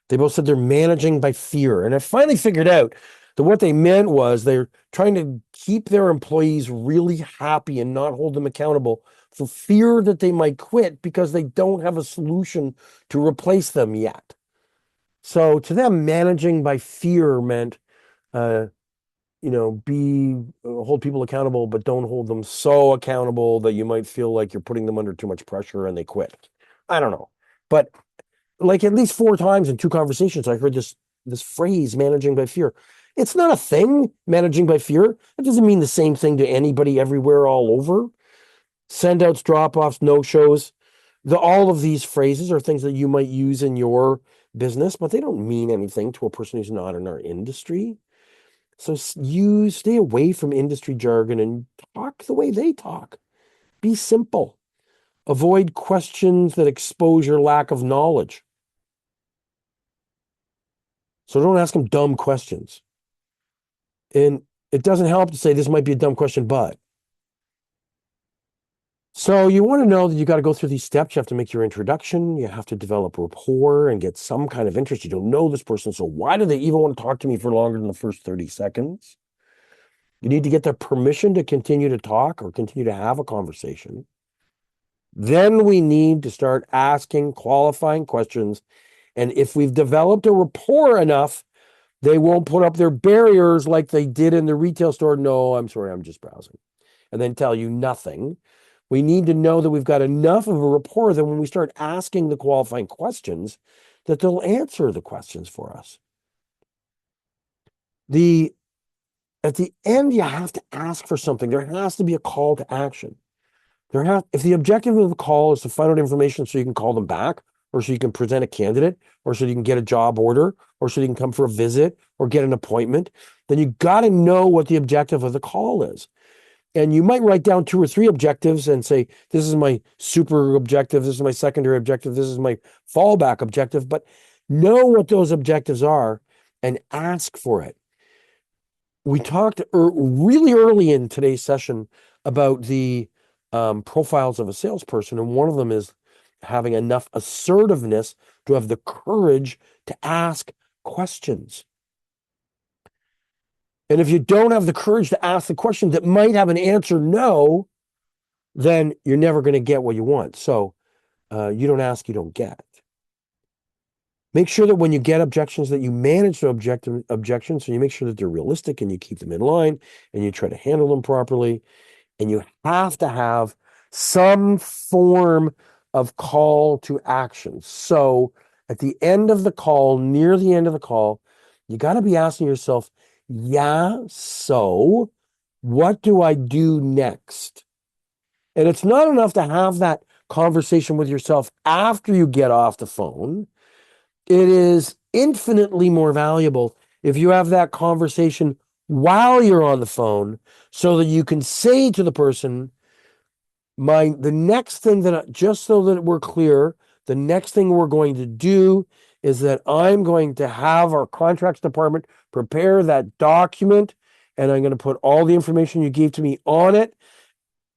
They both said they're managing by fear. And I finally figured out What they meant was they're trying to keep their employees really happy and not hold them accountable for fear that they might quit because they don't have a solution to replace them yet. So to them, managing by fear meant, uh, be hold people accountable, but don't hold them so accountable that you might feel like you're putting them under too much pressure and they quit. I don't know. But like at least 4 times in 2 conversations, I heard this phrase, managing by fear. It's not a thing, managing by fear. It doesn't mean the same thing to anybody everywhere all over. Send outs, drop offs, no shows. All of these phrases are things that you might use in your business, but they don't mean anything to a person who's not in our industry. So you stay away from industry jargon and talk the way they talk. Be simple. Avoid questions that expose your lack of knowledge. So don't ask them dumb questions. And it doesn't help to say this might be a dumb question, but. So you want to know that you got to go through these steps. You have to make your introduction. You have to develop rapport and get some kind of interest. You don't know this person, so why do they even want to talk to me for longer than the first 30 seconds? You need to get their permission to continue to talk or continue to have a conversation. Then we need to start asking qualifying questions. And if we've developed a rapport enough, they won't put up their barriers like they did in the retail store. No, I'm sorry, I'm just browsing. And then tell you nothing. We need to know that we've got enough of a rapport that when we start asking the qualifying questions, that they'll answer the questions for us. At the end, you have to ask for something. There has to be a call to action. If the objective of the call is to find out information so you can call them back, or so you can present a candidate, or so you can get a job order, or so you can come for a visit or get an appointment, then you got to know what the objective of the call is. And you might write down 2 or 3 objectives and say, this is my super objective, this is my secondary objective, this is my fallback objective, but know what those objectives are and ask for it. We talked really early in today's session about the profiles of a salesperson, and one of them is having enough assertiveness to have the courage to ask questions. And if you don't have the courage to ask the question that might have an answer no, then you're never going to get what you want. So you don't ask, you don't get. Make sure that when you get objections that you manage the objections, so you make sure that they're realistic and you keep them in line and you try to handle them properly. And you have to have some form of call to action. So at the end of the call, near the end of the call, you got to be asking yourself, yeah, so what do I do next? And it's not enough to have that conversation with yourself after you get off the phone. It is infinitely more valuable if you have that conversation while you're on the phone so that you can say to the person, the next thing just so that we're clear, the next thing we're going to do is that I'm going to have our contracts department prepare that document, and I'm going to put all the information you gave to me on it.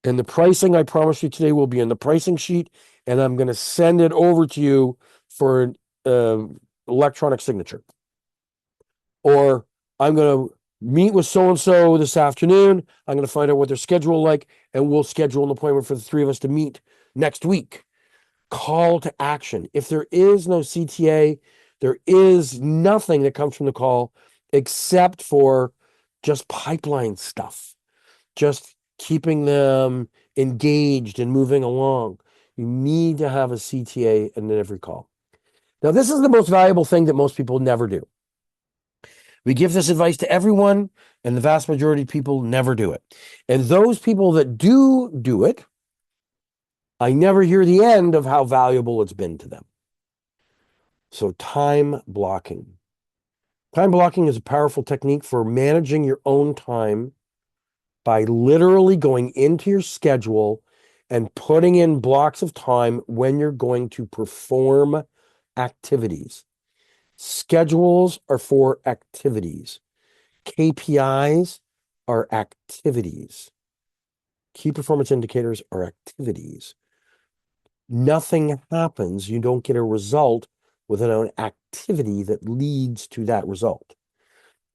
And the pricing I promised you today will be in the pricing sheet, and I'm going to send it over to you for electronic signature. Or I'm going to meet with so-and-so this afternoon. I'm going to find out what their schedule like, and we'll schedule an appointment for the 3 of us to meet next week. Call to action. If there is no CTA, there is nothing that comes from the call except for just pipeline stuff, just keeping them engaged and moving along. You need to have a CTA in every call. Now, this is the most valuable thing that most people never do. We give this advice to everyone, and the vast majority of people never do it. And those people that do it, I never hear the end of how valuable it's been to them. So time blocking. Time blocking is a powerful technique for managing your own time by literally going into your schedule and putting in blocks of time when you're going to perform activities. Schedules are for activities. KPIs are activities. Key performance indicators are activities. Nothing happens. You don't get a result without an activity that leads to that result.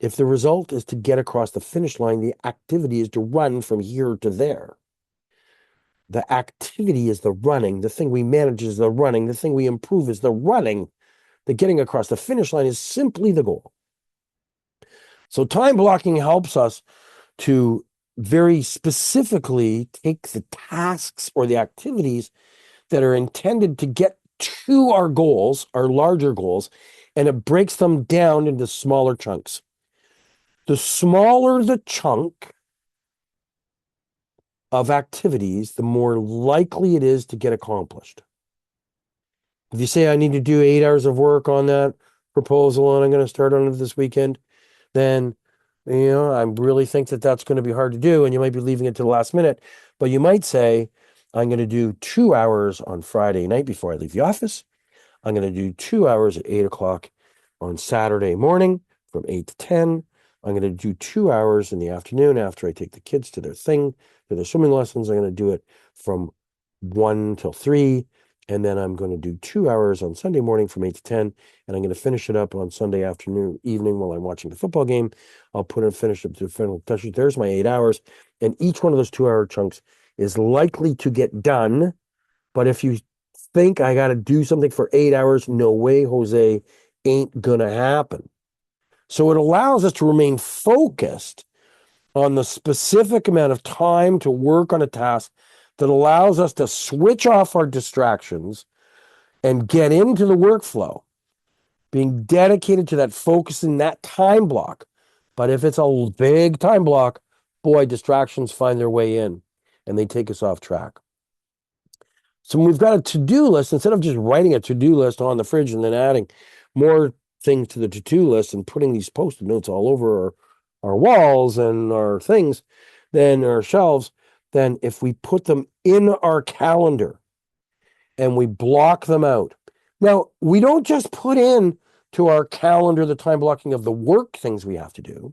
If the result is to get across the finish line, the activity is to run from here to there. The activity is the running. The thing we manage is the running. The thing we improve is the running. The getting across the finish line is simply the goal. So time blocking helps us to very specifically take the tasks or the activities that are intended to get to our goals, our larger goals, and it breaks them down into smaller chunks. The smaller the chunk of activities, the more likely it is to get accomplished. If you say, I need to do 8 hours of work on that proposal and I'm going to start on it this weekend, then, I really think that that's going to be hard to do. And you might be leaving it to the last minute, but you might say, I'm going to do 2 hours on Friday night before I leave the office. I'm going to do 2 hours at 8 o'clock on Saturday morning from 8 to 10. I'm going to do 2 hours in the afternoon after I take the kids to their swimming lessons. I'm going to do it from 1 till 3. And then I'm going to do 2 hours on Sunday morning from 8 to 10. And I'm going to finish it up on Sunday evening while I'm watching the football game. I'll finish up to the final touches. There's my 8 hours. And each one of those 2 hour chunks is likely to get done. But if you think I got to do something for 8 hours, no way, Jose, ain't going to happen. So it allows us to remain focused on the specific amount of time to work on a task that allows us to switch off our distractions and get into the workflow, being dedicated to that focus in that time block. But if it's a big time block, boy, distractions find their way in and they take us off track. So when we've got a to-do list, instead of just writing a to-do list on the fridge and then adding more things to the to-do list and putting these post-it notes all over our walls and our things, then our shelves, then if we put them in our calendar and we block them out. Now, we don't just put in to our calendar the time blocking of the work things we have to do.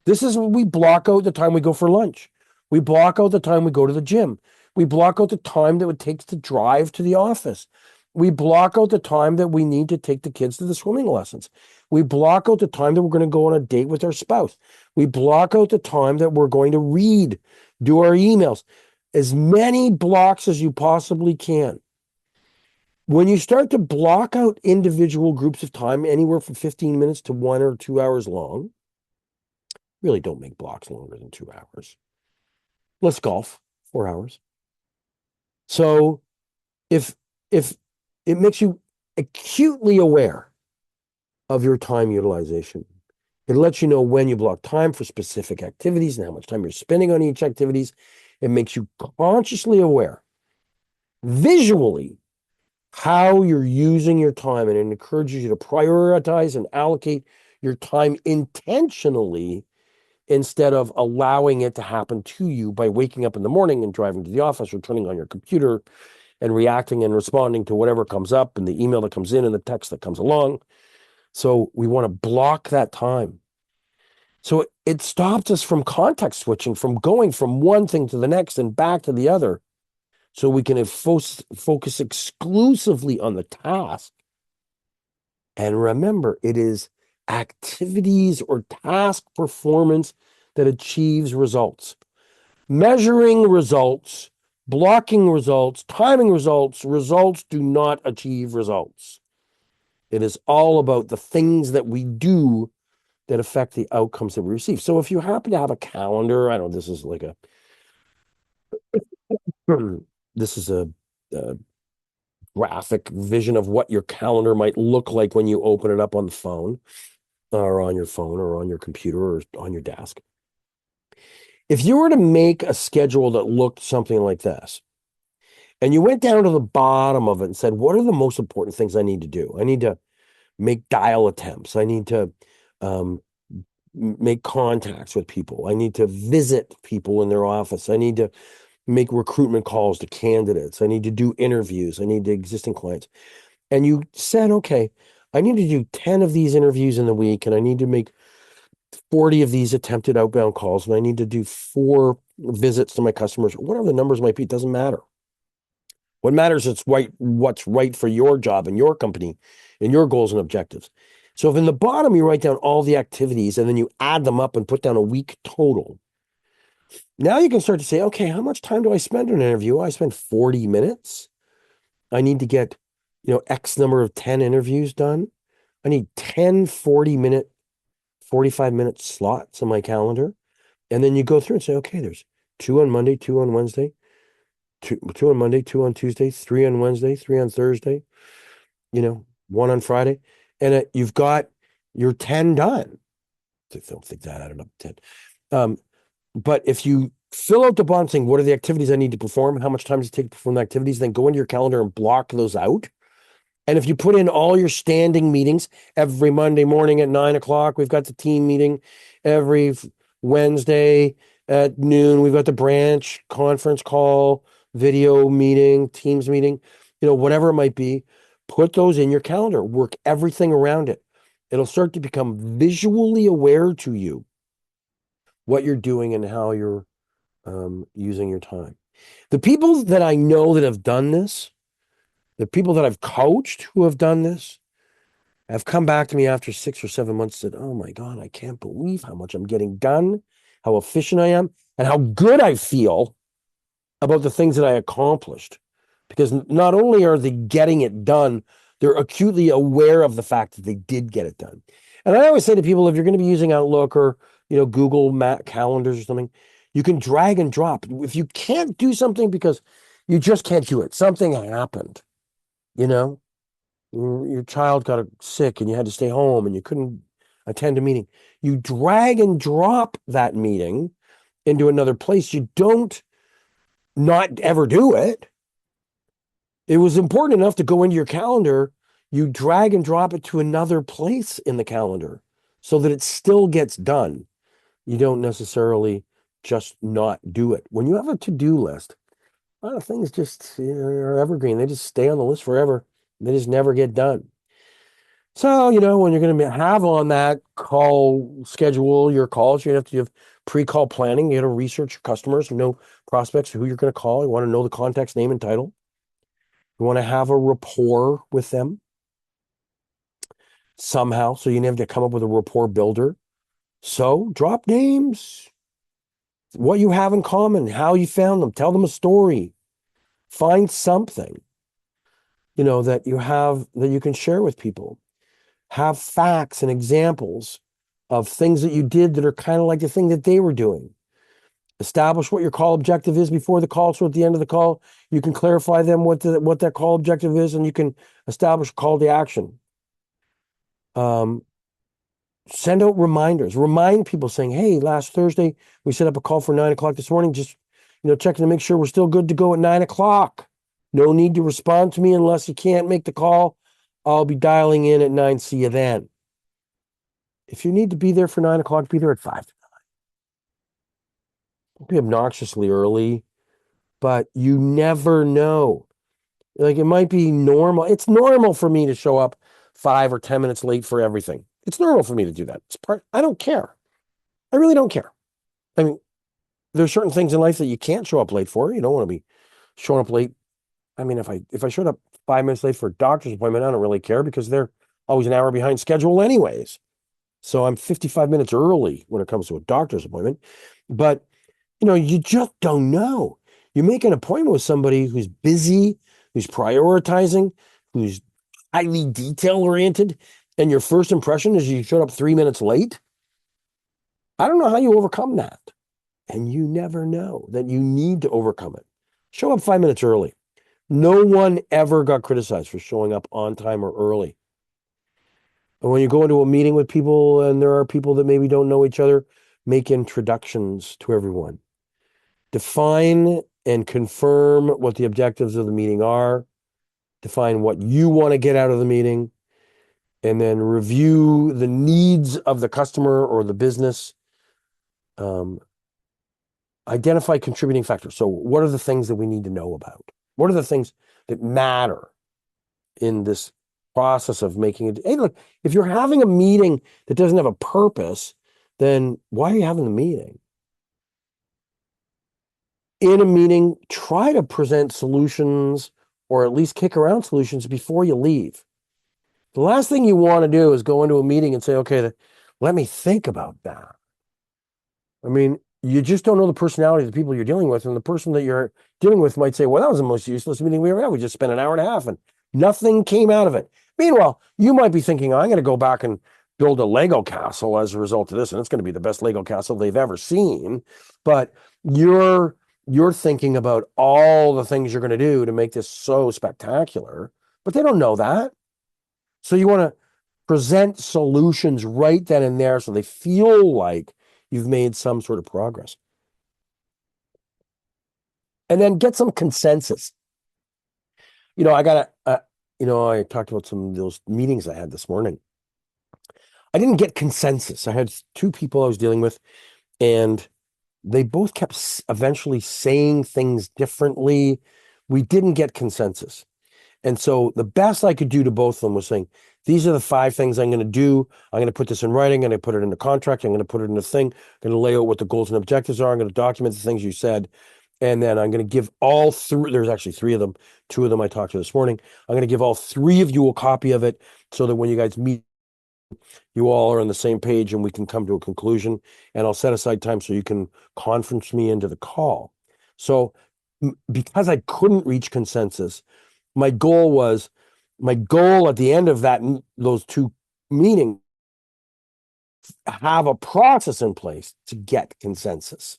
This is when we block out the time we go for lunch. We block out the time we go to the gym. We block out the time that it takes to drive to the office. We block out the time that we need to take the kids to the swimming lessons. We block out the time that we're going to go on a date with our spouse. We block out the time that we're going to read, do our emails. As many blocks as you possibly can. When you start to block out individual groups of time, anywhere from 15 minutes to 1 or 2 hours long, really don't make blocks longer than 2 hours. Let's golf, 4 hours. So if it makes you acutely aware of your time utilization, it lets you know when you block time for specific activities and how much time you're spending on each activities. It makes you consciously aware, visually, how you're using your time, and it encourages you to prioritize and allocate your time intentionally instead of allowing it to happen to you by waking up in the morning and driving to the office or turning on your computer and reacting and responding to whatever comes up and the email that comes in and the text that comes along. So we want to block that time. So it stops us from context switching, from going from one thing to the next and back to the other. So we can focus exclusively on the task. And remember, it is activities or task performance that achieves results. Measuring results, blocking results, timing results, results do not achieve results. It is all about the things that we do that affect the outcomes that we receive. So if you happen to have a calendar, I don't know, this is like a graphic vision of what your calendar might look like when you open it up on the phone or on your computer or on your desk. If you were to make a schedule that looked something like this, and you went down to the bottom of it and said, what are the most important things I need to do? I need to make dial attempts. I need to make contacts with people. I need to visit people in their office. I need to make recruitment calls to candidates. I need to do interviews. I need to existing clients. And you said, okay, I need to do 10 of these interviews in the week, and I need to make 40 of these attempted outbound calls, and I need to do 4 visits to my customers. Whatever the numbers might be, it doesn't matter. What matters is what's right for your job and your company and your goals and objectives. So if in the bottom you write down all the activities and then you add them up and put down a week total, now you can start to say, okay, how much time do I spend on an interview? I spend 40 minutes. I need to get, X number of 10 interviews done. I need 10 40-minute, 45-minute slots on my calendar. And then you go through and say, okay, there's two on Monday, two on Wednesday, two on Monday, two on Tuesday, three on Wednesday, three on Thursday, one on Friday. And you've got your 10 done. I don't think that added up to 10. But if you fill out the bottom saying, what are the activities I need to perform? How much time does it take to perform the activities? Then go into your calendar and block those out. And if you put in all your standing meetings every Monday morning at 9 o'clock, we've got the team meeting. Every Wednesday at noon, we've got the branch conference call, video meeting, Teams meeting, whatever it might be. Put those in your calendar. Work everything around it. It'll start to become visually aware to you what you're doing and how you're using your time. The people that I know that have done this, the people that I've coached who have done this, have come back to me after 6 or 7 months and said, oh my God, I can't believe how much I'm getting done, how efficient I am, and how good I feel about the things that I accomplished. Because not only are they getting it done, they're acutely aware of the fact that they did get it done. And I always say to people, if you're going to be using Outlook or, Google calendars or something, you can drag and drop. If you can't do something because you just can't do it, something happened, your child got sick and you had to stay home and you couldn't attend a meeting, you drag and drop that meeting into another place. You don't not ever do it. It was important enough to go into your calendar. You drag and drop it to another place in the calendar so that it still gets done. You don't necessarily just not do it. When you have a to-do list, a lot of things just are evergreen. They just stay on the list forever. They just never get done. So, when you're going to have on that call schedule your calls, you have to have pre-call planning. You got to research your customers, know prospects, who you're going to call. You want to know the contact's name and title. You want to have a rapport with them somehow. So you have to come up with a rapport builder. So drop names, what you have in common, how you found them, tell them a story, find something, that you have that you can share with people. Have facts and examples of things that you did that are kind of like the thing that they were doing. Establish what your call objective is before the call. So at the end of the call, you can clarify them what that call objective is, and you can establish a call to action. Send out reminders. Remind people saying, hey, last Thursday, we set up a call for 9 o'clock this morning. Just, checking to make sure we're still good to go at 9 o'clock. No need to respond to me unless you can't make the call. I'll be dialing in at 9. See you then. If you need to be there for 9 o'clock, be there at 5. Don't be obnoxiously early, but you never know. Like, it might be normal. It's normal for me to show up 5 or 10 minutes late for everything. It's normal for me to do that. I don't care. I really don't care. I mean, there's certain things in life that you can't show up late for. You don't want to be showing up late. I mean, if I showed up 5 minutes late for a doctor's appointment, I don't really care because they're always an hour behind schedule anyways. So I'm 55 minutes early when it comes to a doctor's appointment. But, you just don't know. You make an appointment with somebody who's busy, who's prioritizing, who's highly detail oriented, and your first impression is you showed up 3 minutes late. I don't know how you overcome that. And you never know that you need to overcome it. Show up 5 minutes early. No one ever got criticized for showing up on time or early. And when you go into a meeting with people and there are people that maybe don't know each other, make introductions to everyone. Define and confirm what the objectives of the meeting are. Define what you want to get out of the meeting. And then review the needs of the customer or the business. Identify contributing factors. So what are the things that we need to know about? What are the things that matter in this process of making it? Hey, look, if you're having a meeting that doesn't have a purpose, then why are you having the meeting? In a meeting, try to present solutions or at least kick around solutions before you leave. The last thing you want to do is go into a meeting and say, okay, let me think about that. I mean, you just don't know the personality of the people you're dealing with. And the person that you're dealing with might say, well, that was the most useless meeting we ever had. We just spent an hour and a half and nothing came out of it. Meanwhile, you might be thinking, I'm going to go back and build a Lego castle as a result of this, and it's going to be the best Lego castle they've ever seen. But you're thinking about all the things you're going to do to make this so spectacular, but they don't know that. So you want to present solutions right then and there so they feel like you've made some sort of progress. And then get some consensus. I got I talked about some of those meetings I had this morning. I didn't get consensus. I had two people I was dealing with, and they both kept eventually saying things differently. We didn't get consensus. And so the best I could do to both of them was saying, these are the 5 things I'm going to do. I'm going to put this in writing. I'm going to put it in the contract. I'm going to put it in the thing. I'm going to lay out what the goals and objectives are. I'm going to document the things you said. And then I'm going to give all 3, there's actually 3 of them. 2 of them I talked to this morning. I'm going to give all 3 of you a copy of it so that when you guys meet, you all are on the same page and we can come to a conclusion. And I'll set aside time so you can conference me into the call. So because I couldn't reach consensus, my goal at the end of those 2 meetings, have a process in place to get consensus.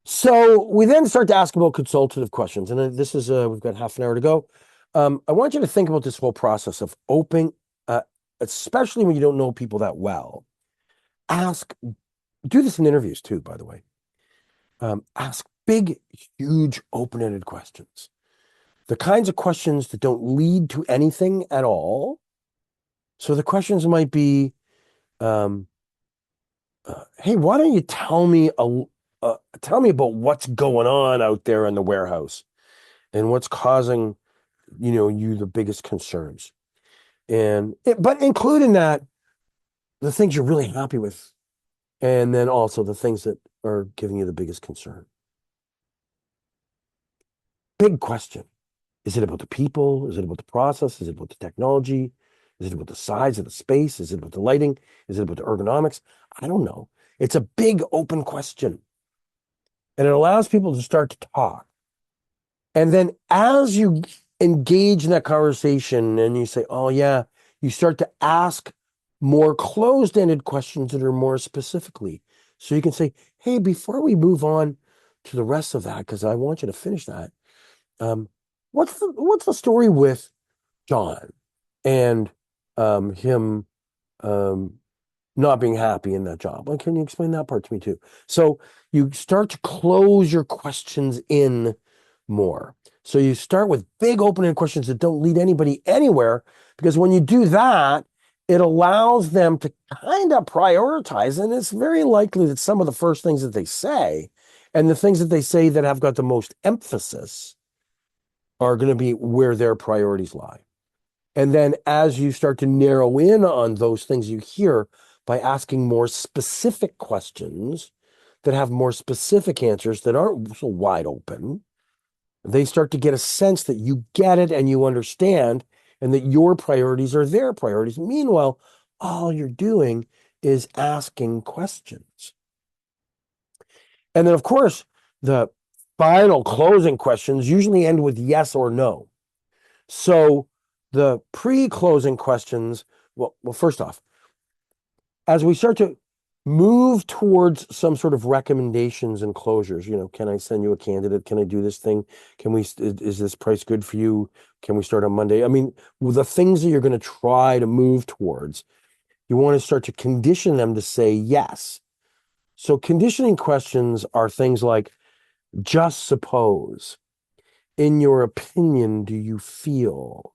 So we then start to ask about consultative questions. And this is, we've got half an hour to go. I want you to think about this whole process of especially when you don't know people that well. Do this in interviews too, by the way. Ask big, huge, open-ended questions. The kinds of questions that don't lead to anything at all. So the questions might be, hey, why don't you tell me about what's going on out there in the warehouse and what's causing, you the biggest concerns. But include in that the things you're really happy with, and then also the things that are giving you the biggest concern. Big question. Is it about the people? Is it about the process? Is it about the technology? Is it about the size of the space? Is it about the lighting? Is it about the ergonomics? I don't know. It's a big open question. And it allows people to start to talk. And then as you engage in that conversation and you say, oh, yeah, you start to ask more closed-ended questions that are more specifically. So you can say, hey, before we move on to the rest of that, because I want you to finish that, what's the story with John and him not being happy in that job? Like, can you explain that part to me too? So you start to close your questions in more. So you start with big open-ended questions that don't lead anybody anywhere, because when you do that, it allows them to kind of prioritize. And it's very likely that some of the first things that they say and the things that they say that have got the most emphasis are going to be where their priorities lie. And then as you start to narrow in on those things you hear by asking more specific questions that have more specific answers that aren't so wide open, they start to get a sense that you get it and you understand and that your priorities are their priorities. Meanwhile, all you're doing is asking questions. And then, of course, the final closing questions usually end with yes or no. So the pre-closing questions, well, first off, as we start to move towards some sort of recommendations and closures, can I send you a candidate? Can I do this thing? Is this price good for you? Can we start on Monday? I mean, the things that you're going to try to move towards, you want to start to condition them to say yes. So conditioning questions are things like, just suppose, in your opinion, do you feel,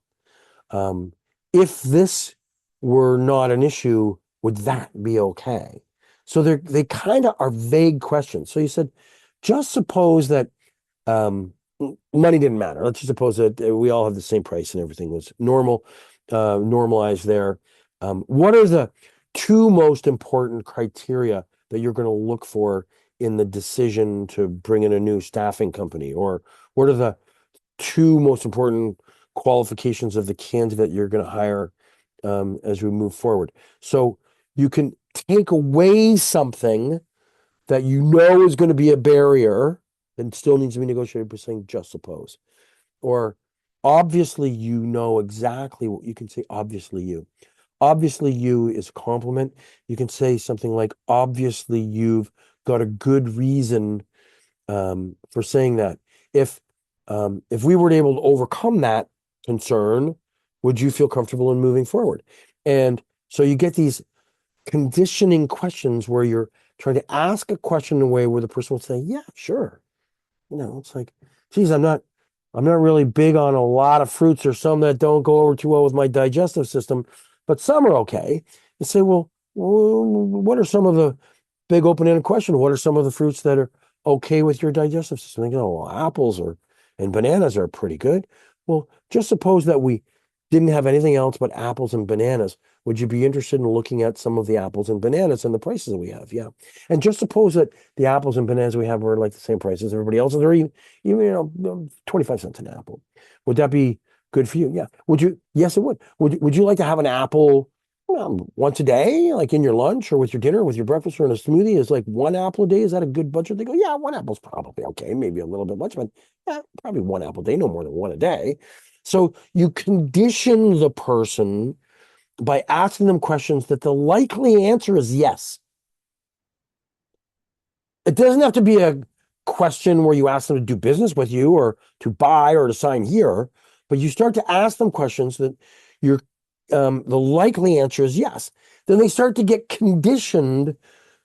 if this were not an issue, would that be okay? So they kind of are vague questions. So you said, just suppose that money didn't matter. Let's just suppose that we all have the same price and everything was normalized there. What are the 2 most important criteria that you're going to look for in the decision to bring in a new staffing company? Or what are the 2 most important qualifications of the candidate you're going to hire as we move forward. So you can take away something that you know is going to be a barrier and still needs to be negotiated by saying just suppose. Or obviously you know exactly what you can say, obviously you. Obviously you is a compliment. You can say something like, obviously you've got a good reason for saying that. If we were able to overcome that concern, would you feel comfortable in moving forward? And so you get these conditioning questions where you're trying to ask a question in a way where the person will say, yeah, sure. It's like, geez, I'm not really big on a lot of fruits or some that don't go over too well with my digestive system, but some are okay. You say, well, what are some of the big open-ended question? What are some of the fruits that are okay with your digestive system? They go, well, apples and bananas are pretty good. Well, just suppose that we didn't have anything else but apples and bananas. Would you be interested in looking at some of the apples and bananas and the prices that we have? Yeah. And just suppose that the apples and bananas we have were like the same price as everybody else, and they're even 25 cents an apple. Would that be good for you? Yeah. Would you? Yes, it would. Would you like to have an apple once a day, like in your lunch or with your dinner, with your breakfast or in a smoothie? Is like one apple a day? Is that a good budget? They go, yeah, one apple's probably okay, maybe a little bit much, but yeah, probably one apple a day, no more than one a day. So you condition the person by asking them questions that the likely answer is yes. It doesn't have to be a question where you ask them to do business with you or to buy or to sign here, but you start to ask them questions that you're the likely answer is yes. Then they start to get conditioned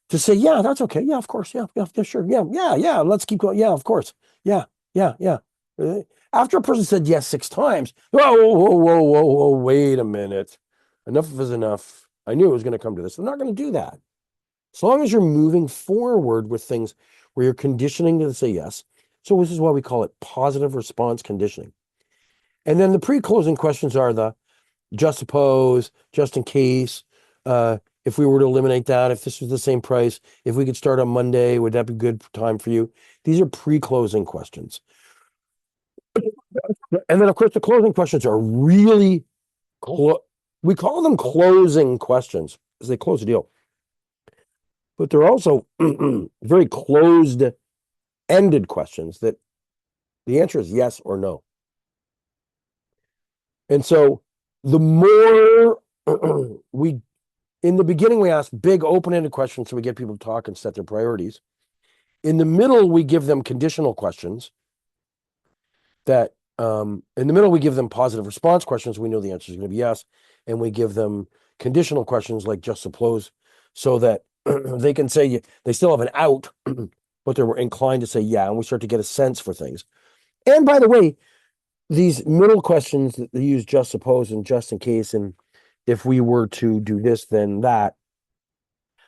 to say, yeah, that's okay. Yeah, of course. Yeah, yeah, yeah, sure. Yeah, yeah, yeah. Let's keep going. Yeah, of course. Yeah, yeah, yeah. After a person said yes 6 times, whoa, whoa, whoa, whoa, whoa, whoa, wait a minute. Enough is enough. I knew it was going to come to this. I'm not going to do that. As long as you're moving forward with things where you're conditioning to say yes. So this is why we call it positive response conditioning. And then the pre-closing questions are the just suppose, just in case, if we were to eliminate that, if this was the same price, if we could start on Monday, would that be good time for you? These are pre-closing questions. And then, of course, the closing questions are really, we call them closing questions because they close the deal. But they're also very closed-ended questions that the answer is yes or no. And so the more in the beginning, we ask big open-ended questions so we get people to talk and set their priorities. In the middle, we give them conditional questions that, in the middle, we give them positive response questions. We know the answer is going to be yes. And we give them conditional questions like just suppose so that they can say they still have an out, but they're inclined to say yeah. And we start to get a sense for things. And by the way, these middle questions that they use just suppose and just in case, and if we were to do this, then that,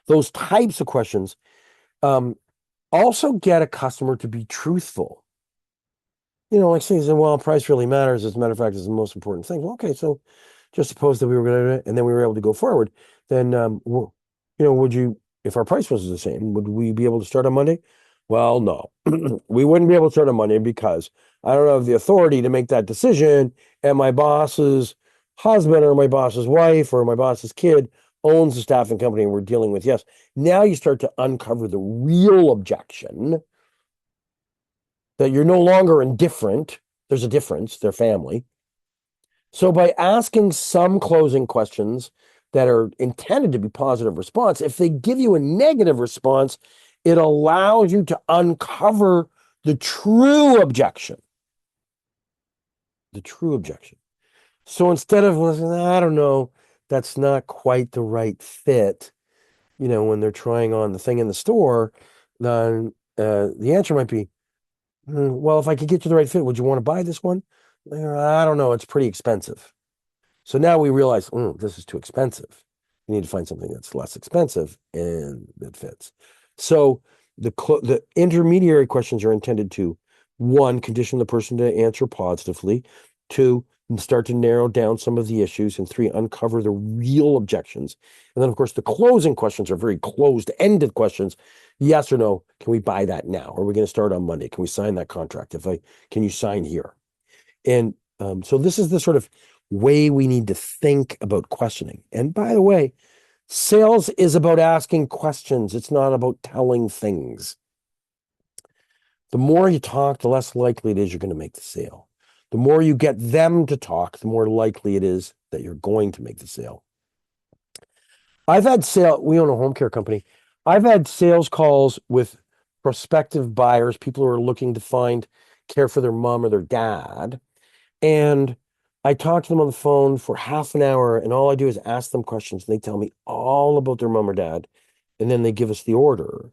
those types of questions also get a customer to be truthful. Like saying, well, price really matters. As a matter of fact, it's the most important thing. Well, okay, so just suppose that we were going to do it and then we were able to go forward. Then, would you, if our price was the same, would we be able to start on Monday? Well, no, we wouldn't be able to start on Monday because I don't have the authority to make that decision. And my boss's husband or my boss's wife or my boss's kid owns the staffing company and we're dealing with, yes. Now you start to uncover the real objection that you're no longer indifferent. There's a difference, they're family. So by asking some closing questions that are intended to be positive response, if they give you a negative response, it allows you to uncover the true objection. The true objection. So instead of, I don't know, that's not quite the right fit, when they're trying on the thing in the store, then the answer might be, well, if I could get you the right fit, would you want to buy this one? I don't know. It's pretty expensive. So now we realize, this is too expensive. We need to find something that's less expensive and that fits. So the intermediary questions are intended to, one, condition the person to answer positively, two, start to narrow down some of the issues, and three, uncover the real objections. And then, of course, the closing questions are very closed-ended questions. Yes or no, can we buy that now? Are we going to start on Monday? Can we sign that contract? Can you sign here? And So this is the sort of way we need to think about questioning. And by the way, sales is about asking questions. It's not about telling things. The more you talk, the less likely it is you're going to make the sale. The more you get them to talk, the more likely it is that you're going to make the sale. We own a home care company. I've had sales calls with prospective buyers, people who are looking to find care for their mom or their dad. And I talk to them on the phone for half an hour, and all I do is ask them questions. And they tell me all about their mom or dad, and then they give us the order.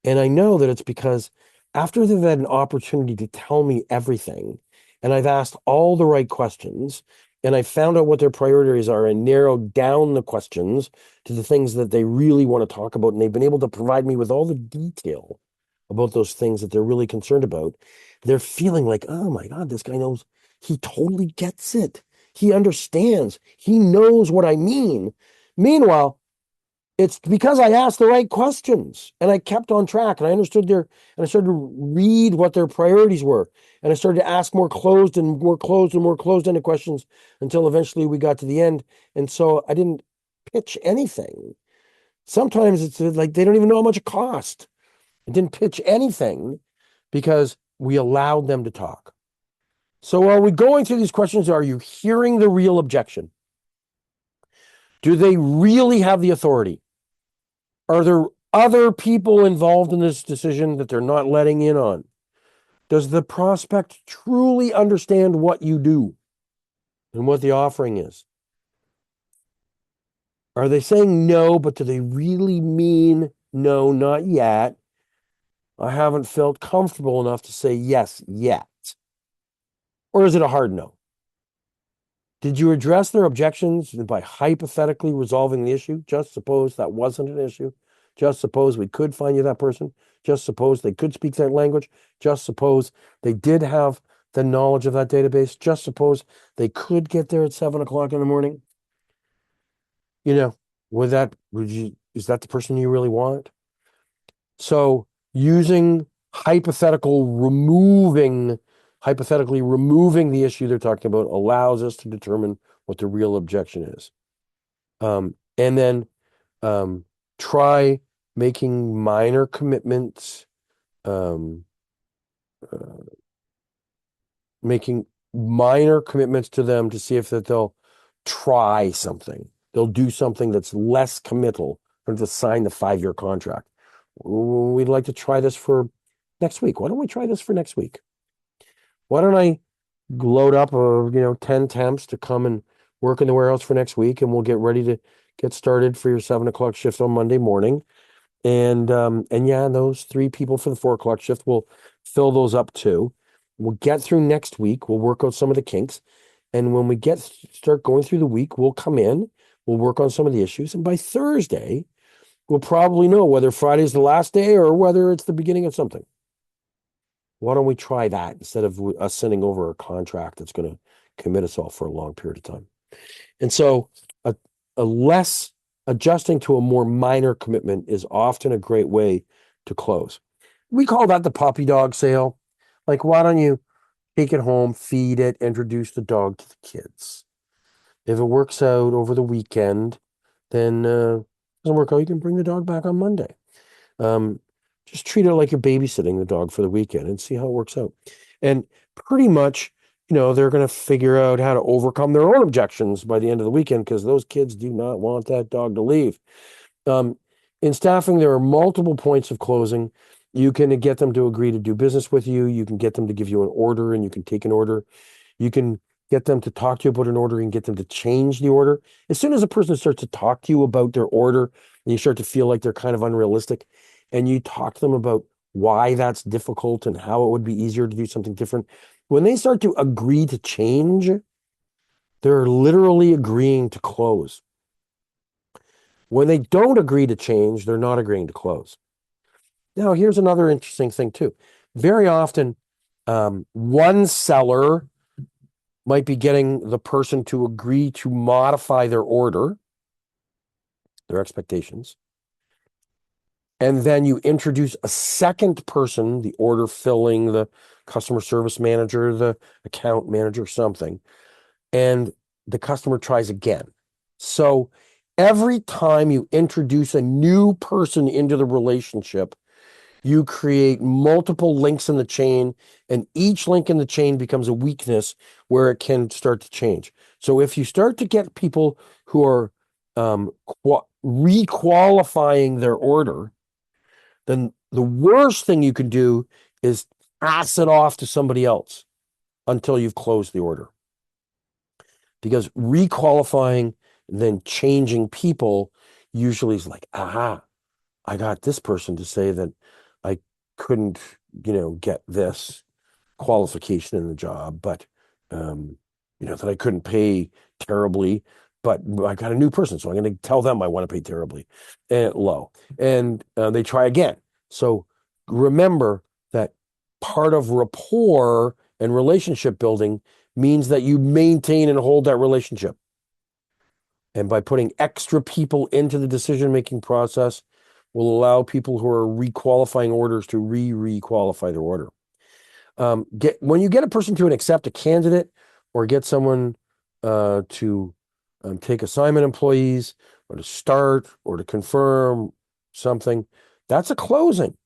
And I know that it's because after they've had an opportunity to tell me everything, and I've asked all the right questions, and I found out what their priorities are and narrowed down the questions to the things that they really want to talk about, and they've been able to provide me with all the detail about those things that they're really concerned about, they're feeling like, oh my God, this guy knows, he totally gets it. He understands. He knows what I mean. Meanwhile, it's because I asked the right questions and I kept on track and I understood and I started to read what their priorities were. And I started to ask more closed and more closed and more closed-ended questions until eventually we got to the end. And so I didn't pitch anything. Sometimes it's like they don't even know how much it cost. I didn't pitch anything because we allowed them to talk. So are we going through these questions? Are you hearing the real objection? Do they really have the authority? Are there other people involved in this decision that they're not letting in on? Does the prospect truly understand what you do and what the offering is? Are they saying no, but do they really mean no, not yet? I haven't felt comfortable enough to say yes yet. Or is it a hard no? Did you address their objections by hypothetically resolving the issue? Just suppose that wasn't an issue. Just suppose we could find you that person. Just suppose they could speak that language. Just suppose they did have the knowledge of that database. Just suppose they could get there at 7 o'clock in the morning. You know, is that the person you really want? So using hypothetically removing the issue they're talking about allows us to determine what the real objection is. And then try making minor commitments, making minor commitments to them to see if that they'll try something. They'll do something that's less committal or to sign the 5-year contract. We'd like to try this for next week. Why don't we try this for next week? Why don't I load up 10 temps to come and work in the warehouse for next week, and we'll get ready to get started for your 7 o'clock shift on Monday morning. And yeah, those 3 people for the 4 o'clock shift, we'll fill those up too. We'll get through next week. We'll work out some of the kinks. And when we start going through the week, we'll come in, we'll work on some of the issues. And by Thursday, we'll probably know whether Friday's the last day or whether it's the beginning of something. Why don't we try that instead of us sending over a contract that's going to commit us all for a long period of time? And so a less adjusting to a more minor commitment is often a great way to close. We call that the puppy dog sale. Like, why don't you take it home, feed it, introduce the dog to the kids? If it works out over the weekend, then doesn't work out, you can bring the dog back on Monday. Just treat it like you're babysitting the dog for the weekend and see how it works out. And pretty much, they're going to figure out how to overcome their own objections by the end of the weekend because those kids do not want that dog to leave. In staffing, there are multiple points of closing. You can get them to agree to do business with you. You can get them to give you an order and you can take an order. You can get them to talk to you about an order and get them to change the order. As soon as a person starts to talk to you about their order and you start to feel like they're kind of unrealistic and you talk to them about why that's difficult and how it would be easier to do something different, when they start to agree to change, they're literally agreeing to close. When they don't agree to change, they're not agreeing to close. Now, here's another interesting thing too. Very often, one seller might be getting the person to agree to modify their order, their expectations. And then you introduce a second person, the order filling, the customer service manager, the account manager, something, and the customer tries again. So every time you introduce a new person into the relationship, you create multiple links in the chain, and each link in the chain becomes a weakness where it can start to change. So if you start to get people who are requalifying their order, then the worst thing you can do is pass it off to somebody else until you've closed the order. Because requalifying, then changing people usually is like, aha, I got this person to say that I couldn't, get this qualification in the job, but that I couldn't pay terribly, but I got a new person, so I'm going to tell them I want to pay terribly and low, and they try again. So remember that part of rapport and relationship building means that you maintain and hold that relationship. And by putting extra people into the decision-making process will allow people who are requalifying orders to re-requalify their order. When you get a person to accept a candidate or get someone to take assignment employees or to start or to confirm something, that's a closing.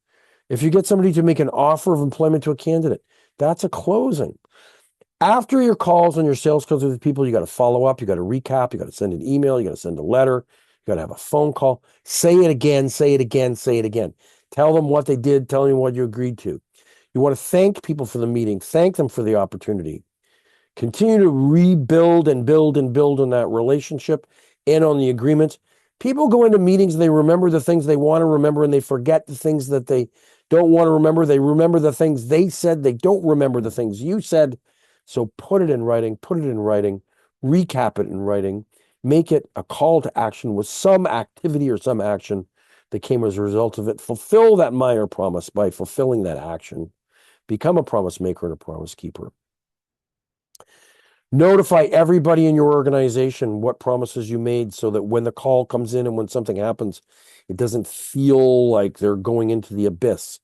If you get somebody to make an offer of employment to a candidate, that's a closing. After your calls and your sales calls with people, you got to follow up, you got to recap, you got to send an email, you got to send a letter, you got to have a phone call. Say it again, say it again, say it again. Tell them what they did, tell them what you agreed to. You want to thank people for the meeting, thank them for the opportunity. Continue to rebuild and build and build on that relationship and on the agreements. People go into meetings and they remember the things they want to remember and they forget the things that they don't want to remember. They remember the things they said. They don't remember the things you said. So put it in writing, recap it in writing, make it a call to action with some activity or some action that came as a result of it. Fulfill that minor promise by fulfilling that action. Become a promise maker and a promise keeper. Notify everybody in your organization what promises you made so that when the call comes in and when something happens, it doesn't feel like they're going into the abyss.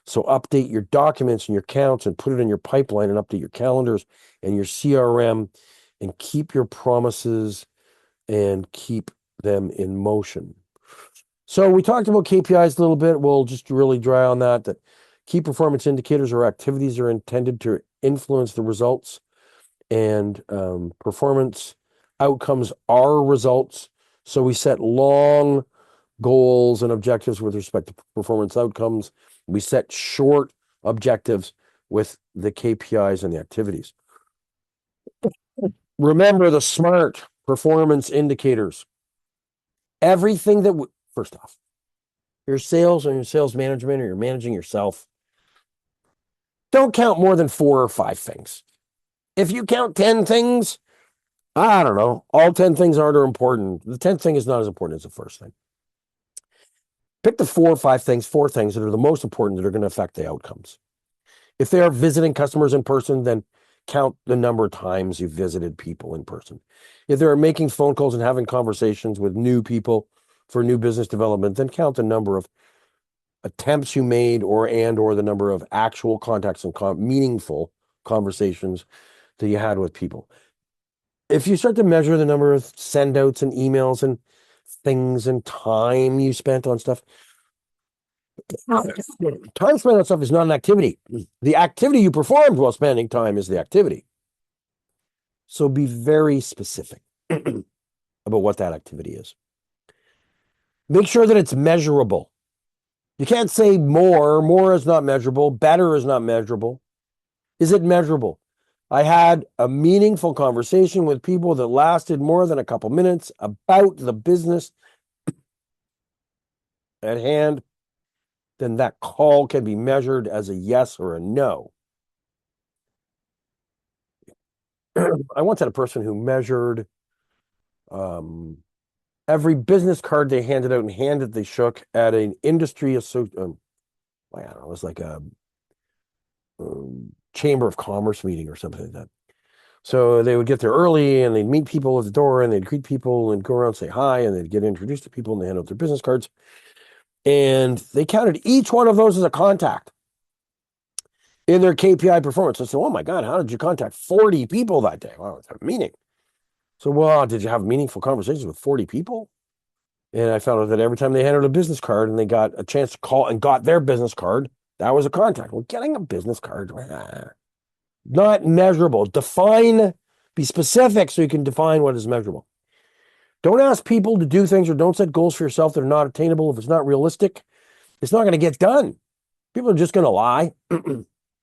So update your documents and your counts and put it in your pipeline and update your calendars and your CRM and keep your promises and keep them in motion. So we talked about KPIs a little bit. We'll just really dry on that key performance indicators or activities are intended to influence the results, and performance outcomes are results. So we set long goals and objectives with respect to performance outcomes. We set short objectives with the KPIs and the activities. Remember the SMART performance indicators. Everything that, first off, your sales and your sales management, or you're managing yourself, don't count more than 4 or 5 things. If you count 10 things, I don't know, all 10 things aren't important. The 10th thing is not as important as the first thing. Pick the 4 or 5 things, 4 things that are the most important that are going to affect the outcomes. If they are visiting customers in person, then count the number of times you've visited people in person. If they're making phone calls and having conversations with new people for new business development, then count the number of attempts you made or the number of actual contacts and meaningful conversations that you had with people. If you start to measure the number of send outs and emails and things and time you spent on stuff, time spent on stuff is not an activity. The activity you performed while spending time is the activity. So be very specific about what that activity is. Make sure that it's measurable. You can't say more. More is not measurable. Better is not measurable. Is it measurable? I had a meaningful conversation with people that lasted more than a couple minutes about the business at hand. Then that call can be measured as a yes or a no. I once had a person who measured every business card they handed out and hand that they shook at an industry I don't know, it was like a chamber of commerce meeting or something like that. So they would get there early and they'd meet people at the door and they'd greet people and go around and say hi and they'd get introduced to people and they hand out their business cards. And they counted each one of those as a contact in their KPI performance. I said, oh my God, how did you contact 40 people that day? Well, it's a meeting. So, well, did you have meaningful conversations with 40 people? And I found out that every time they handed a business card and they got a chance to call and got their business card, that was a contact. Well, getting a business card, not measurable. Define, be specific so you can define what is measurable. Don't ask people to do things or don't set goals for yourself that are not attainable. If it's not realistic, it's not going to get done. People are just going to lie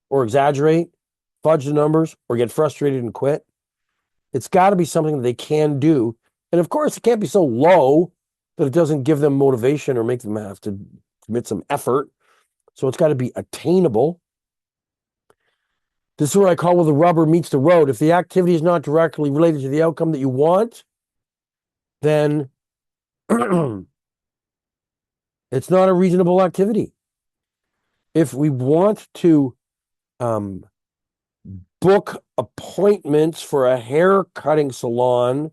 or exaggerate, fudge the numbers, or get frustrated and quit. It's got to be something that they can do. And of course, it can't be so low that it doesn't give them motivation or make them have to commit some effort. So it's got to be attainable. This is what I call where the rubber meets the road. If the activity is not directly related to the outcome that you want, then it's not a reasonable activity. If we want to book appointments for a hair cutting salon,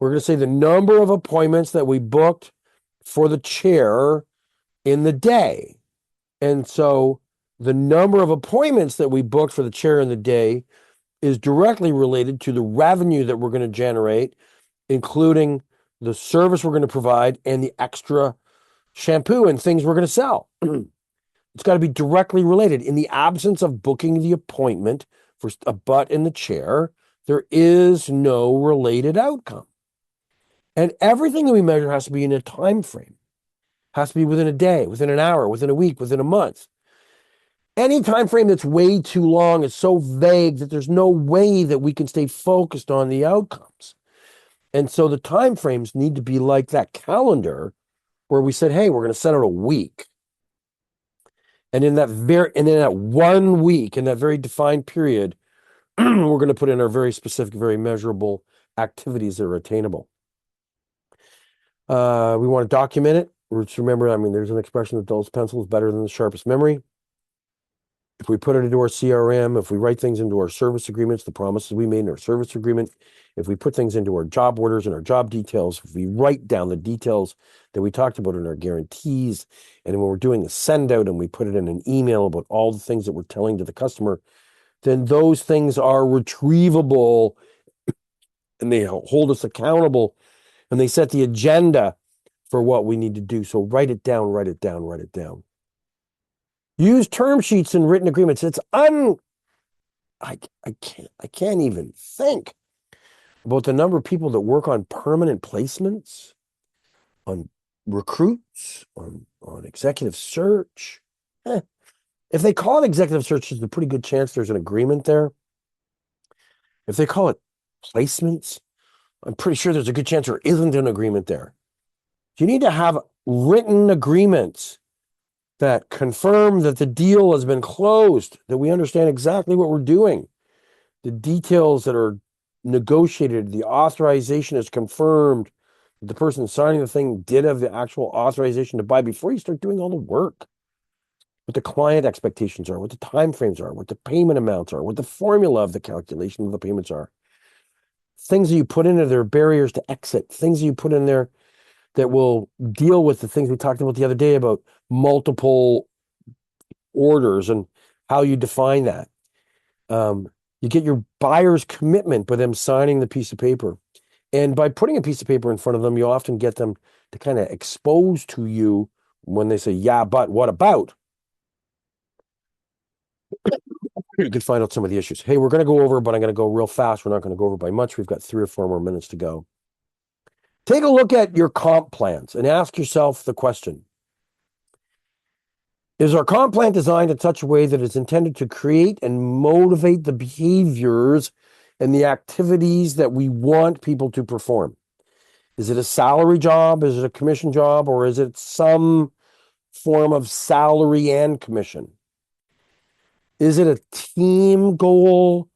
we're going to say the number of appointments that we booked for the chair in the day. And so the number of appointments that we booked for the chair in the day is directly related to the revenue that we're going to generate, including the service we're going to provide and the extra shampoo and things we're going to sell. It's got to be directly related. In the absence of booking the appointment for a butt in the chair, there is no related outcome. And everything that we measure has to be in a time frame. Has to be within a day, within an hour, within a week, within a month. Any time frame that's way too long is so vague that there's no way that we can stay focused on the outcomes. And so the time frames need to be like that calendar where we said, hey, we're going to set out a week. And in that 1 week, in that very defined period, we're going to put in our very specific, very measurable activities that are attainable. We want to document it. Just remember, there's an expression that dullest pencil is better than the sharpest memory. If we put it into our CRM, if we write things into our service agreements, the promises we made in our service agreement, if we put things into our job orders and our job details, if we write down the details that we talked about in our guarantees, and when we're doing a send out and we put it in an email about all the things that we're telling to the customer, then those things are retrievable and they hold us accountable and they set the agenda for what we need to do. So write it down, write it down, write it down. Use term sheets and written agreements. I can't even think about the number of people that work on permanent placements, on recruits, on executive search. If they call it executive search, there's a pretty good chance there's an agreement there. If they call it placements, I'm pretty sure there's a good chance there isn't an agreement there. You need to have written agreements that confirm that the deal has been closed, that we understand exactly what we're doing. The details that are negotiated, the authorization is confirmed, that the person signing the thing did have the actual authorization to buy before you start doing all the work. What the client expectations are, what the timeframes are, what the payment amounts are, what the formula of the calculation of the payments are. Things that you put in there are barriers to exit, things that you put in there that will deal with the things we talked about the other day about multiple orders and how you define that. You get your buyer's commitment by them signing the piece of paper. And by putting a piece of paper in front of them, you often get them to kind of expose to you when they say, yeah, but what about? You can find out some of the issues. Hey, we're going to go over, but I'm going to go real fast. We're not going to go over by much. We've got 3 or 4 more minutes to go. Take a look at your comp plans and ask yourself the question. Is our comp plan designed in such a way that it's intended to create and motivate the behaviors and the activities that we want people to perform? Is it a salary job? Is it a commission job? Or is it some form of salary and commission? Is it a team goal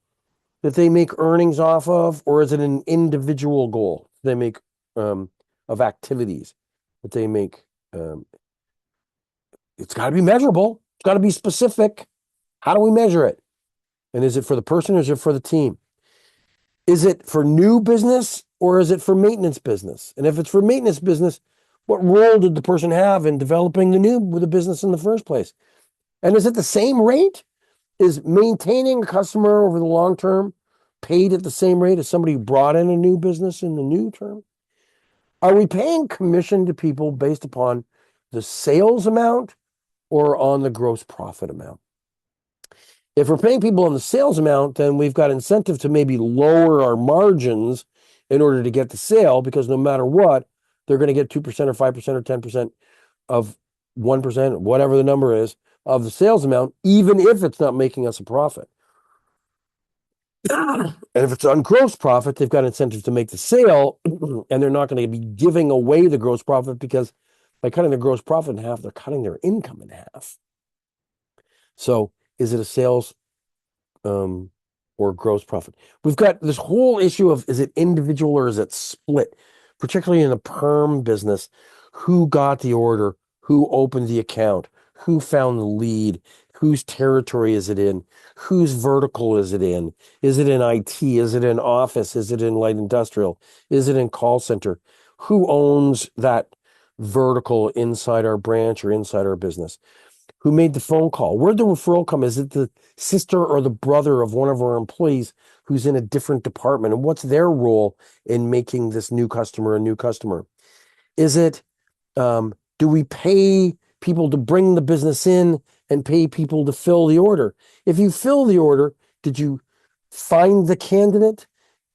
that they make earnings off of? Or is it an individual goal they make of activities that they make? It's got to be measurable. It's got to be specific. How do we measure it? And is it for the person or is it for the team? Is it for new business or is it for maintenance business? And if it's for maintenance business, What role did the person have in developing the business in the first place? And is it the same rate? Is maintaining a customer over the long term paid at the same rate as somebody who brought in a new business in the new term? Are we paying commission to people based upon the sales amount or on the gross profit amount? If we're paying people on the sales amount, then we've got incentive to maybe lower our margins in order to get the sale, because no matter what, they're going to get 2% or 5% or 10% of 1%, whatever the number is, of the sales amount, even if it's not making us a profit. And if it's on gross profit, they've got incentive to make the sale, and they're not going to be giving away the gross profit, because by cutting their gross profit in half, they're cutting their income in half. So is it a sales or gross profit? We've got this whole issue of, is it individual or is it split? Particularly in the perm business, who got the order, who opened the account, who found the lead, whose territory is it in, whose vertical is it in? Is it in IT? Is it in office? Is it in light industrial? Is it in call center? Who owns that vertical inside our branch or inside our business? Who made the phone call? Where'd the referral come? Is it the sister or the brother of one of our employees who's in a different department? And what's their role in making this new customer a new customer? Is it, do we pay people to bring the business in and pay people to fill the order? If you fill the order, did you find the candidate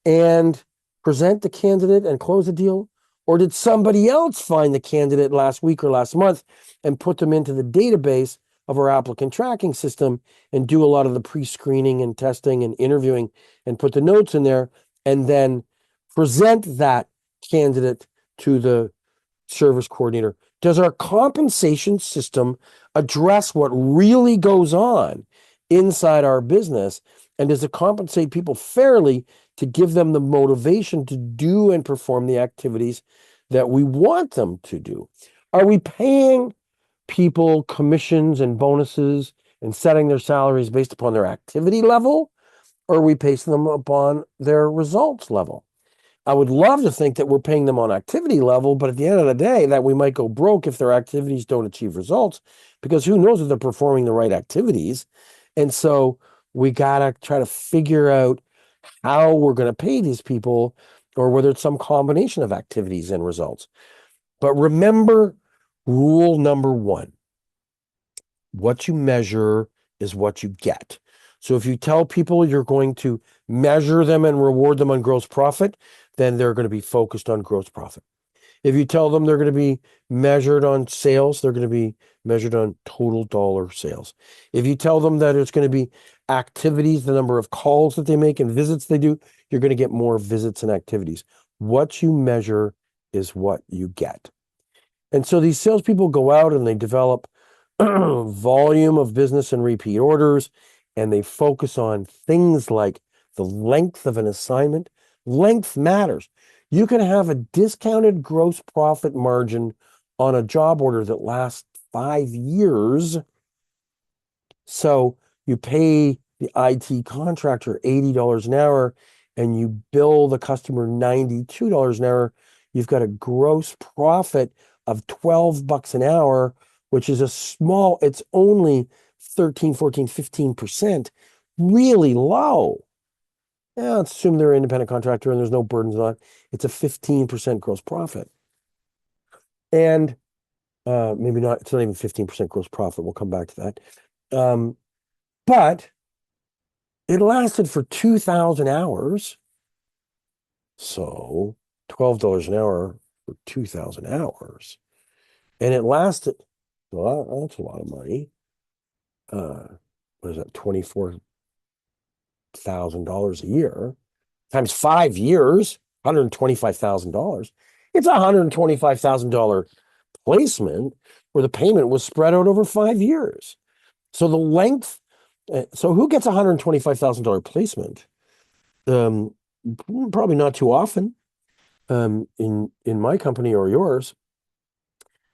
and present the candidate and close the deal? Or did somebody else find the candidate last week or last month and put them into the database of our applicant tracking system and do a lot of the pre-screening and testing and interviewing and put the notes in there and then present that candidate to the service coordinator? Does our compensation system address what really goes on inside our business? And does it compensate people fairly to give them the motivation to do and perform the activities that we want them to do? Are we paying people commissions and bonuses and setting their salaries based upon their activity level, or are we paying them upon their results level? I would love to think that we're paying them on activity level, but at the end of the day, that we might go broke if their activities don't achieve results, because who knows if they're performing the right activities. And so we got to try to figure out how we're going to pay these people, or whether it's some combination of activities and results. But remember rule number one: what you measure is what you get. So if you tell people you're going to measure them and reward them on gross profit, then they're going to be focused on gross profit. If you tell them they're going to be measured on sales, they're going to be measured on total dollar sales. If you tell them that it's going to be activities, the number of calls that they make and visits they do, you're going to get more visits and activities. What you measure is what you get. And so these salespeople go out and they develop volume of business and repeat orders, and they focus on things like the length of an assignment. Length matters. You can have a discounted gross profit margin on a job order that lasts 5 years. So you pay the IT contractor $80 an hour and you bill the customer $92 an hour. You've got a gross profit of $12 an hour, which is it's only 13, 14, 15%, really low. Yeah, let's assume they're an independent contractor and there's no burdens on it. It's a 15% gross profit. And maybe not, it's not even 15% gross profit. We'll come back to that. But it lasted for 2,000 hours. So $12 an hour for 2,000 hours. And it lasted, well, that's a lot of money. What is that, $24,000 a year times 5 years, $125,000. It's a $125,000 placement where the payment was spread out over 5 years. So the length, so who gets a $125,000 placement? Probably not too often in my company or yours.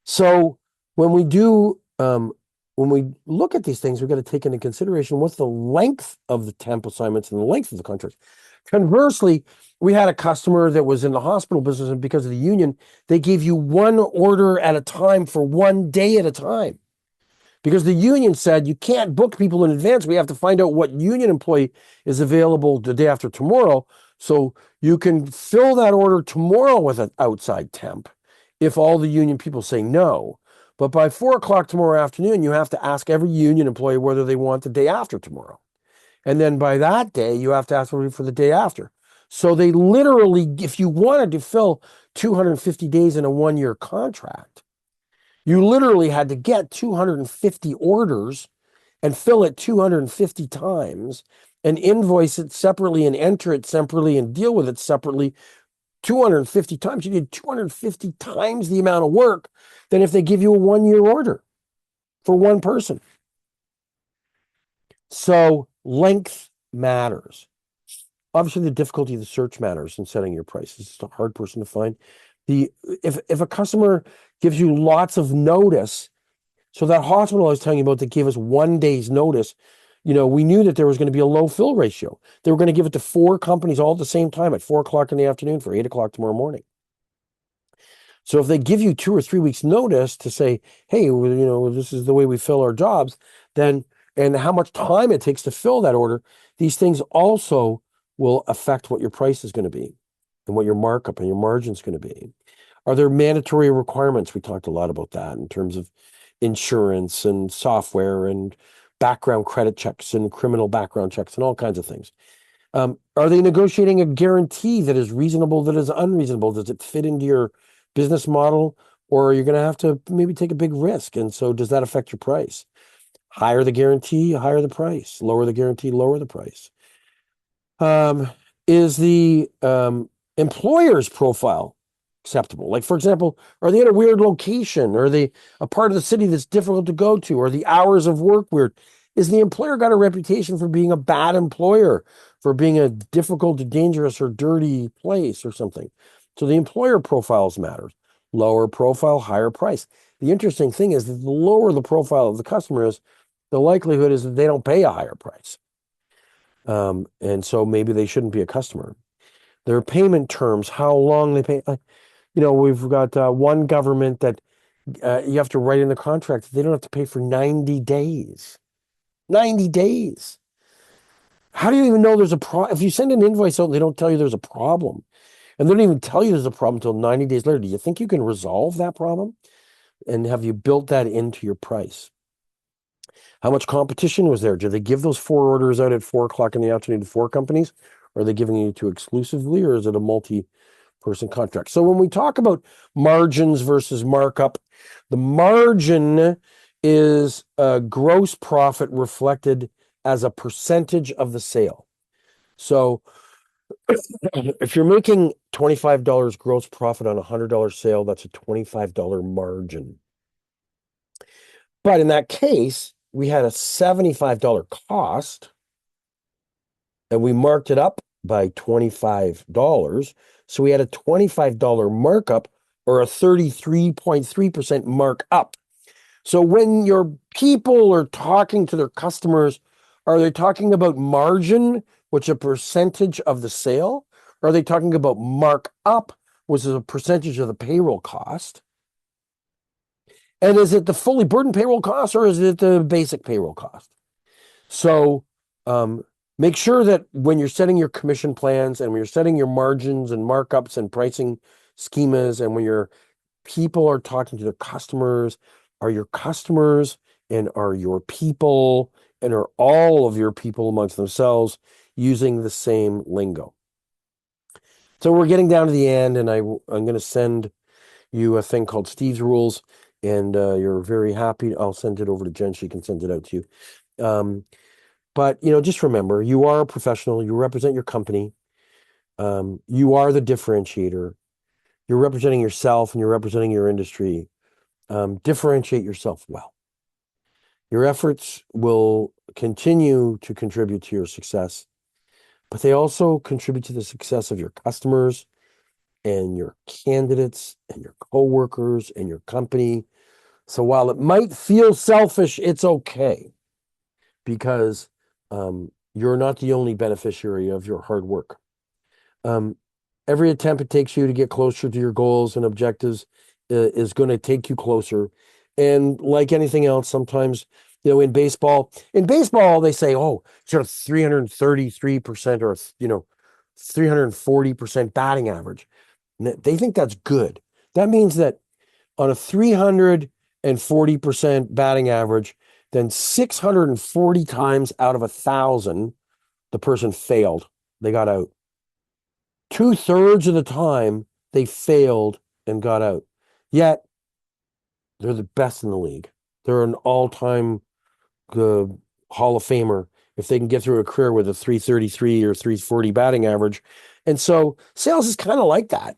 So when we do, when we look at these things, we've got to take into consideration what's the length of the temp assignments and the length of the contract. Conversely, we had a customer that was in the hospital business, and because of the union, they gave you one order at a time for one day at a time. Because the union said you can't book people in advance. We have to find out what union employee is available the day after tomorrow. So you can fill that order tomorrow with an outside temp if all the union people say no. But by 4 o'clock tomorrow afternoon, you have to ask every union employee whether they want the day after tomorrow. And then by that day, you have to ask for the day after. So they literally, if you wanted to fill 250 days in a 1-year contract, you literally had to get 250 orders and fill it 250 times and invoice it separately and enter it separately and deal with it separately 250 times. You did 250 times the amount of work than if they give you a 1-year order for one person. So length matters. Obviously, the difficulty of the search matters in setting your prices. It's a hard person to find. If a customer gives you lots of notice, so that hospital I was telling you about that gave us 1 day's notice, we knew that there was going to be a low fill ratio. They were going to give it to 4 companies all at the same time at 4 o'clock in the afternoon for 8 o'clock tomorrow morning. So if they give you 2 or 3 weeks notice to say, hey, this is the way we fill our jobs, then, and how much time it takes to fill that order, these things also will affect what your price is going to be and what your markup and your margin is going to be. Are there mandatory requirements? We talked a lot about that in terms of insurance and software and background credit checks and criminal background checks and all kinds of things. Are they negotiating a guarantee that is reasonable, that is unreasonable? Does it fit into your business model, or are you going to have to maybe take a big risk? And so does that affect your price? Higher the guarantee, higher the price. Lower the guarantee, lower the price. Is the employer's profile acceptable? Like, for example, are they in a weird location? Are they a part of the city that's difficult to go to? Are the hours of work weird? Is the employer got a reputation for being a bad employer, for being a difficult, dangerous, or dirty place or something? So the employer profiles matters. Lower profile, higher price. The interesting thing is that the lower the profile of the customer is, the likelihood is that they don't pay a higher price. And so maybe they shouldn't be a customer. Their payment terms, how long they pay. We've got one government that you have to write in the contract that they don't have to pay for 90 days. 90 days. How do you even know there's a problem? If you send an invoice out and they don't tell you there's a problem, and they don't even tell you there's a problem until 90 days later, do you think you can resolve that problem? And have you built that into your price? How much competition was there? Do they give those 4 orders out at 4 o'clock in the afternoon to 4 companies? Or are they giving you to exclusively, or is it a multi-person contract? So when we talk about margins versus markup, the margin is a gross profit reflected as a percentage of the sale. So if you're making $25 gross profit on a $100 sale, that's a $25 margin. But in that case, we had a $75 cost and we marked it up by $25. So we had a $25 markup, or a 33.3% markup. So when your people are talking to their customers, are they talking about margin, which is a percentage of the sale? Or are they talking about markup, which is a percentage of the payroll cost? And is it the fully burdened payroll cost, or is it the basic payroll cost? So make sure that when you're setting your commission plans and when you're setting your margins and markups and pricing schemas, and when your people are talking to their customers, are your customers and are your people and are all of your people amongst themselves using the same lingo? So we're getting down to the end, and I'm going to send you a thing called Steve's Rules, and you're very happy. I'll send it over to Jen. She can send it out to you. But, just remember, you are a professional. You represent your company. You are the differentiator. You're representing yourself and you're representing your industry. Differentiate yourself well. Your efforts will continue to contribute to your success, but they also contribute to the success of your customers and your candidates and your coworkers and your company. So while it might feel selfish, it's okay, because you're not the only beneficiary of your hard work. Um, every attempt it takes you to get closer to your goals and objectives is going to take you closer. And like anything else, sometimes, in baseball, they say, oh, it's got a 333% or, 340% batting average. And they think that's good. That means that on a 340% batting average, then 640 times out of 1,000, the person failed. They got out. 2/3 of the time, they failed and got out. Yet, they're the best in the league. They're an all-time uh, Hall of Famer if they can get through a career with a 333 or 340 batting average. And so sales is kind of like that.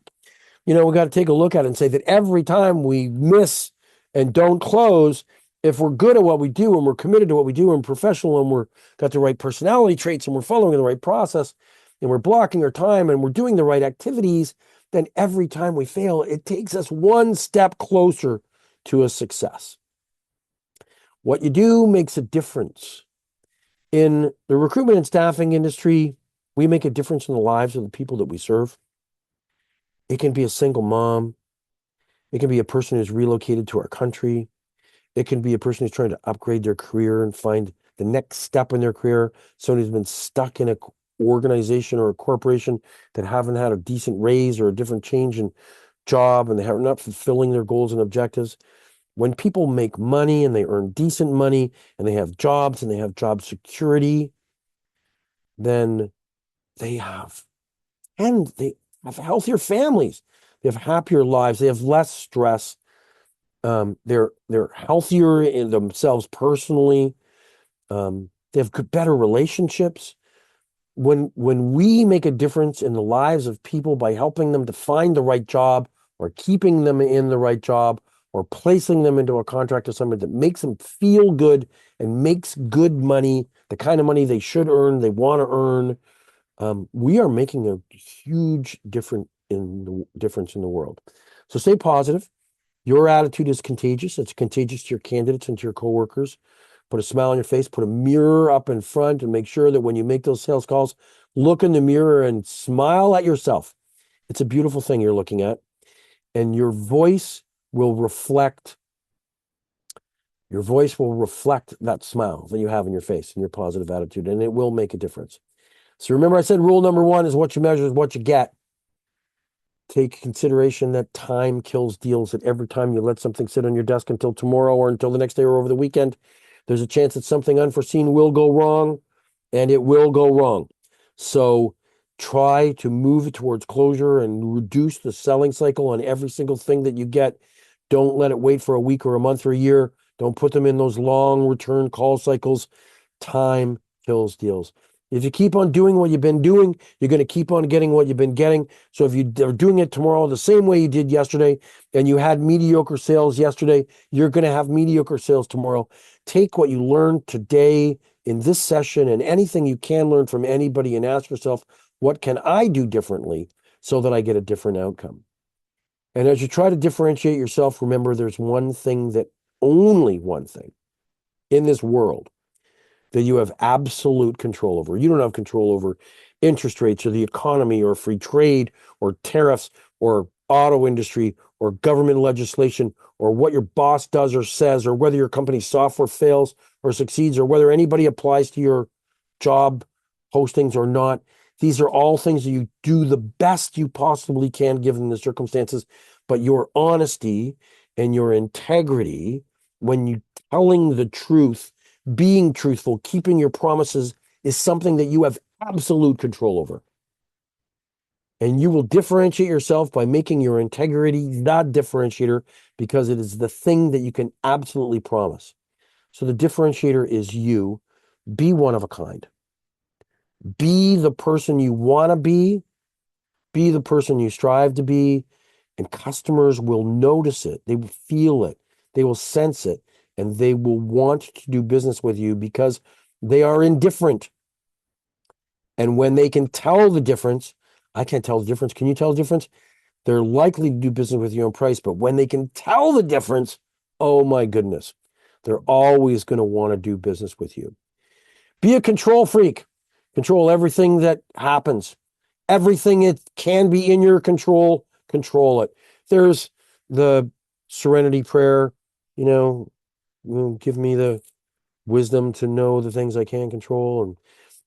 We got to take a look at it and say that every time we miss and don't close, if we're good at what we do and we're committed to what we do and professional and we're got the right personality traits and we're following the right process and we're blocking our time and we're doing the right activities, then every time we fail, it takes us one step closer to a success. What you do makes a difference. In the recruitment and staffing industry, we make a difference in the lives of the people that we serve. It can be a single mom. It can be a person who's relocated to our country. It can be a person who's trying to upgrade their career and find the next step in their career. Someone who's been stuck in a organization or a corporation that haven't had a decent raise or a different change in job and they are not fulfilling their goals and objectives. When people make money and they earn decent money and they have jobs and they have job security, then they have and they have healthier families. They have happier lives. They have less stress. They're healthier in themselves personally. They have better relationships. When we make a difference in the lives of people by helping them to find the right job or keeping them in the right job or placing them into a contract assignment that makes them feel good and makes good money, the kind of money they should earn, they want to earn, we are making a huge difference in the world. So stay positive. Your attitude is contagious. It's contagious to your candidates and to your coworkers. Put a smile on your face, put a mirror up in front, and make sure that when you make those sales calls, look in the mirror and smile at yourself. It's a beautiful thing you're looking at. And will reflect your voice will reflect that smile that you have in your face and your positive attitude, and it will make a difference. So remember, I said rule number one is what you measure is what you get. Take consideration that time kills deals, that every time you let something sit on your desk until tomorrow or until the next day or over the weekend, there's a chance that something unforeseen will go wrong, and it will go wrong. So try to move towards closure and reduce the selling cycle on every single thing that you get. Don't let it wait for a week or a month or a year. Don't put them in those long return call cycles. Time kills deals. If you keep on doing what you've been doing, you're going to keep on getting what you've been getting. So if you are doing it tomorrow the same way you did yesterday and you had mediocre sales yesterday, you're going to have mediocre sales tomorrow. Take what you learned today in this session and anything you can learn from anybody and ask yourself, what can I do differently so that I get a different outcome? And as you try to differentiate yourself, remember there's only one thing in this world that you have absolute control over. You don't have control over interest rates or the economy or free trade or tariffs or auto industry or government legislation or what your boss does or says or whether your company's software fails or succeeds or whether anybody applies to your job postings or not. These are all things that you do the best you possibly can given the circumstances, but your honesty and your integrity when you telling the truth, being truthful, keeping your promises is something that you have absolute control over. And you will differentiate yourself by making your integrity that differentiator because it is the thing that you can absolutely promise. So the differentiator is you. Be one of a kind. Be the person you want to be. Be the person you strive to be. And customers will notice it. They will feel it. They will sense it. And they will want to do business with you because they are indifferent. And when they can tell the difference, I can't tell the difference. Can you tell the difference? They're likely to do business with you on price. But when they can tell the difference, oh my goodness, they're always going to want to do business with you. Be a control freak. Control everything that happens. Everything it can be in your control, control it. There's the serenity prayer, you know, give me the wisdom to know the things I can control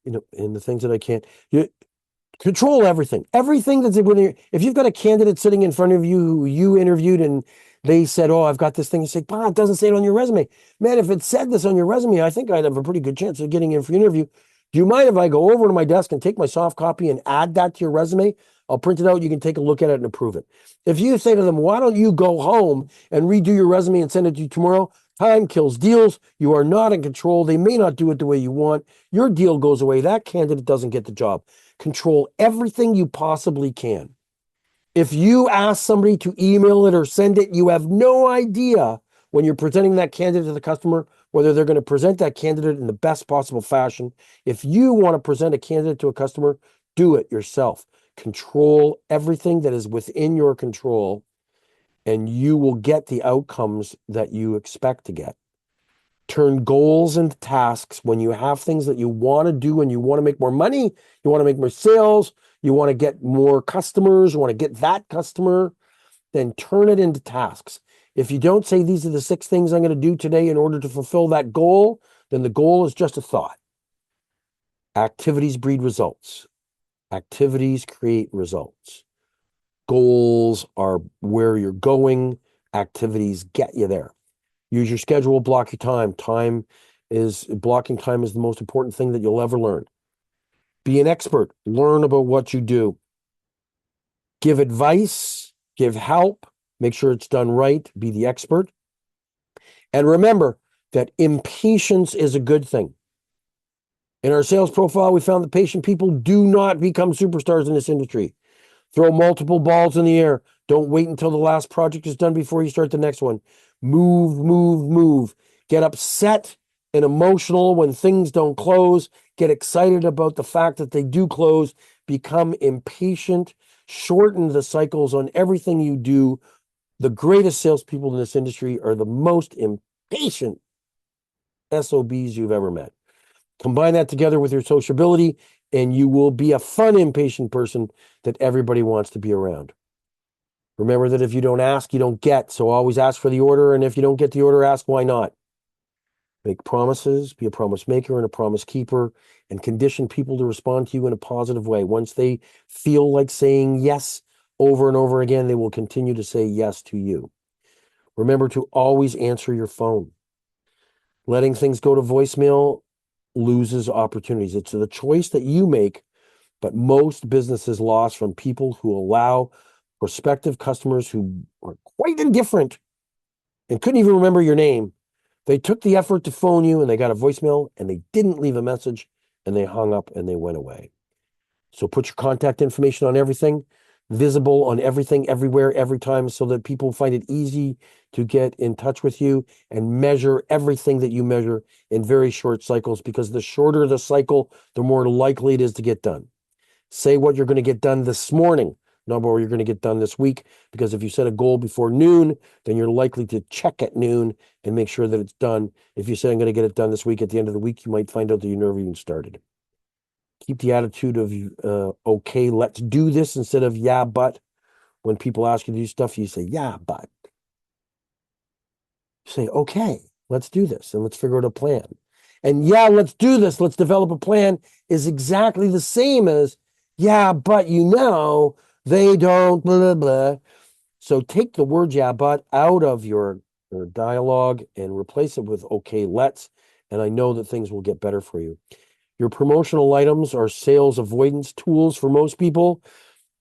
and, and the things that I can't. You control everything. Everything that's if you've got a candidate sitting in front of you who you interviewed and they said, "Oh, I've got this thing," you say, "Wow, it doesn't say it on your resume." Man, if it said this on your resume, I think I'd have a pretty good chance of getting in for an interview. Do you mind if I go over to my desk and take my soft copy and add that to your resume? I'll print it out. You can take a look at it and approve it. If you say to them, "Why don't you go home and redo your resume and send it to you tomorrow?" Time kills deals. You are not in control. They may not do it the way you want. Your deal goes away. That candidate doesn't get the job. Control everything you possibly can. If you ask somebody to email it or send it, you have no idea when you're presenting that candidate to the customer whether they're going to present that candidate in the best possible fashion. If you want to present a candidate to a customer, do it yourself. Control everything that is within your control, and you will get the outcomes that you expect to get. Turn goals into tasks. When you have things that you want to do and you want to make more money, you want to make more sales, you want to get more customers, you want to get that customer, then turn it into tasks. If you don't say these are the 6 things I'm going to do today in order to fulfill that goal, then the goal is just a thought. Activities breed results. Activities create results. Goals are where you're going. Activities get you there. Use your schedule, block your time. Blocking time is the most important thing that you'll ever learn. Be an expert. Learn about what you do. Give advice, give help, make sure it's done right, be the expert. And remember that impatience is a good thing. In our sales profile, we found that patient people do not become superstars in this industry. Throw multiple balls in the air. Don't wait until the last project is done before you start the next one. Move, move, move. Get upset and emotional when things don't close. Get excited about the fact that they do close. Become impatient. Shorten the cycles on everything you do. The greatest salespeople in this industry are the most impatient SOBs you've ever met. Combine that together with your sociability, and you will be a fun, impatient person that everybody wants to be around. Remember that if you don't ask, you don't get. So always ask for the order. And if you don't get the order, ask why not. Make promises, be a promise maker and a promise keeper, and condition people to respond to you in a positive way. Once they feel like saying yes over and over again, they will continue to say yes to you. Remember to always answer your phone. Letting things go to voicemail loses opportunities. It's the choice that you make, but most businesses lost from people who allow prospective customers who are quite indifferent and couldn't even remember your name. They took the effort to phone you and they got a voicemail and they didn't leave a message and they hung up and they went away. So put your contact information on everything, visible on everything, everywhere, every time, so that people find it easy to get in touch with you, and measure everything that you measure in very short cycles, because the shorter the cycle, the more likely it is to get done. Say what you're going to get done this morning, not what you're going to get done this week, because if you set a goal before noon, then you're likely to check at noon and make sure that it's done. If you say, "I'm going to get it done this week," at the end of the week, you might find out that you never even started. Keep the attitude of, okay, let's do this, instead of yeah, but. When people ask you to do stuff, you say, yeah, but. You say, okay, let's do this and let's figure out a plan. And yeah, let's do this, let's develop a plan is exactly the same as, yeah, but they don't, blah, blah, blah. So take the word yeah, but out of your dialogue and replace it with okay, let's. And I know that things will get better for you. Your promotional items are sales avoidance tools for most people,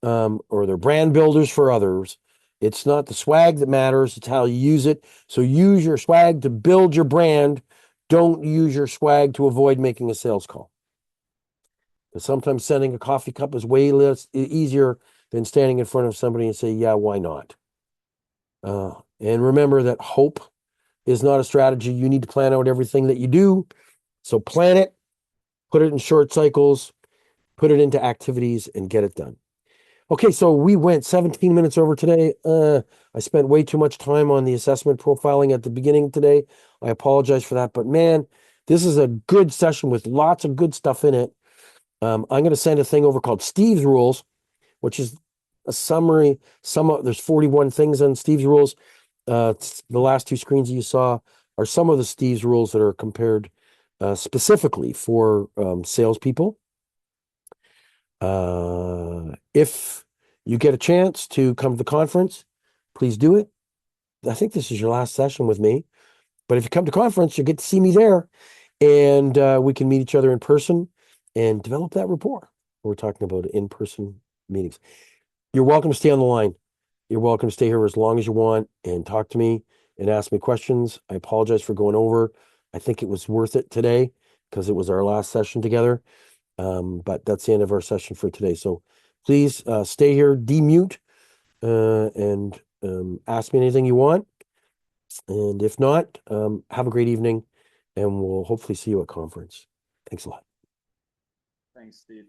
or they're brand builders for others. It's not the swag that matters, it's how you use it. So use your swag to build your brand. Don't use your swag to avoid making a sales call. Because sometimes sending a coffee cup is way less easier than standing in front of somebody and say, yeah, why not? And remember that hope is not a strategy. You need to plan out everything that you do. So plan it, put it in short cycles, put it into activities, and get it done. Okay, so we went 17 minutes over today. I spent way too much time on the assessment profiling at the beginning today. I apologize for that, but man, this is a good session with lots of good stuff in it. I'm going to send a thing over called Steve's Rules. which is a summary. There's 41 things on Steve's rules. The last two screens you saw are some of the Steve's rules that are compared specifically for salespeople. If you get a chance to come to the conference, please do it. I think this is your last session with me, but if you come to conference, you get to see me there, and we can meet each other in person and develop that rapport. We're talking about in-person meetings. You're welcome to stay on the line. You're welcome to stay here as long as you want and talk to me and ask me questions. I apologize for going over. I think it was worth it today because it was our last session together. But that's the end of our session for today. So please stay here, demute, and ask me anything you want. And if not, have a great evening, and we'll hopefully see you at conference. Thanks a lot. Thanks, Steve.